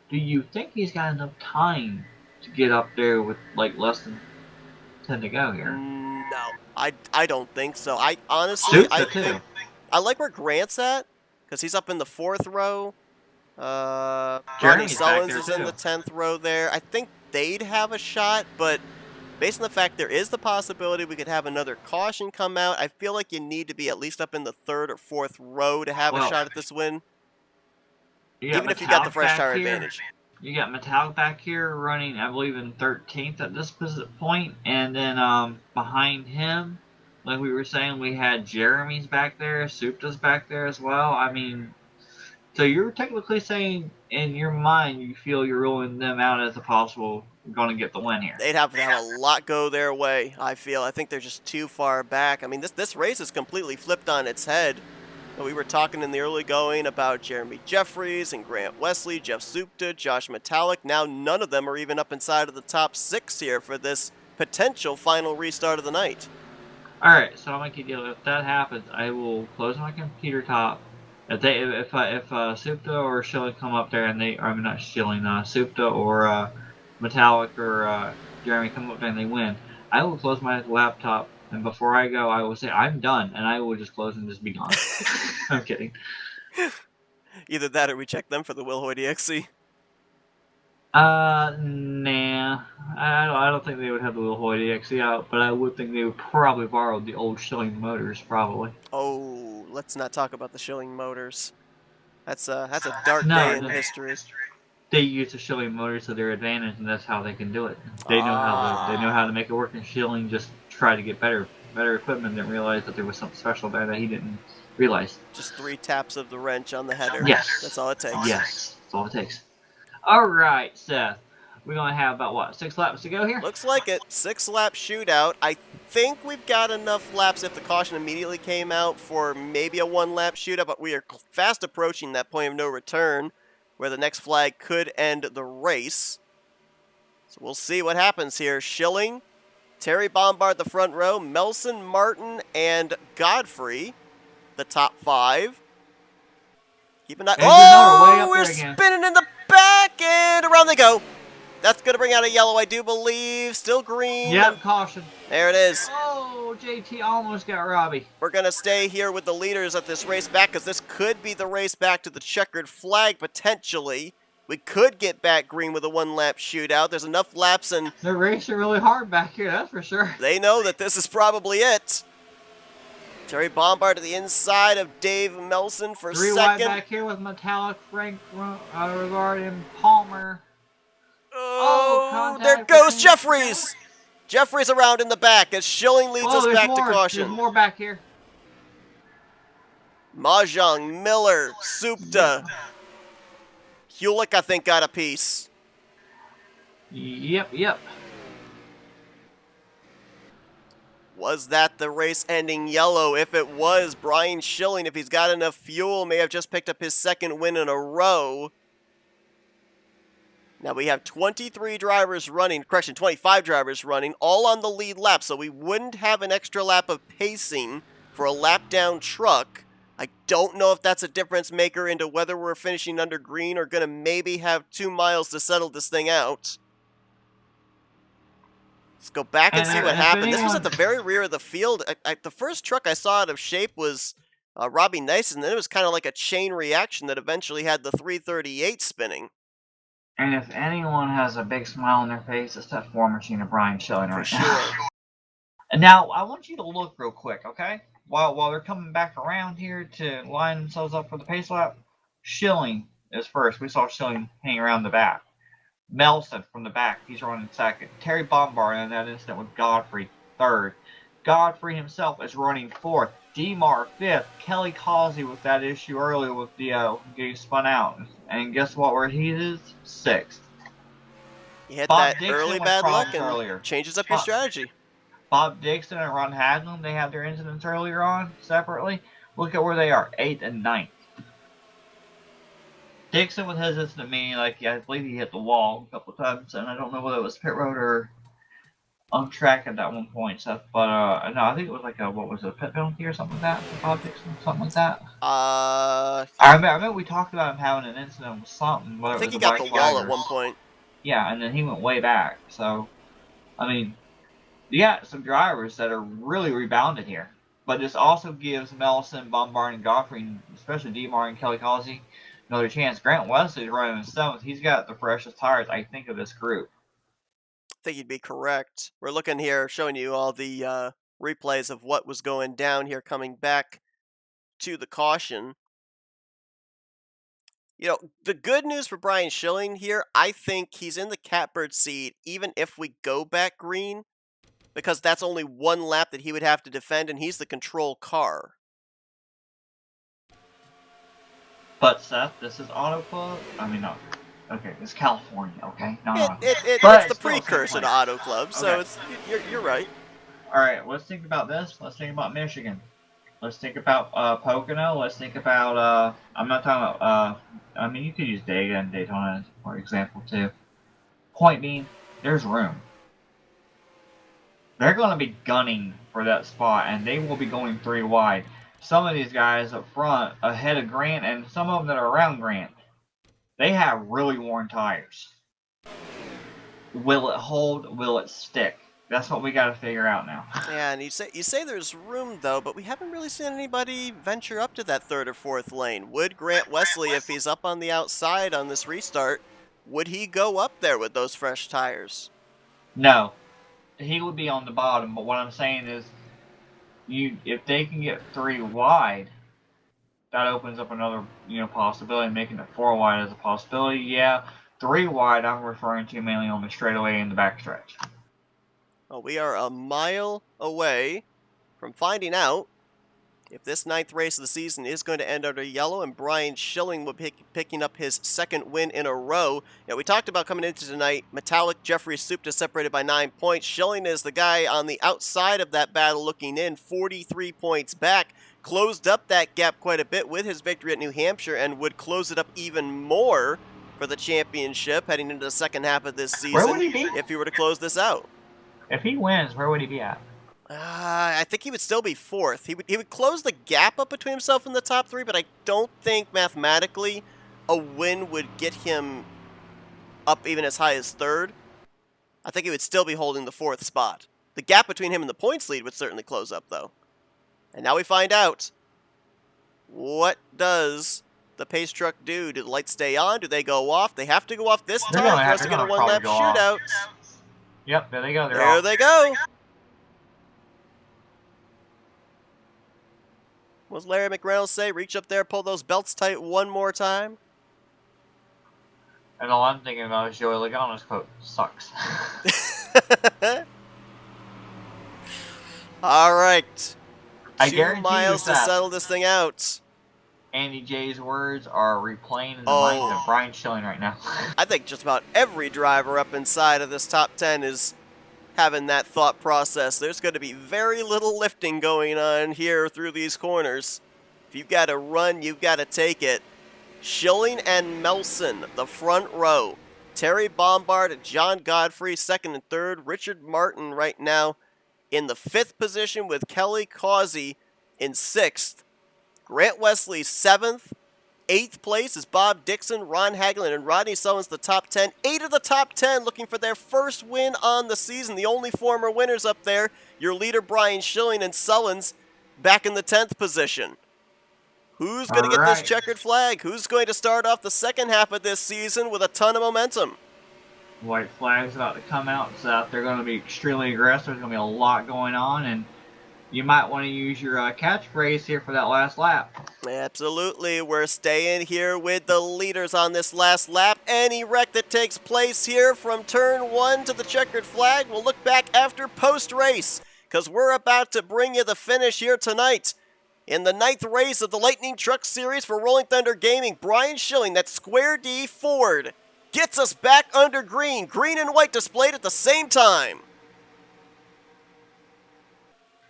do you think he's got enough time to get up there with like less than 10 to go here? No, I don't think so. I honestly, I think I like where Grant's at because he's up in the 4th row. Ronnie Sullins is in the 10th row there. I think they'd have a shot, but based on the fact there is the possibility we could have another caution come out, I feel like you need to be at least up in the 3rd or 4th row to have a shot at this win. Even if you got the fresh tire advantage. You got Metallic back here running, I believe, in 13th at this point, and then behind him, like we were saying, we had Jeremy's back there, Supta's back there as well. I mean, so you're technically saying in your mind you feel you're ruling them out as a possible going to get the win here. They'd have to have a lot go their way, I feel. I think they're just too far back. I mean, this race is completely flipped on its head. We were talking in the early going about Jeremy Jeffries and Grant Wesley, Jeff Supta, Josh Metallic. Now none of them are even up inside of the top 6 here for this potential final restart of the night. Alright, so I'll make a deal. If that happens, I will close my computer top. If Supta or Schilling come up there and I'm not Schilling, Supta or Metallic or Jeremy come up there and they win, I will close my laptop, and before I go, I will say I'm done, and I will just close and just be gone. I'm kidding. Either that or we check them for the Wilhoy DXC. Nah. I don't think they would have the Wilhoy DXC out, but I would think they would probably borrow the old Schilling motors, probably. Oh, let's not talk about the Schilling motors. That's a dark day in history. They use the Schilling motors to their advantage, and that's how they can do it. They know how to make it work, and Schilling just tried to get better equipment, didn't realize that there was something special there that he didn't realize. Just 3 taps of the wrench on the header. Yes. That's all it takes. Yes, that's all it takes. All right, Seth. We're gonna have about what 6 laps to go here. Looks like it. 6-lap shootout. I think we've got enough laps if the caution immediately came out for maybe a 1-lap shootout, but we are fast approaching that point of no return where the next flag could end the race. So we'll see what happens here. Schilling, Terry Bombard the front row, Melson, Martin, and Godfrey the top 5. Keep an eye. Andrew Miller way Oh, up we're there again. spinning in the back, and around they go. That's going to bring out a yellow, I do believe. Still green. Yep, caution. There it is. Oh, JT almost got Robbie. We're going to stay here with the leaders at this race back because this could be the race back to the checkered flag potentially. We could get back green with a 1-lap shootout. There's enough laps, and They're racing really hard back here, that's for sure. they know that this is probably it. Terry Bombard to the inside of Dave Melson for 3 second. wide back here with Metallic, Frank Regard, and Palmer. Oh, there contact goes between- Jeffries. Jeffries around in the back as Schilling leads us there's back more. to caution. There's more back here. Mahjong, Miller, Supta. Hewlick, I think, got a piece. Yep. Was that the race-ending yellow? If it was, Brian Schilling, if he's got enough fuel, may have just picked up his second win in a row. Now we have 25 drivers running, all on the lead lap, so we wouldn't have an extra lap of pacing for a lap-down truck. I don't know if that's a difference maker into whether we're finishing under green or going to maybe have 2 miles to settle this thing out. Let's go back and see what happened. This was at the very rear of the field. The first truck I saw out of shape was Robbie Nice, and then it was kind of like a chain reaction that eventually had the 338 spinning. And if anyone has a big smile on their face, it's that Ford machine of Brian Schilling right For now. sure. And now, I want you to look real quick, okay? While they're coming back around here to line themselves up for the pace lap, Schilling is first. We saw Schilling hanging around the back. Melson from the back, he's running second. Terry Bombard in that incident with Godfrey, third. Godfrey himself is running fourth. DeMar fifth. Kelly Causey with that issue earlier with the getting spun out. And guess what, where he is? Sixth. You hit Bob that Dixon early with bad luck problems and earlier. changes up your strategy. Bob Dixon and Ron Hadlam, they had their incidents earlier on, separately. Look at where they are, 8th and 9th. Dixon with his incident, meaning, like, I believe he hit the wall a couple of times, and I don't know whether it was pit road or on track at that one point, Seth, but, no, I think it was like a, what was it, a pit penalty or something like that for Bob Dixon, something like that? I remember we talked about him having an incident with something. I think he got the wall at one point. Yeah, and then he went way back, so, I mean, you got some drivers that are really rebounded here. But this also gives Melson, Bombard, and Godfrey, especially DeMar and Kelly Causey, another chance. Grant Wesley's running in 7th. He's got the freshest tires, I think, of this group. I think you'd be correct. We're looking here, showing you all the replays of what was going down here coming back to the caution. You know, the good news for Brian Schilling here, I think he's in the catbird seat even if we go back green, because that's only 1 lap that he would have to defend, and he's the control car. But, Seth, this is Auto Club. I mean, no. Okay, it's California, okay? No. It's the precursor to Auto Club, so Okay. it's you're right. Alright, let's think about this. Let's think about Michigan. Let's think about Pocono. Let's think about, I'm not talking about, I mean, you could use Dega and Daytona, for example, too. Point being, there's room. They're going to be gunning for that spot, and they will be going 3 wide. Some of these guys up front, ahead of Grant, and some of them that are around Grant, they have really worn tires. Will it hold? Will it stick? That's what we got to figure out now. Yeah, and you say there's room though, but we haven't really seen anybody venture up to that 3rd or 4th lane. Would Grant Wesley, if he's up on the outside on this restart, would he go up there with those fresh tires? No, he would be on the bottom. But what I'm saying is, if they can get 3 wide, that opens up another possibility. Making it 4 wide is a possibility. Yeah, 3 wide. I'm referring to mainly on the straightaway in the backstretch. Well, we are a mile away from finding out If this 9th race of the season is going to end under yellow, and Brian Schilling will be picking up his 2nd win in a row. We talked about coming into tonight, Metallic, Jeffrey Supta separated by 9 points. Schilling is the guy on the outside of that battle looking in, 43 points back. Closed up that gap quite a bit with his victory at New Hampshire and would close it up even more for the championship heading into the second half of this season. Where would he be? If he were to close this out? If he wins, where would he be at? I think he would still be 4th. He would close the gap up between himself and the top 3, but I don't think mathematically a win would get him up even as high as 3rd. I think he would still be holding the 4th spot. The gap between him and the points lead would certainly close up, though. And now we find out, what does the pace truck do? Do the lights stay on? Do they go off? They have to go off this time for us to get a one-lap shootout. Yep, there they go. There they go. What does Larry McReynolds say? Reach up there, pull those belts tight one more time. And all I'm thinking about is Joey Logano's quote, sucks. All right. I 2 miles to settle this thing out. Andy J's words are replaying in the mind of Brian Schilling right now. I think just about every driver up inside of this top 10 is having that thought process. There's going to be very little lifting going on here through these corners. If you've got to run, you've got to take it. Schilling and Melson, the front row. Terry Bombard and John Godfrey, 2nd and 3rd. Richard Martin right now in the 5th position with Kelly Causey in 6th. Grant Wesley 7th. 8th place is Bob Dixon, Ron Hagelin, and Rodney Sullins, the top 10. 8 of the top 10 looking for their first win on the season. The only former winners up there, your leader Brian Schilling and Sullins back in the 10th position. Who's going to get this checkered flag? Who's going to start off the second half of this season with a ton of momentum? White flag's about to come out, so they're going to be extremely aggressive. There's going to be a lot going on, and you might want to use your catchphrase here for that last lap. Absolutely. We're staying here with the leaders on this last lap. Any wreck that takes place here from turn 1 to the checkered flag, we'll look back after post-race, because we're about to bring you the finish here tonight. In the 9th race of the Lightning Truck Series for Rolling Thunder Gaming, Brian Schilling, that Square D Ford, gets us back under green. Green and white displayed at the same time.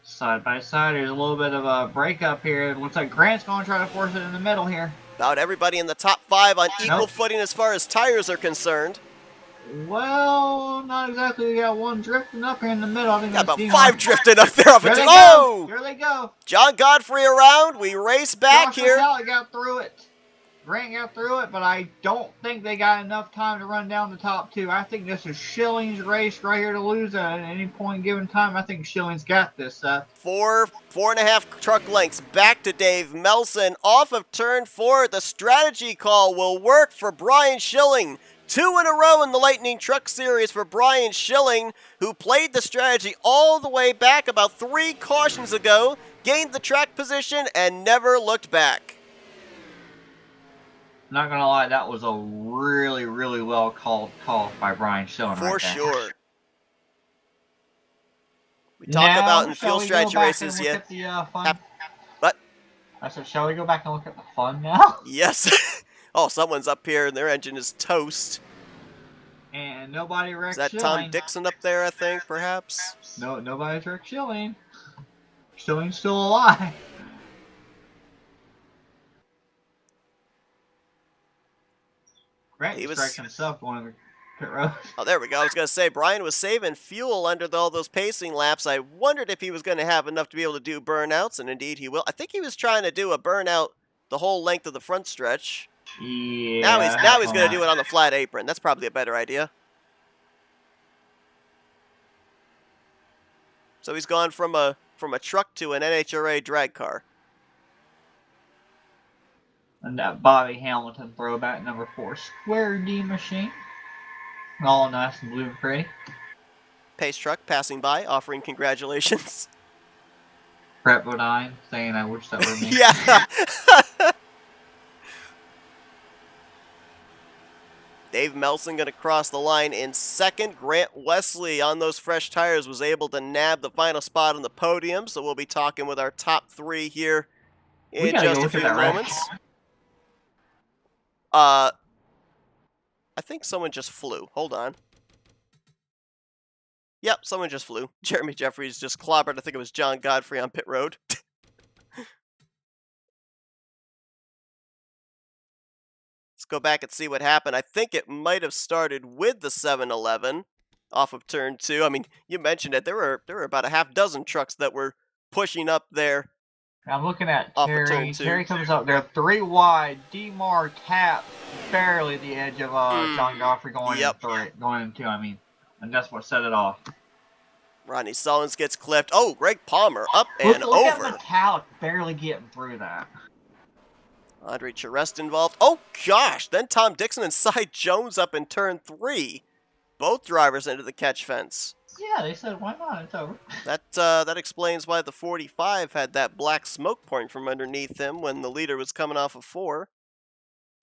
Side by side, there's a little bit of a breakup here. It looks like Grant's going to try to force it in the middle here. About everybody in the top 5 on equal footing as far as tires are concerned. Well, not exactly. We got one drifting up here in the middle. I think about 5 drifting up there. There they go. There they go. John Godfrey around. We race back here. Josh got through it. Grant got through it, but I don't think they got enough time to run down the top 2. I think this is Schilling's race right here to lose at any point given time. I think Schilling's got this, Seth. 4.5 truck lengths back to Dave Melson. Off of turn 4, the strategy call will work for Brian Schilling. 2 in a row in the Lightning Truck Series for Brian Schilling, who played the strategy all the way back about 3 cautions ago, gained the track position, and never looked back. Not gonna lie, that was a really, really well called call by Brian Schilling. For sure. We talk about in field strategy races yet. What? I said, shall we go back and look at the fun now? Yes. Oh, someone's up here and their engine is toast. And nobody wrecked Schilling. Is that Tom Dixon up there, I think, perhaps? No, nobody's wrecked Schilling. Schilling's still alive. Grant strikes himself going to the pit road. Oh, there we go. I was going to say, Brian was saving fuel under all those pacing laps. I wondered if he was going to have enough to be able to do burnouts, and indeed he will. I think he was trying to do a burnout the whole length of the front stretch. Yeah. Now he's going to do it on the flat apron. That's probably a better idea. So he's gone from a truck to an NHRA drag car. And that Bobby Hamilton throwback number 4 Square D machine. All nice and blue and pretty. Pace truck passing by, offering congratulations. Brett Bodine saying, I wish that were me. Yeah. Dave Melson going to cross the line in second. Grant Wesley on those fresh tires was able to nab the final spot on the podium, so we'll be talking with our top three here We in gotta go just a look at few that wreck. moments. I think someone just flew. Hold on. Yep, someone just flew. Jeremy Jeffries just clobbered. I think it was John Godfrey on pit road. Let's go back and see what happened. I think it might have started with the 711 off of turn 2. I mean, you mentioned it. There were about a half dozen trucks that were pushing up there. I'm looking at off of turn Terry. 2. Terry comes up there 3 wide. DMAR tapped barely the edge of John Godfrey going into. I mean, and that's what set it off. Rodney Sullins gets clipped. Oh, Greg Palmer up and look over. Look at Metallic barely getting through that. Andre Charest involved. Oh, gosh. Then Tom Dixon and Cy Jones up in turn 3. Both drivers into the catch fence. Yeah, they said, why not? It's over. That explains why the 45 had that black smoke pouring from underneath him when the leader was coming off of 4.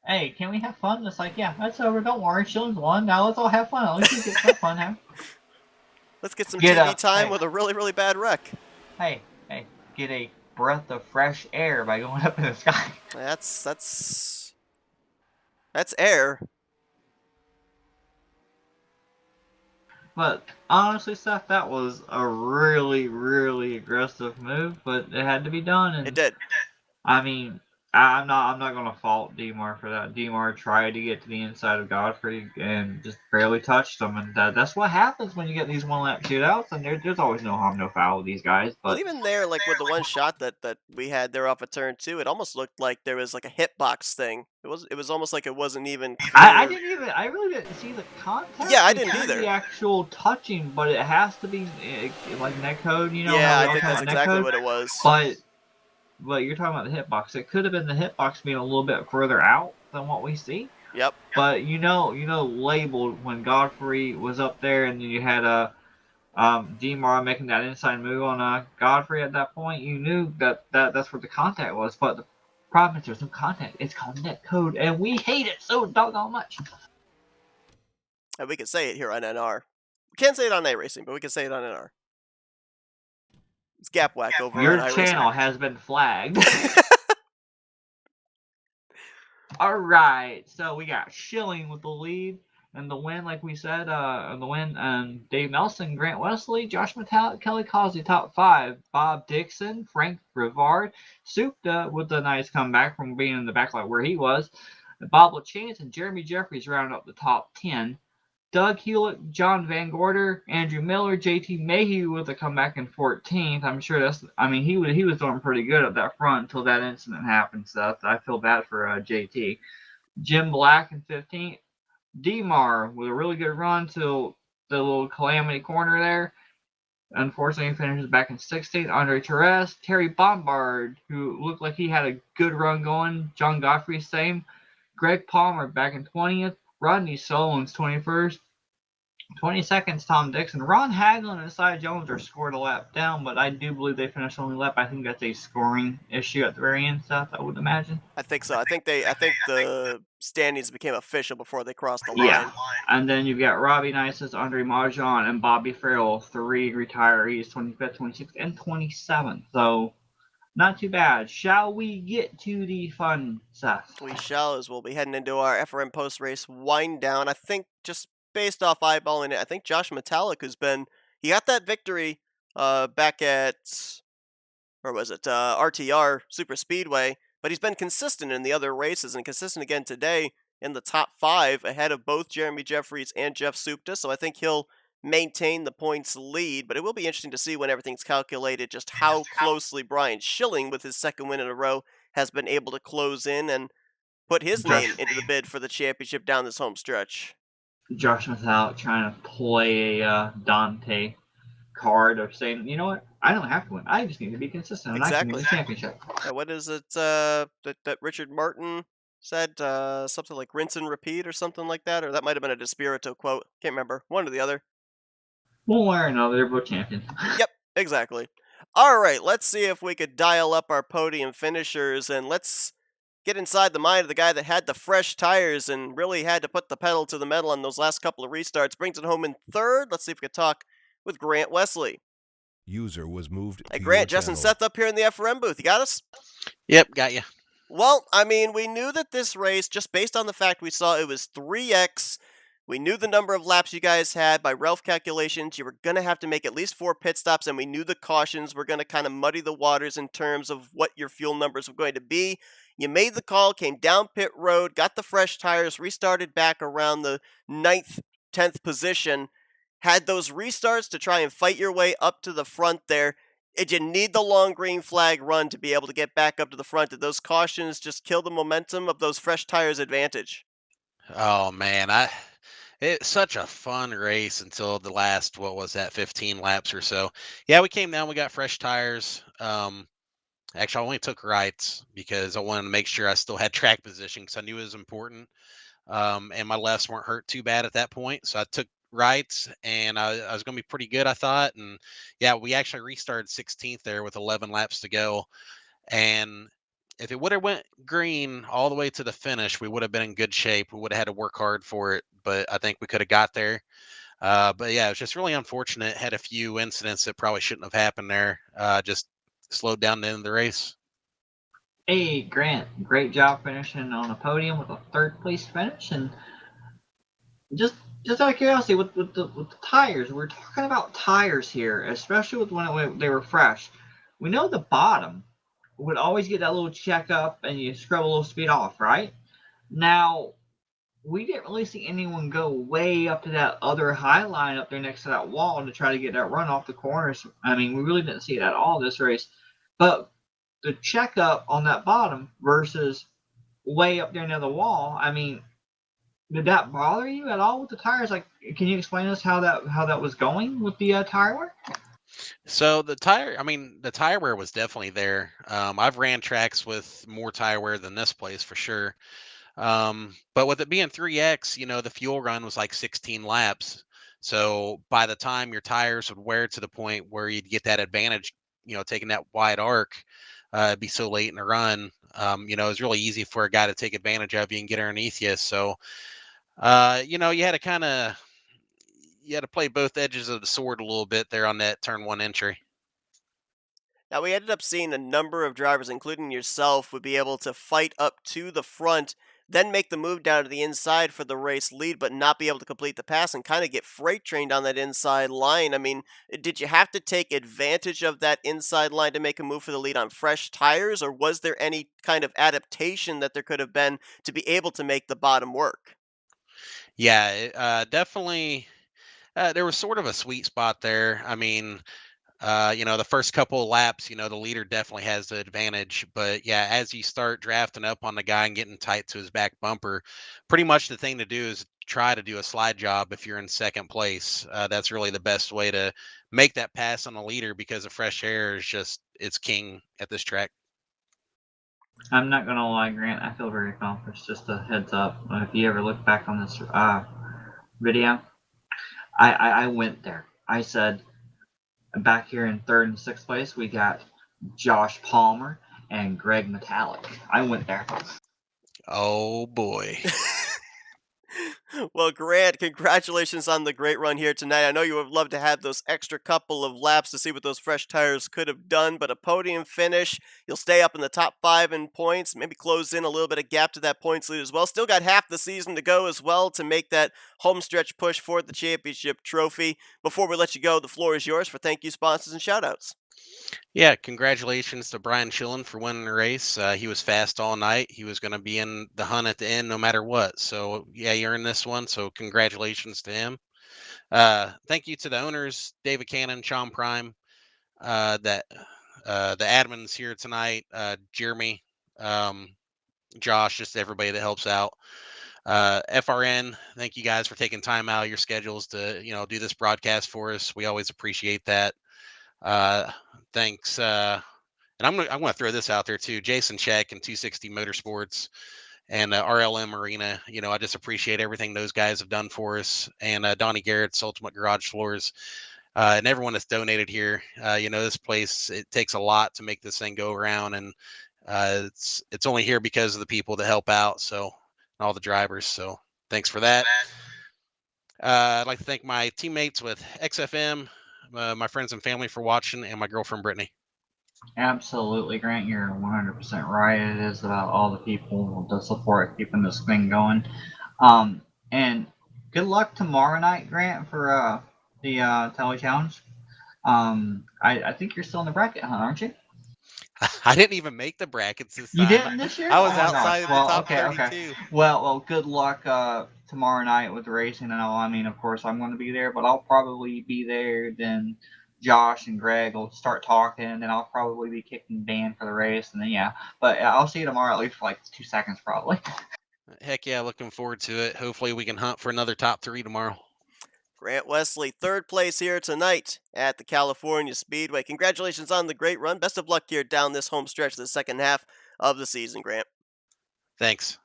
Hey, can we have fun? It's like, yeah, that's over. Don't worry. Shillings won. Now let's all have fun. At least we get some fun now. Let's get some TV time with a really, really bad wreck. Hey, get a breath of fresh air by going up in the sky. That's air. But honestly, Seth, that was a really, really aggressive move, but it had to be done. And it did. I mean, I'm not gonna fault DMAR for that. DMAR tried to get to the inside of Godfrey and just barely touched him, and that's what happens when you get these one-lap shootouts. And there's always no harm, no foul with these guys. But well, even there, like with the one shot that we had there off of turn 2, it almost looked like there was like a hitbox thing. It was almost like it wasn't even clear. I really didn't see the contact. Yeah, I didn't either. The actual touching, but it has to be like netcode, you know. Yeah, I think that's exactly what it was. But you're talking about the hitbox. It could have been the hitbox being a little bit further out than what we see. Yep. But labeled when Godfrey was up there, and then you had DMAR making that inside move on Godfrey at that point. You knew that's where the contact was. But the problem is there's no contact. It's called netcode, and we hate it so doggone much. And we can say it here on NR. We can't say it on iRacing, but we can say it on NR. It's Gap Whack over Your on iRacing. channel has been flagged. All right, so we got Schilling with the lead and the win, like we said. Dave Nelson, Grant Wesley, Josh Metallic, Kelly Causey, top 5. Bob Dixon, Frank Rivard, Supta with a nice comeback from being in the backlight where he was. Bob LaChance and Jeremy Jeffries rounded up the top 10. Doug Hewlett, John Van Gorder, Andrew Miller, JT Mayhew with a comeback in 14th. I'm sure he was doing pretty good at that front until that incident happened. So I feel bad for JT. Jim Black in 15th. DMAR with a really good run till the little calamity corner there. Unfortunately, he finishes back in 16th. Andre Charest, Terry Bombard, who looked like he had a good run going. John Godfrey, same. Greg Palmer back in 20th. Rodney Sullins, 21st. 22nd, Tom Dixon. Ron Hagelin and Cy Jones are scored a lap down, but I do believe they finished only lap. I think that's a scoring issue at the very end, Seth, I would imagine. I think so. I think the standings became official before they crossed the line. Yeah. And then you've got Robbie Nice's, Andre Marjan, and Bobby Farrell, 3 retirees, 25th, 26th, and 27th. So not too bad. Shall we get to the fun, Seth? We shall, as we'll be heading into our FRM post-race wind down. I think just based off eyeballing it, I think Josh Metallic he got that victory back at, or was it, RTR Super Speedway, but he's been consistent in the other races and consistent again today in the top 5 ahead of both Jeremy Jeffries and Jeff Supta, so I think he'll maintain the points lead, but it will be interesting to see when everything's calculated just how closely Brian Schilling, with his second win in a row, has been able to close in and put his name into the bid for the championship down this home stretch. Josh Metallic trying to play a Dante card of saying, you know what, I don't have to win. I just need to be consistent. And I can win the championship. What is it that Richard Martin said? Something like rinse and repeat or something like that? Or that might have been a Despirito quote. Can't remember. One or the other. One way or another, they're both champions. Yep, exactly. All right, let's see if we could dial up our podium finishers, and let's get inside the mind of the guy that had the fresh tires and really had to put the pedal to the metal on those last couple of restarts. Brings it home in third. Let's see if we can talk with Grant Wesley. User was moved Hey, to your Grant, Justin channel. Seth up here in the FRM booth. You got us? Yep, got you. Well, I mean, we knew that this race, just based on the fact we saw it was 3x, we knew the number of laps you guys had by Ralph calculations. You were going to have to make at least 4 pit stops, and we knew the cautions were going to kind of muddy the waters in terms of what your fuel numbers were going to be. You made the call, came down pit road, got the fresh tires, restarted back around the 9th, 10th position, had those restarts to try and fight your way up to the front there. Did you need the long green flag run to be able to get back up to the front? Did those cautions just kill the momentum of those fresh tires' advantage? Oh man, it's such a fun race until the last, what was that, 15 laps or so. Yeah, we came down, we got fresh tires. Actually, I only took rights because I wanted to make sure I still had track position because I knew it was important. And my lefts weren't hurt too bad at that point, so I took rights, and I was going to be pretty good, I thought. And yeah, we actually restarted 16th there with 11 laps to go. And if it would have went green all the way to the finish, we would have been in good shape. We would have had to work hard for it, but I think we could have got there. But yeah, it was just really unfortunate. Had a few incidents that probably shouldn't have happened there. Just slowed down the end of the race. Hey, Grant, great job finishing on the podium with a third place finish. And just just out of curiosity, with the tires, we're talking about tires here, especially with when they were fresh. We know the bottom would always get that little checkup and you scrub a little speed off, right? Now, we didn't really see anyone go way up to that other high line up there next to that wall to try to get that run off the corners. I mean, we really didn't see it at all this race. But the checkup on that bottom versus way up there near the wall, I mean, did that bother you at all with the tires? Like, can you explain us how that was going with the tire wear? So the tire wear was definitely there. I've ran tracks with more tire wear than this place for sure. But with it being 3x, the fuel run was like 16 laps. So by the time your tires would wear to the point where you'd get that advantage, taking that wide arc, it'd be so late in the run. It was really easy for a guy to take advantage of you and get underneath you. So, you had to play both edges of the sword a little bit there on that turn one entry. Now, we ended up seeing a number of drivers, including yourself, would be able to fight up to the front, then make the move down to the inside for the race lead, but not be able to complete the pass and kind of get freight trained on that inside line. I mean, did you have to take advantage of that inside line to make a move for the lead on fresh tires, or was there any kind of adaptation that there could have been to be able to make the bottom work? Yeah, definitely. There was sort of a sweet spot there. I mean, the first couple of laps, the leader definitely has the advantage. But yeah, as you start drafting up on the guy and getting tight to his back bumper, pretty much the thing to do is try to do a slide job if you're in second place. That's really the best way to make that pass on the leader because the fresh air is just, it's king at this track. I'm not gonna lie, Grant. I feel very accomplished. Just a heads up. If you ever look back on this video, I went there. I said back here in third and sixth place, we got Josh Palmer and Greg Metallic. I went there. Oh boy. Well, Grant, congratulations on the great run here tonight. I know you would love to have those extra couple of laps to see what those fresh tires could have done, but a podium finish, you'll stay up in the top 5 in points, maybe close in a little bit of gap to that points lead as well. Still got half the season to go as well to make that home stretch push for the championship trophy. Before we let you go, the floor is yours for thank you sponsors and shoutouts. Yeah, congratulations to Brian Chillen for winning the race. He was fast all night. He was going to be in the hunt at the end no matter what. So, yeah, you're in this one. So, congratulations to him. Thank you to the owners, David Cannon, Sean Prime, that the admins here tonight, Jeremy, um, Josh, just everybody that helps out. FRN, thank you guys for taking time out of your schedules to do this broadcast for us. We always appreciate that. Uh, Thanks. And I'm gonna throw this out there too. Jason Check and 260 Motorsports and RLM Arena. I just appreciate everything those guys have done for us. And Donnie Garrett's Ultimate Garage Floors and everyone that's donated here. This place, it takes a lot to make this thing go around, and It's only here because of the people that help out, so all the drivers. So thanks for that. I'd like to thank my teammates with XFM, my friends and family for watching, and my girlfriend Brittany. Absolutely, Grant. You're 100% right. It is about all the people, the support, keeping this thing going. And good luck tomorrow night, Grant, for the Tele Challenge. I think you're still in the bracket, huh, aren't you? I didn't even make the brackets this You time. didn't this year? I Oh was my outside gosh. of the Well, top okay, okay. 32. Well, good luck tomorrow night with the racing and all. I mean, of course, I'm going to be there, but I'll probably be there. Then Josh and Greg will start talking, and then I'll probably be kicking Dan for the race, and then yeah. But I'll see you tomorrow at least for like 2 seconds, probably. Heck yeah, looking forward to it. Hopefully we can hunt for another top 3 tomorrow. Grant Wesley, third place here tonight at the California Speedway. Congratulations on the great run. Best of luck here down this home stretch of the second half of the season, Grant. Thanks.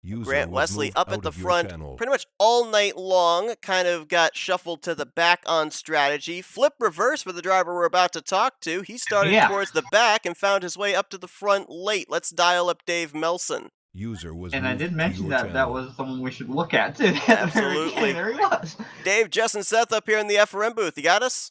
User Grant was Wesley moved up out at the of your front channel. pretty much all night long, kind of got shuffled to the back on strategy. Flip reverse for the driver we're about to talk to. He started Yeah. towards the back and found his way up to the front late. Let's dial up Dave Melson. User was And I moved did to mention your that channel. was someone we should look at too. At the very Absolutely. beginning, there he was. Dave, Jess, and Seth up here in the FRM booth. You got us?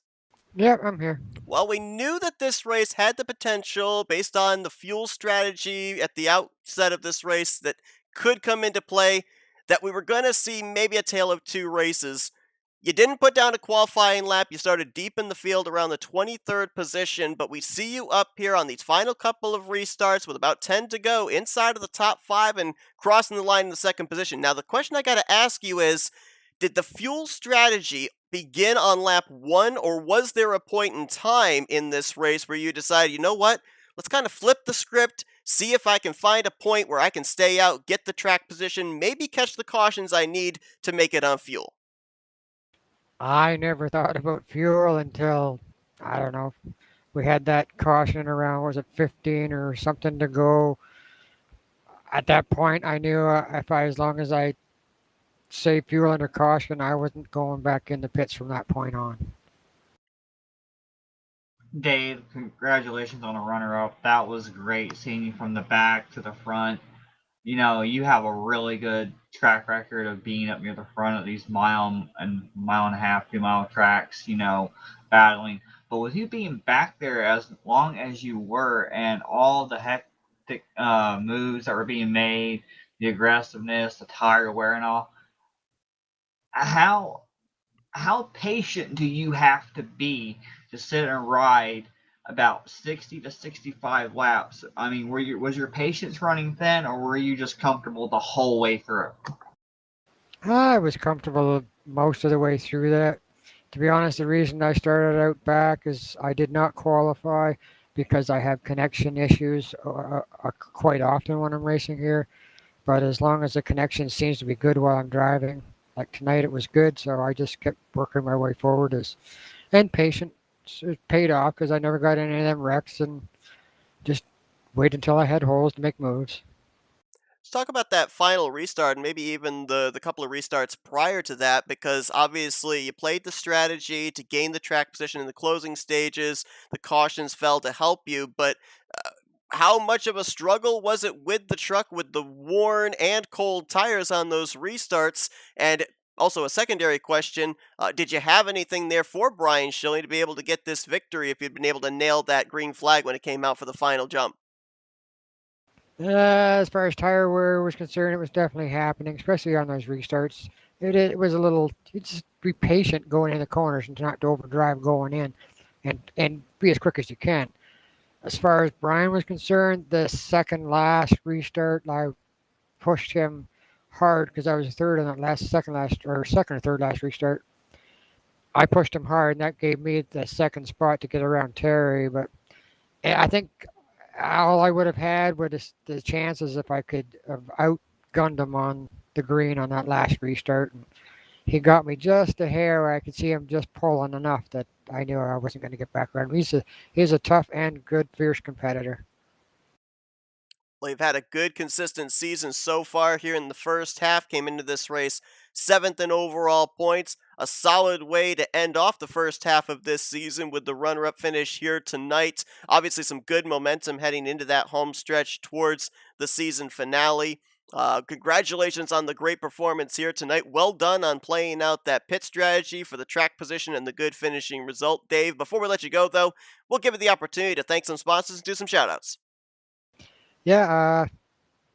Yep, I'm here. Well, we knew that this race had the potential, based on the fuel strategy at the outset of this race, that could come into play, that we were going to see maybe a tale of two races. You didn't put down a qualifying lap. You started deep in the field around the 23rd position, but we see you up here on these final couple of restarts with about 10 to go inside of the top 5 and crossing the line in the second position. Now, the question I got to ask you is, did the fuel strategy begin on lap 1, or was there a point in time in this race where you decided, you know what, let's kind of flip the script, see if I can find a point where I can stay out, get the track position, maybe catch the cautions I need to make it on fuel? I never thought about fuel until, I don't know, we had that caution around, was it 15 or something to go. At that point, I knew as long as I saved fuel under caution, I wasn't going back in the pits from that point on. Dave, congratulations on a runner-up. That was great seeing you from the back to the front. You know, you have a really good track record of being up near the front of these mile and a half, 2 mile tracks, you know, battling. But with you being back there as long as you were and all the hectic moves that were being made, the aggressiveness, the tire wear and all, how patient do you have to be to sit and ride about 60 to 65 laps? I mean, was your patience running thin, or were you just comfortable the whole way through? I was comfortable most of the way through that. To be honest, the reason I started out back is I did not qualify because I have connection issues quite often when I'm racing here. But as long as the connection seems to be good while I'm driving, like tonight it was good, so I just kept working my way forward and patient. It paid off because I never got any of them wrecks and just wait until I had holes to make moves. Let's talk about that final restart and maybe even the couple of restarts prior to that, because obviously you played the strategy to gain the track position in the closing stages. The cautions fell to help you, but uh, how much of a struggle was it with the truck with the worn and cold tires on those restarts? And also a secondary question, did you have anything there for Brian Schilling to be able to get this victory if you'd been able to nail that green flag when it came out for the final jump? As far as tire wear was concerned, it was definitely happening, especially on those restarts. It was a little. You just be patient going in the corners and not to overdrive going in, and be as quick as you can. As far as Brian was concerned, the second last restart, I pushed him hard because I was third on that second or third last restart. I pushed him hard, and that gave me the second spot to get around Terry. But I think all I would have had were the chances if I could have outgunned him on the green on that last restart. And he got me just a hair where I could see him just pulling enough that I knew I wasn't going to get back around. He's a tough and good, fierce competitor. Well, you've had a good, consistent season so far here in the first half. Came into this race 7th in overall points. A solid way to end off the first half of this season with the runner-up finish here tonight. Obviously some good momentum heading into that home stretch towards the season finale. Congratulations on the great performance here tonight. Well done on playing out that pit strategy for the track position and the good finishing result. Dave, before we let you go, though, we'll give you the opportunity to thank some sponsors and do some shout-outs. Yeah,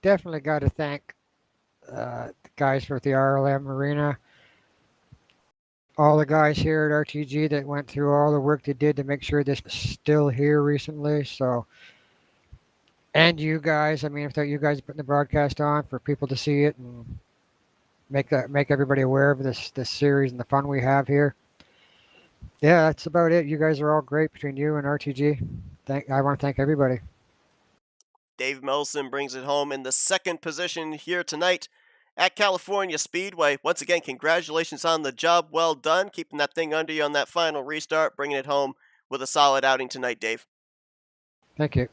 definitely got to thank the guys with the RLM Arena, all the guys here at RTG that went through all the work they did to make sure this is still here recently. So, and you guys, I mean, without you guys putting the broadcast on for people to see it and make everybody aware of this series and the fun we have here. Yeah, that's about it. You guys are all great between you and RTG. I want to thank everybody. Dave Melson brings it home in the second position here tonight at California Speedway. Once again, congratulations on the job well done, keeping that thing under you on that final restart, bringing it home with a solid outing tonight, Dave. Thank you.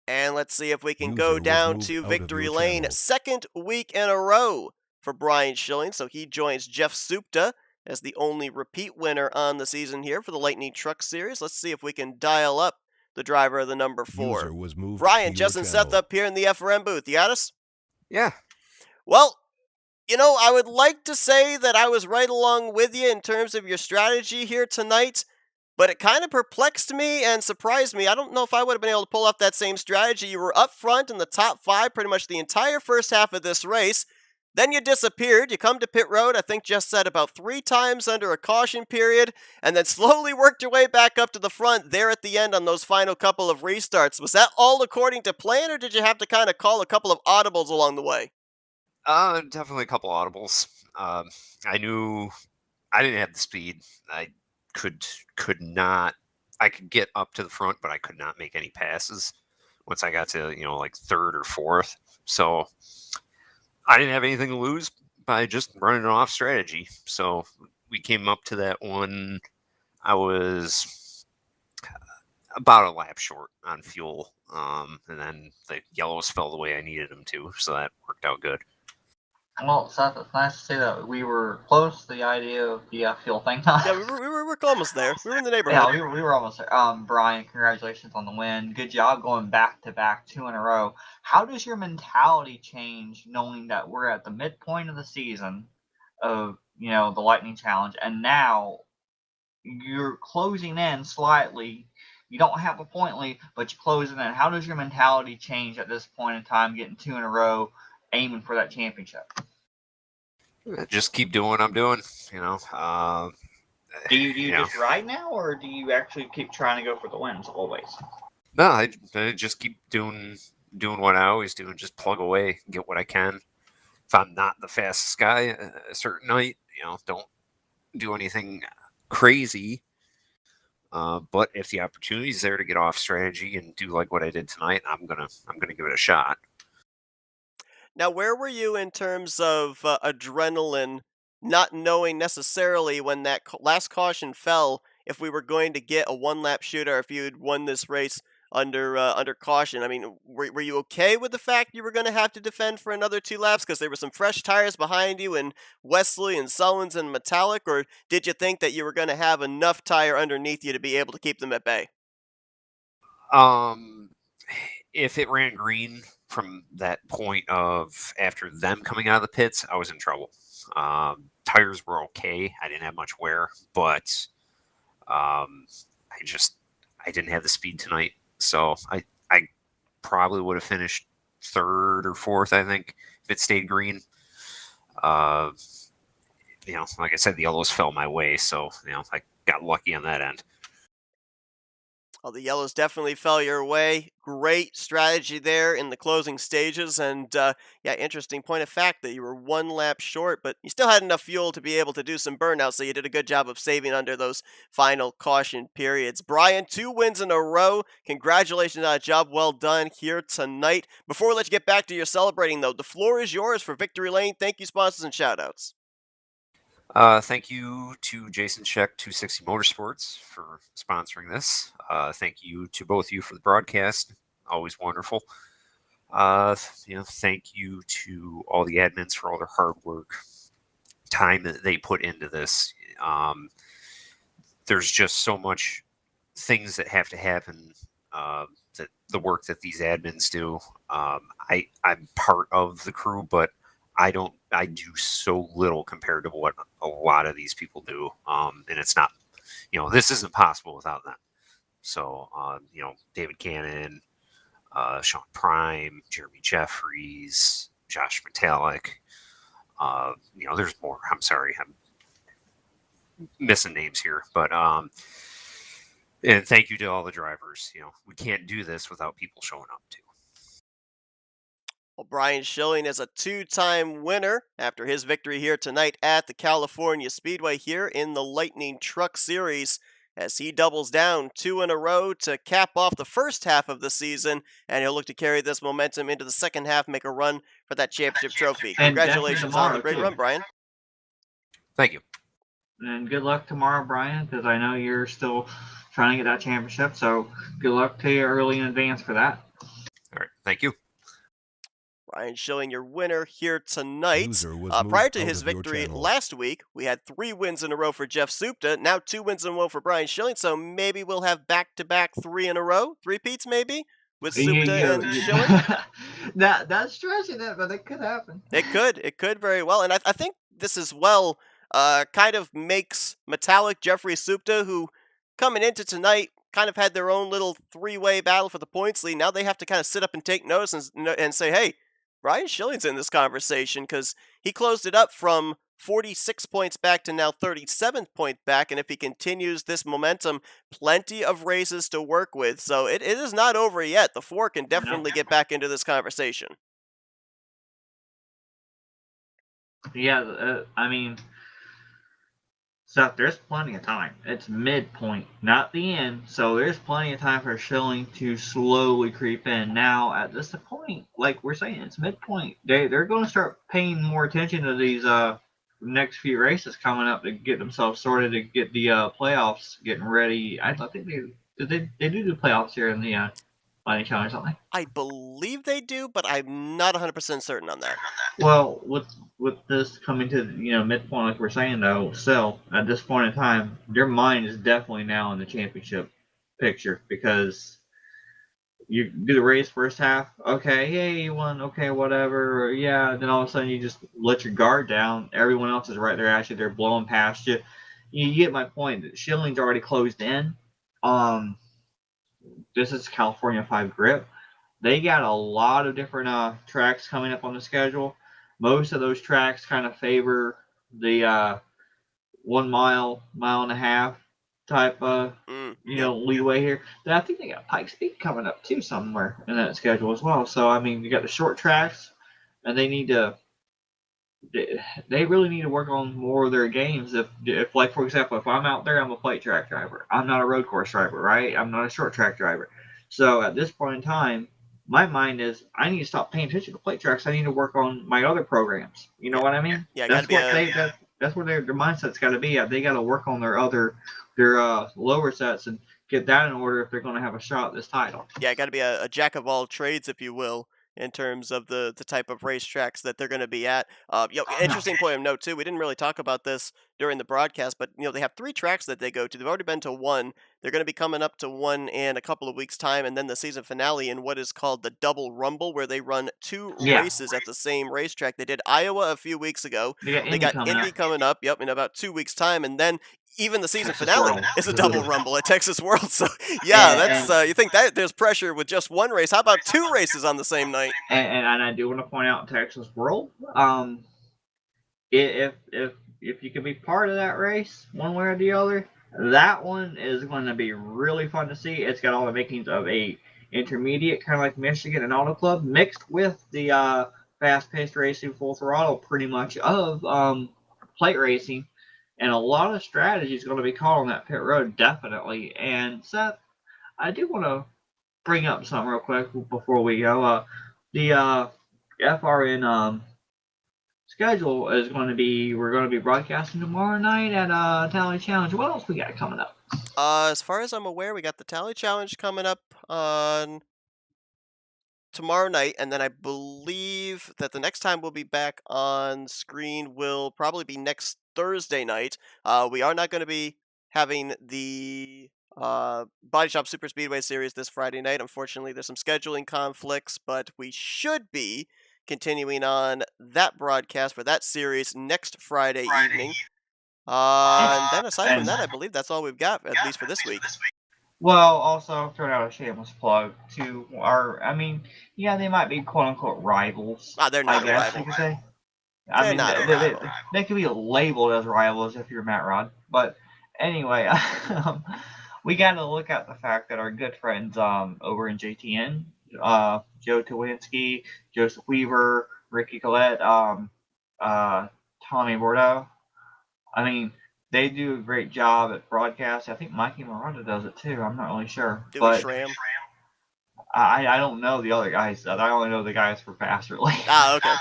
And let's see if we can User go was down moved to out of victory your lane. channel. Second week in a row for Brian Schilling, so he joins Jeff Supta as the only repeat winner on the season here for the Lightning Truck Series. Let's see if we can dial up the driver of the number 4. User was moved Brian, to your Justin Seth channel. up here in the FRM booth. You got us? Yeah. Well, you know, I would like to say that I was right along with you in terms of your strategy here tonight, but it kind of perplexed me and surprised me. I don't know if I would have been able to pull off that same strategy. You were up front in the top 5 pretty much the entire first half of this race. Then you disappeared. You come to pit road, I think just said about 3 times under a caution period, and then slowly worked your way back up to the front there at the end on those final couple of restarts. Was that all according to plan, or did you have to kind of call a couple of audibles along the way? Definitely a couple audibles. I knew I didn't have the speed. I could not. I could get up to the front, but I could not make any passes once I got to like 3rd or 4th. So I didn't have anything to lose by just running off strategy. So we came up to that one. I was about a lap short on fuel, and then the yellows fell the way I needed them to, so that worked out good. Well, Seth, it's nice to see that we were close to the idea of the fuel thing. Yeah, we were almost there. We were in the neighborhood. Yeah, we were almost there. Brian, congratulations on the win. Good job going back to back 2 in a row. How does your mentality change knowing that we're at the midpoint of the season of the Lightning Challenge, and now you're closing in slightly? You don't have a point lead, but you're closing in. How does your mentality change at this point in time, getting 2 in a row, aiming for that championship? Just keep doing what I'm doing. Do you just ride now, or do you actually keep trying to go for the wins always? No, I just keep doing what I always do and just plug away and get what I can. If I'm not the fastest guy a certain night, don't do anything crazy. But if the opportunity is there to get off strategy and do like what I did tonight, I'm gonna give it a shot. Now, where were you in terms of adrenaline, not knowing necessarily when that last caution fell, if we were going to get a one-lap shooter, if you had won this race under caution? I mean, were you okay with the fact you were going to have to defend for another 2 laps because there were some fresh tires behind you and Wesley and Sullins and Metallic, or did you think that you were going to have enough tire underneath you to be able to keep them at bay? If it ran green from that point of after them coming out of the pits, I was in trouble. Tires were okay. I didn't have much wear, but I didn't have the speed tonight. So I probably would have finished 3rd or 4th, I think, if it stayed green. Like I said, the yellows fell my way, so I got lucky on that end. Well, the yellows definitely fell your way. Great strategy there in the closing stages. And, yeah, interesting point of fact that you were 1 lap short, but you still had enough fuel to be able to do some burnout, so you did a good job of saving under those final caution periods. Brian, 2 wins in a row. Congratulations on a job well done here tonight. Before we let you get back to your celebrating, though, the floor is yours for Victory Lane. Thank you, sponsors, and shout-outs. Thank you to Jason Scheck, 260 Motorsports, for sponsoring this. Thank you to both of you for the broadcast. Always wonderful. Thank you to all the admins for all their hard work, time that they put into this. There's just so much things that have to happen. That the work that these admins do. I'm part of the crew, but I do so little compared to what a lot of these people do. And it's not, this isn't possible without them. So, David Cannon, Sean Prime, Jeremy Jeffries, Josh Metallic. There's more. I'm sorry, I'm missing names here, but and thank you to all the drivers. We can't do this without people showing up too. Well, Brian Schilling is a two-time winner after his victory here tonight at the California Speedway here in the Lightning Truck Series, as he doubles down 2 in a row to cap off the first half of the season, and he'll look to carry this momentum into the second half, make a run for that championship trophy. And definitely Congratulations on the tomorrow, great too. run, Brian. Thank you. And good luck tomorrow, Brian, because I know you're still trying to get that championship. So good luck to you early in advance for that. All right, thank you. Brian Schilling, your winner here tonight. User was Prior moved to out his of your victory channel. last week, we had 3 wins in a row for Jeff Supta. Now 2 wins in a row for Brian Schilling. So maybe we'll have back-to-back 3 in a row, 3-peats maybe, with Supta and Schilling. That's stretching it, but it could happen. It could very well, and I think this as well kind of makes Metallic, Jeffrey, Supta, who coming into tonight kind of had their own little 3-way battle for the points lead. Now they have to kind of sit up and take notice and say, hey, Brian Schilling's in this conversation, because he closed it up from 46 points back to now 37 point back, and if he continues this momentum, plenty of races to work with. So it is not over yet. The 4 can definitely get back into this conversation. Yeah, I mean, Seth, there's plenty of time. It's midpoint, not the end, so there's plenty of time for Schilling to slowly creep in. Now, at this point, like we're saying, it's midpoint. They're going to start paying more attention to these next few races coming up to get themselves sorted, to get the playoffs getting ready. I think they do playoffs here in the Lightning Challenge or something. I believe they do, but I'm not 100% certain on that. Well, with this coming to midpoint, like we're saying though, still at this point in time, their mind is definitely now in the championship picture, because you do the race first half, okay, hey, you won, okay, whatever, yeah, then all of a sudden you just let your guard down. Everyone else is right there at you, they're blowing past you. You get my point. Schilling's already closed in. This is California 5 grip. They got a lot of different tracks coming up on the schedule. Most of those tracks kind of favor the 1 mile, mile and a half type leeway here. Then I think they got Pikes Peak coming up too somewhere in that schedule as well. So I mean, you got the short tracks, and they really need to work on more of their games. If like, for example, if I'm out there, I'm a plate track driver. I'm not a road course driver, right? I'm not a short track driver. So at this point in time, my mind is, I need to stop paying attention to plate tracks. I need to work on my other programs. You know what I mean? Yeah, that's where their mindset's got to be at. They got to work on their lower sets and get that in order if they're going to have a shot at this title. Yeah, got to be a jack of all trades, if you will, in terms of the type of racetracks that they're going to be at. Interesting point of note too. We didn't really talk about this during the broadcast, but they have 3 tracks that they go to. They've already been to 1. They're going to be coming up to 1 in a couple of weeks' time, and then the season finale in what is called the Double Rumble, where they run 2 races at the same racetrack. They did Iowa a few weeks ago. They got Indy coming up. Yep, in about 2 weeks' time, and then even the season Texas finale World. is a double rumble at Texas World. So yeah, that's you think that there's pressure with just 1 race? How about 2 races on the same night? And I do want to point out Texas World. If you can be part of that race one way or the other, that one is going to be really fun to see. It's got all the makings of a intermediate, kind of like Michigan and Auto Club, mixed with the fast-paced racing, full throttle, pretty much of plate racing. And a lot of strategy is going to be called on that pit road, definitely. And Seth, I do want to bring up something real quick before we go. The FRN schedule is going to be, we're going to be broadcasting tomorrow night at Tally Challenge. What else we got coming up? As far as I'm aware, we got the Tally Challenge coming up on tomorrow night, and then I believe that the next time we'll be back on screen will probably be next Thursday night. We are not going to be having the Body Shop Super Speedway Series this Friday night. Unfortunately, there's some scheduling conflicts, but we should be continuing on that broadcast for that series next Friday evening. And then aside from that, I believe that's all we've got, at least for this week. Well, also throw out a shameless plug to I mean, yeah, they might be quote unquote rivals. They're not I a guess rival. you could say. They're I mean, not a they, rival. they could be labeled as rivals if you're Matt Rod. But anyway, we got to look at the fact that our good friends over in JTN, Joe Tawinski, Joseph Weaver, Ricky Collette, Tommy Bordeaux. I mean, they do a great job at broadcast. I think Mikey Miranda does it too. I'm not really sure. Dewey But Schramm. I don't know the other guys. I only know the guys for Fasterly. Okay.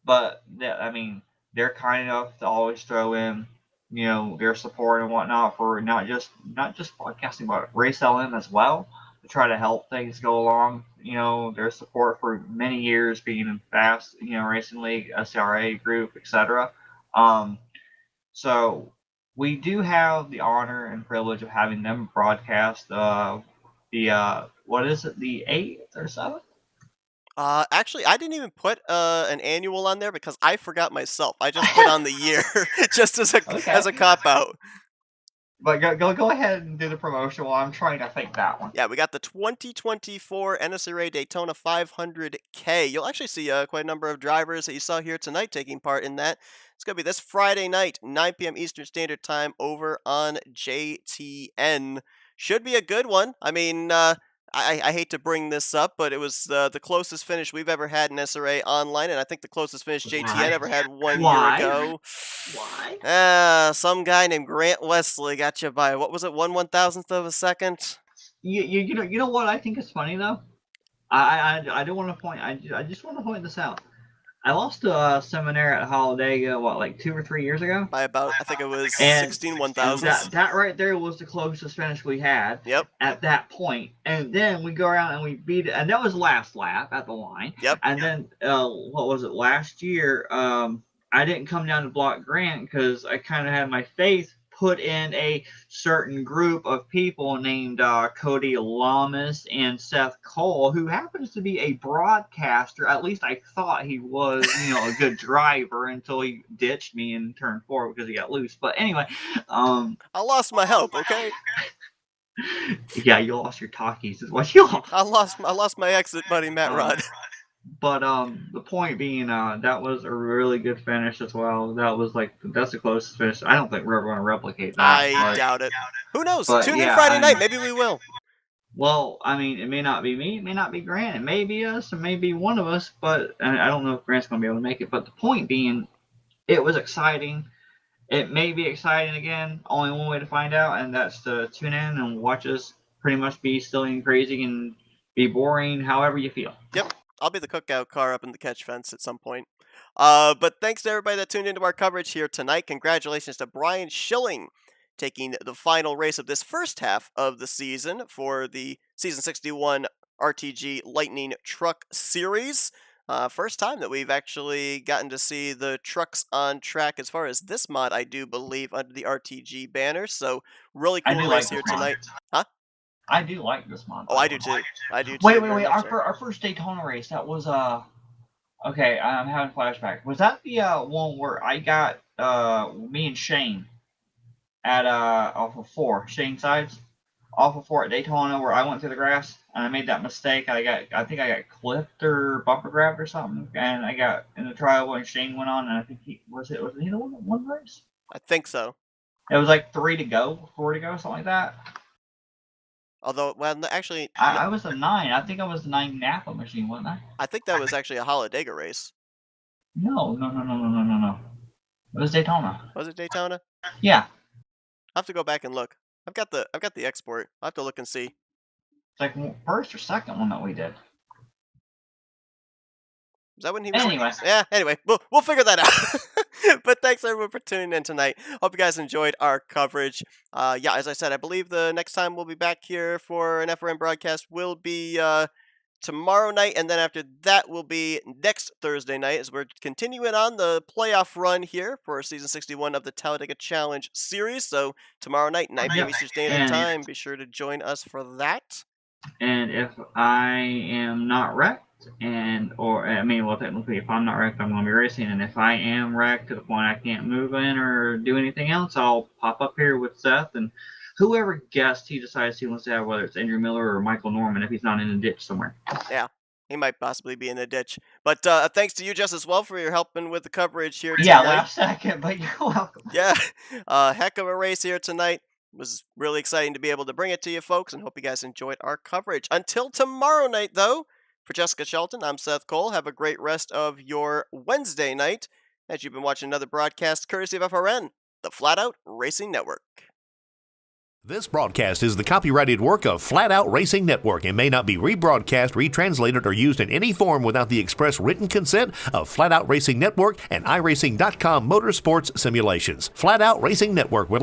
But I mean, they're kind enough to always throw in, their support and whatnot for not just podcasting, but Race LM as well, to try to help things go along. Their support for many years being in Fast, Racing League, SRA group, etc. So we do have the honor and privilege of having them broadcast the what is it, the 8th or 7th? Actually, I didn't even put an annual on there because I forgot myself. I just put on the year just as a cop out. But go ahead and do the promotion while I'm trying to think that one. Yeah, we got the 2024 NSRA Daytona 500K. You'll actually see quite a number of drivers that you saw here tonight taking part in that. It's going to be this Friday night, 9 p.m. Eastern Standard Time over on JTN. Should be a good one. I mean, I hate to bring this up, but it was the closest finish we've ever had in SRA online, and I think the closest finish JTN ever had 1 year ago. Why? Some guy named Grant Wesley got you by, what was it, 1/1000th of a second? You know what I think is funny though? I don't want to point. I just want to point this out. I lost to a seminary at Talladega, like 2 or 3 years ago? By about, I think it was And 16 1/1000ths. that right there was the closest finish we had. Yep. At that point. And then we go around and we beat it, and that was last lap at the line. Yep. And then what was it, last year? I didn't come down to block Grant because I kind of had my faith put in a certain group of people named Cody Lamas and Seth Cole, who happens to be a broadcaster. At least I thought he was, a good driver until he ditched me in turn 4 because he got loose. But anyway, I lost my help. Okay. Yeah, you lost your talkies, is what you lost. I lost my exit buddy, Matt Rudd. But the point being, that was a really good finish as well. That's the closest finish. I don't think we're ever going to replicate that. I doubt it. Who knows? But, Tune in yeah, Friday night. Maybe we will. Well, I mean, it may not be me, it may not be Grant, it may be us, it may be one of us, but I don't know if Grant's going to be able to make it. But the point being, it was exciting. It may be exciting again. Only one way to find out, and that's to tune in and watch us pretty much be silly and crazy and be boring, however you feel. Yep. I'll be the cookout car up in the catch fence at some point. But thanks to everybody that tuned into our coverage here tonight. Congratulations to Brian Schilling taking the final race of this first half of the season for the Season 61 RTG Lightning Truck Series. First time that we've actually gotten to see the trucks on track as far as this mod, I do believe, under the RTG banner. So really cool race here tonight. Huh? I do like this mod. Oh, I do too. I do too. Wait. Our first Daytona race, that was okay, I'm having flashback. Was that the one where I got me and Shane at off of 4, Shane Sides, off of 4 at Daytona, where I went through the grass and I made that mistake. I think I got clipped or bumper grabbed or something, and I got in the trial and Shane went on, and I think he was he the one that won the race? I think so. It was like 4 to go, something like that. Although, well, actually... I was a 9. I think I was the 9 Napa machine, wasn't I? I think that was actually a Talladega race. No. It was Daytona. Was it Daytona? Yeah. I'll have to go back and look. I've got the export. I'll have to look and see. It's like first or second one that we did. Is that when he was... Anyway. Yeah, anyway. We'll figure that out. But thanks, everyone, for tuning in tonight. Hope you guys enjoyed our coverage. Yeah, as I said, I believe the next time we'll be back here for an FRN broadcast will be tomorrow night, and then after that will be next Thursday night as we're continuing on the playoff run here for season 61 of the Talladega Challenge series. So tomorrow night, 9 p.m. Yep. Eastern Standard And- Time. Be sure to join us for that. And if I am not wrecked, technically, if I'm not wrecked, I'm going to be racing. And if I am wrecked to the point I can't move in or do anything else, I'll pop up here with Seth and whoever guest he decides he wants to have, whether it's Andrew Miller or Michael Norman, if he's not in a ditch somewhere. Yeah, he might possibly be in a ditch. But thanks to you, Jess, as well, for your helping with the coverage here Yeah, tonight. last second, but you're welcome. Yeah, heck of a race here tonight. It was really exciting to be able to bring it to you folks, and hope you guys enjoyed our coverage. Until tomorrow night, though, for Jessica Shelton, I'm Seth Cole. Have a great rest of your Wednesday night as you've been watching another broadcast courtesy of FRN, the Flatout Racing Network. This broadcast is the copyrighted work of Flatout Racing Network and may not be rebroadcast, retranslated, or used in any form without the express written consent of Flatout Racing Network and iRacing.com Motorsports Simulations. Flatout Racing Network would